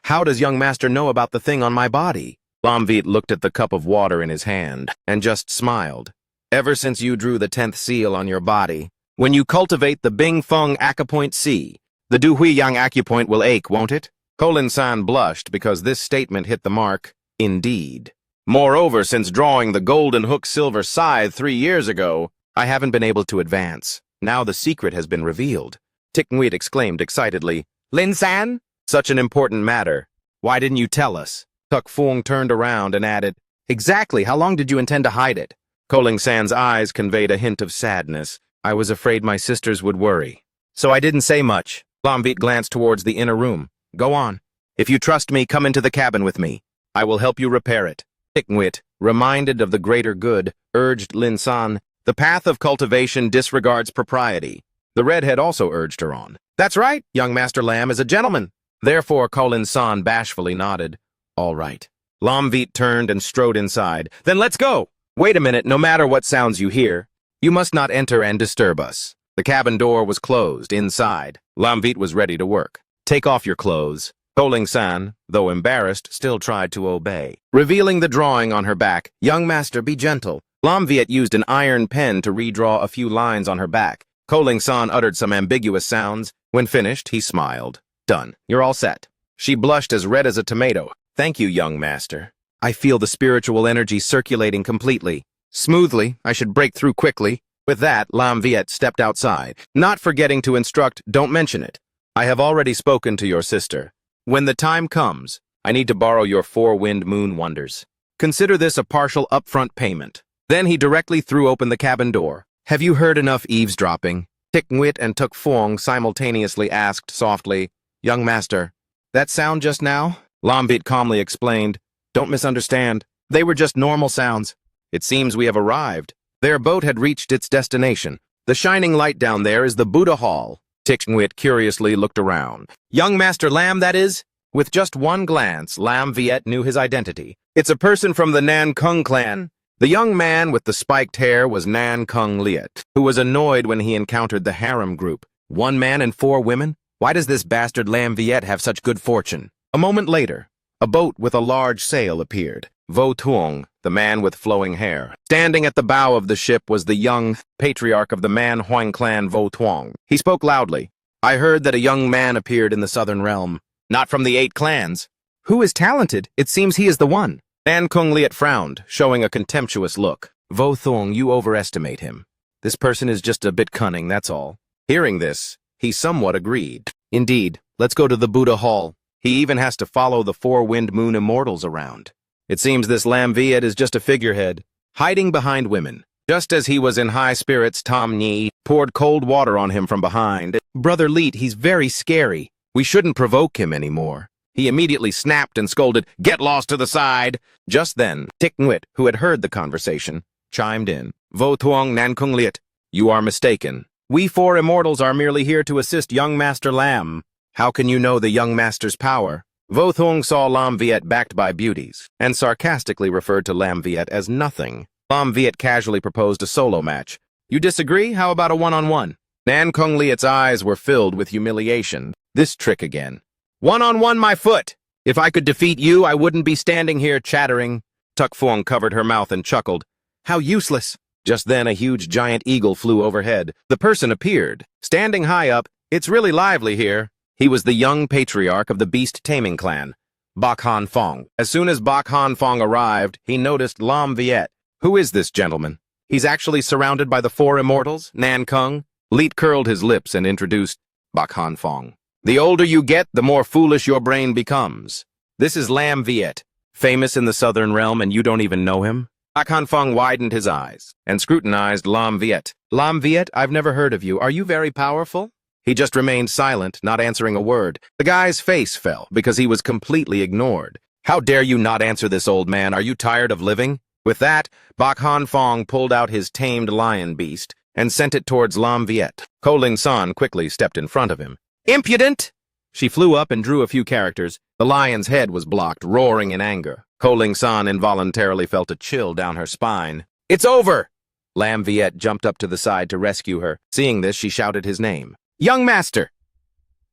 How does young master know about the thing on my body? Lam Viet looked at the cup of water in his hand and just smiled. Ever since you drew the 10th seal on your body, when you cultivate the Bing Feng Acupoint C, the Du Hui Yang Acupoint will ache, won't it? Colin San blushed because this statement hit the mark. Indeed. Moreover, since drawing the Golden Hook Silver Scythe 3 years ago, I haven't been able to advance. Now the secret has been revealed. Tik Nguyet exclaimed excitedly, Lin San? Such an important matter. Why didn't you tell us? Tuk Fung turned around and added, Exactly, how long did you intend to hide it? Koling San's eyes conveyed a hint of sadness. I was afraid my sisters would worry. So I didn't say much. Lam Viet glanced towards the inner room. Go on. If you trust me, come into the cabin with me. I will help you repair it. Tik Nguyet, reminded of the greater good, urged Lin San. The path of cultivation disregards propriety. The redhead also urged her on. That's right, young Master Lam is a gentleman. Therefore, Colin San bashfully nodded. All right. Lam Viet turned and strode inside. Then let's go. Wait a minute, no matter what sounds you hear, you must not enter and disturb us. The cabin door was closed inside. Lam Viet was ready to work. Take off your clothes. Koling San, though embarrassed, still tried to obey. Revealing the drawing on her back, young master, be gentle. Lam Viet used an iron pen to redraw a few lines on her back. Koling San uttered some ambiguous sounds. When finished, he smiled. Done. You're all set. She blushed as red as a tomato. Thank you, young master. I feel the spiritual energy circulating completely. Smoothly, I should break through quickly. With that, Lam Viet stepped outside, not forgetting to instruct, don't mention it. I have already spoken to your sister. When the time comes, I need to borrow your 4 wind moon wonders. Consider this a partial upfront payment. Then he directly threw open the cabin door. Have you heard enough eavesdropping? Tik Nguyet and Tuk Fung simultaneously asked softly, Young master, that sound just now? Lam Viet calmly explained, Don't misunderstand. They were just normal sounds. It seems we have arrived. Their boat had reached its destination. The shining light down there is the Buddha Hall. Tik Nguyet curiously looked around. Young Master Lam, that is? With just one glance, Lam Viet knew his identity. It's a person from the Nan Kung clan. The young man with the spiked hair was Nan Kung Liet, who was annoyed when he encountered the harem group. 1 man and 4 women? Why does this bastard Lam Viet have such good fortune? A moment later, a boat with a large sail appeared. Vo Tuong, the man with flowing hair. Standing at the bow of the ship was the young patriarch of the Manhwa clan, Vo Tuong. He spoke loudly. I heard that a young man appeared in the southern realm. Not from the 8 clans. Who is talented? It seems he is the one. Nan Kung Liet frowned, showing a contemptuous look. Vo Tuong, you overestimate him. This person is just a bit cunning, that's all. Hearing this, he somewhat agreed. Indeed, let's go to the Buddha Hall. He even has to follow the 4 wind moon immortals around. It seems this Lam Viet is just a figurehead, hiding behind women. Just as he was in high spirits, Tom Nhi poured cold water on him from behind. Brother Leet, he's very scary. We shouldn't provoke him anymore. He immediately snapped and scolded, Get lost to the side! Just then, Tik Nguyet, who had heard the conversation, chimed in. Vo Tuong Nan Kung Liet, you are mistaken. We 4 immortals are merely here to assist young Master Lam. How can you know the young master's power? Vo Tuong saw Lam Viet backed by beauties, and sarcastically referred to Lam Viet as nothing. Lam Viet casually proposed a solo match. You disagree? How about a one-on-one? Nan Kung Liet's eyes were filled with humiliation. This trick again. One-on-one, my foot! If I could defeat you, I wouldn't be standing here chattering. Tuk Fung covered her mouth and chuckled. How useless! Just then a huge giant eagle flew overhead. The person appeared, standing high up. It's really lively here. He was the young patriarch of the beast-taming clan, Bak Han Fong. As soon as Bak Han Fong arrived, he noticed Lam Viet. Who is this gentleman? He's actually surrounded by the four immortals, Nan Kung. Leet curled his lips and introduced Bak Han Fong. The older you get, the more foolish your brain becomes. This is Lam Viet, famous in the Southern Realm, and you don't even know him? Bak Han Fong widened his eyes and scrutinized Lam Viet. Lam Viet, I've never heard of you. Are you very powerful? He just remained silent, not answering a word. The guy's face fell because he was completely ignored. How dare you not answer this, old man? Are you tired of living? With that, Bak Han Fong pulled out his tamed lion beast and sent it towards Lam Viet. Ko Ling San quickly stepped in front of him. Impudent! She flew up and drew a few characters. The lion's head was blocked, roaring in anger. Ko Ling San involuntarily felt a chill down her spine. It's over! Lam Viet jumped up to the side to rescue her. Seeing this, she shouted his name. Young master!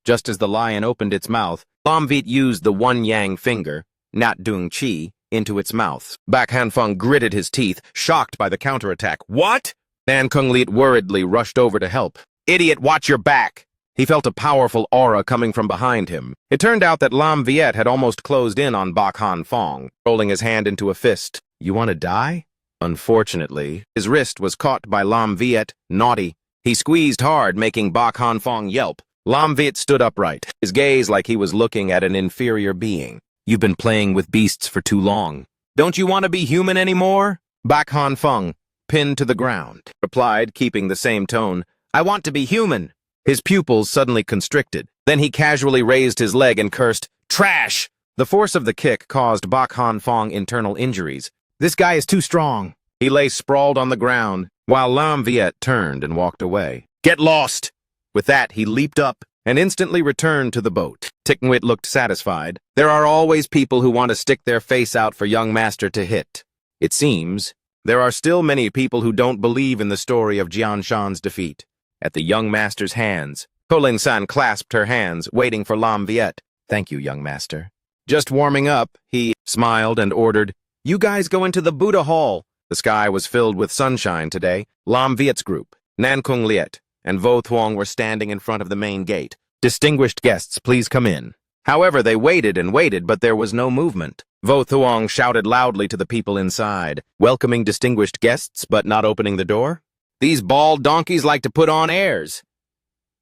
Just as the lion opened its mouth, Lam Viet used the one yang finger, Nat Dung Chi, into its mouth. Bak Han Fong gritted his teeth, shocked by the counterattack. What? Nan Kung Liet worriedly rushed over to help. Idiot, watch your back! He felt a powerful aura coming from behind him. It turned out that Lam Viet had almost closed in on Bak Han Fong, rolling his hand into a fist. You want to die? Unfortunately, his wrist was caught by Lam Viet. Naughty. He squeezed hard, making Bak Han Fong yelp. Lam Viet stood upright, his gaze like he was looking at an inferior being. You've been playing with beasts for too long. Don't you want to be human anymore? Bak Han Fong, pinned to the ground, replied, keeping the same tone. I want to be human. His pupils suddenly constricted. Then he casually raised his leg and cursed, Trash! The force of the kick caused Bak Han Fong internal injuries. This guy is too strong. He lay sprawled on the ground, while Lam Viet turned and walked away. Get lost! With that, he leaped up and instantly returned to the boat. Tik Nwit looked satisfied. There are always people who want to stick their face out for young master to hit. It seems there are still many people who don't believe in the story of Jian Shan's defeat. At the young master's hands, Ko Ling San clasped her hands, waiting for Lam Viet. Thank you, young master. Just warming up, he smiled and ordered, You guys go into the Buddha Hall. The sky was filled with sunshine today. Lam Viet's group, Nan Kung Liet, and Vo Thuong were standing in front of the main gate. Distinguished guests, please come in. However, they waited and waited, but there was no movement. Vo Thuong shouted loudly to the people inside, welcoming distinguished guests, but not opening the door. These bald donkeys like to put on airs.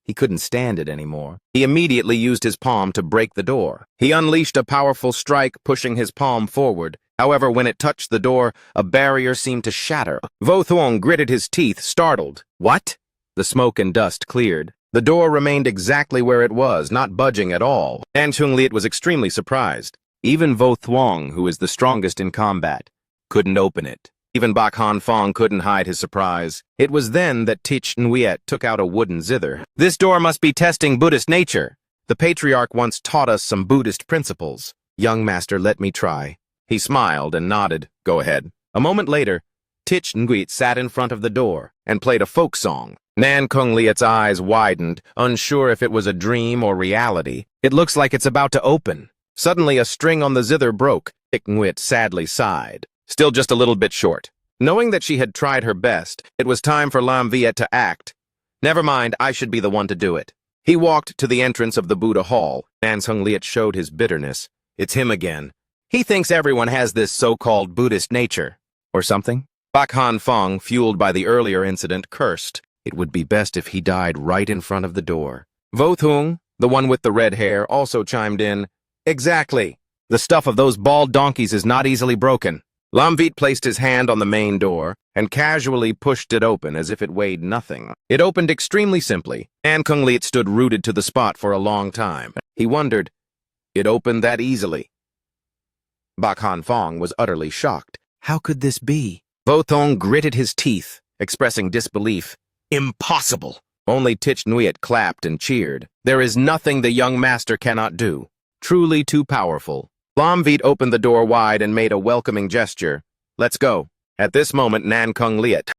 He couldn't stand it anymore. He immediately used his palm to break the door. He unleashed a powerful strike, pushing his palm forward. However, when it touched the door, a barrier seemed to shatter. Vo Thuong gritted his teeth, startled. What? The smoke and dust cleared. The door remained exactly where it was, not budging at all. Nan Chung Liet was extremely surprised. Even Vo Thuong, who is the strongest in combat, couldn't open it. Even Bak Han Fong couldn't hide his surprise. It was then that Thich Nguyet took out a wooden zither. This door must be testing Buddhist nature. The patriarch once taught us some Buddhist principles. Young master, let me try. He smiled and nodded. Go ahead. A moment later, Thich Nguyet sat in front of the door and played a folk song. Nan Kung Liet's eyes widened, unsure if it was a dream or reality. It looks like it's about to open. Suddenly, a string on the zither broke. Thich Nguyet sadly sighed. Still just a little bit short. Knowing that she had tried her best, it was time for Lam Viet to act. Never mind, I should be the one to do it. He walked to the entrance of the Buddha Hall. Nan Kung Liet showed his bitterness. It's him again. He thinks everyone has this so-called Buddhist nature. Or something? Bak Han Fong, fueled by the earlier incident, cursed. It would be best if he died right in front of the door. Vo Thuong, the one with the red hair, also chimed in. Exactly. The stuff of those bald donkeys is not easily broken. Lam Viet placed his hand on the main door and casually pushed it open as if it weighed nothing. It opened extremely simply. Nan Kung Liet stood rooted to the spot for a long time. He wondered, it opened that easily. Bak Han Fong was utterly shocked. How could this be? Vo Thuong gritted his teeth, expressing disbelief. Impossible! Only Thich Nguyet clapped and cheered. There is nothing the young master cannot do. Truly too powerful. Lam Viet opened the door wide and made a welcoming gesture. Let's go. At this moment, Nan Kung Liet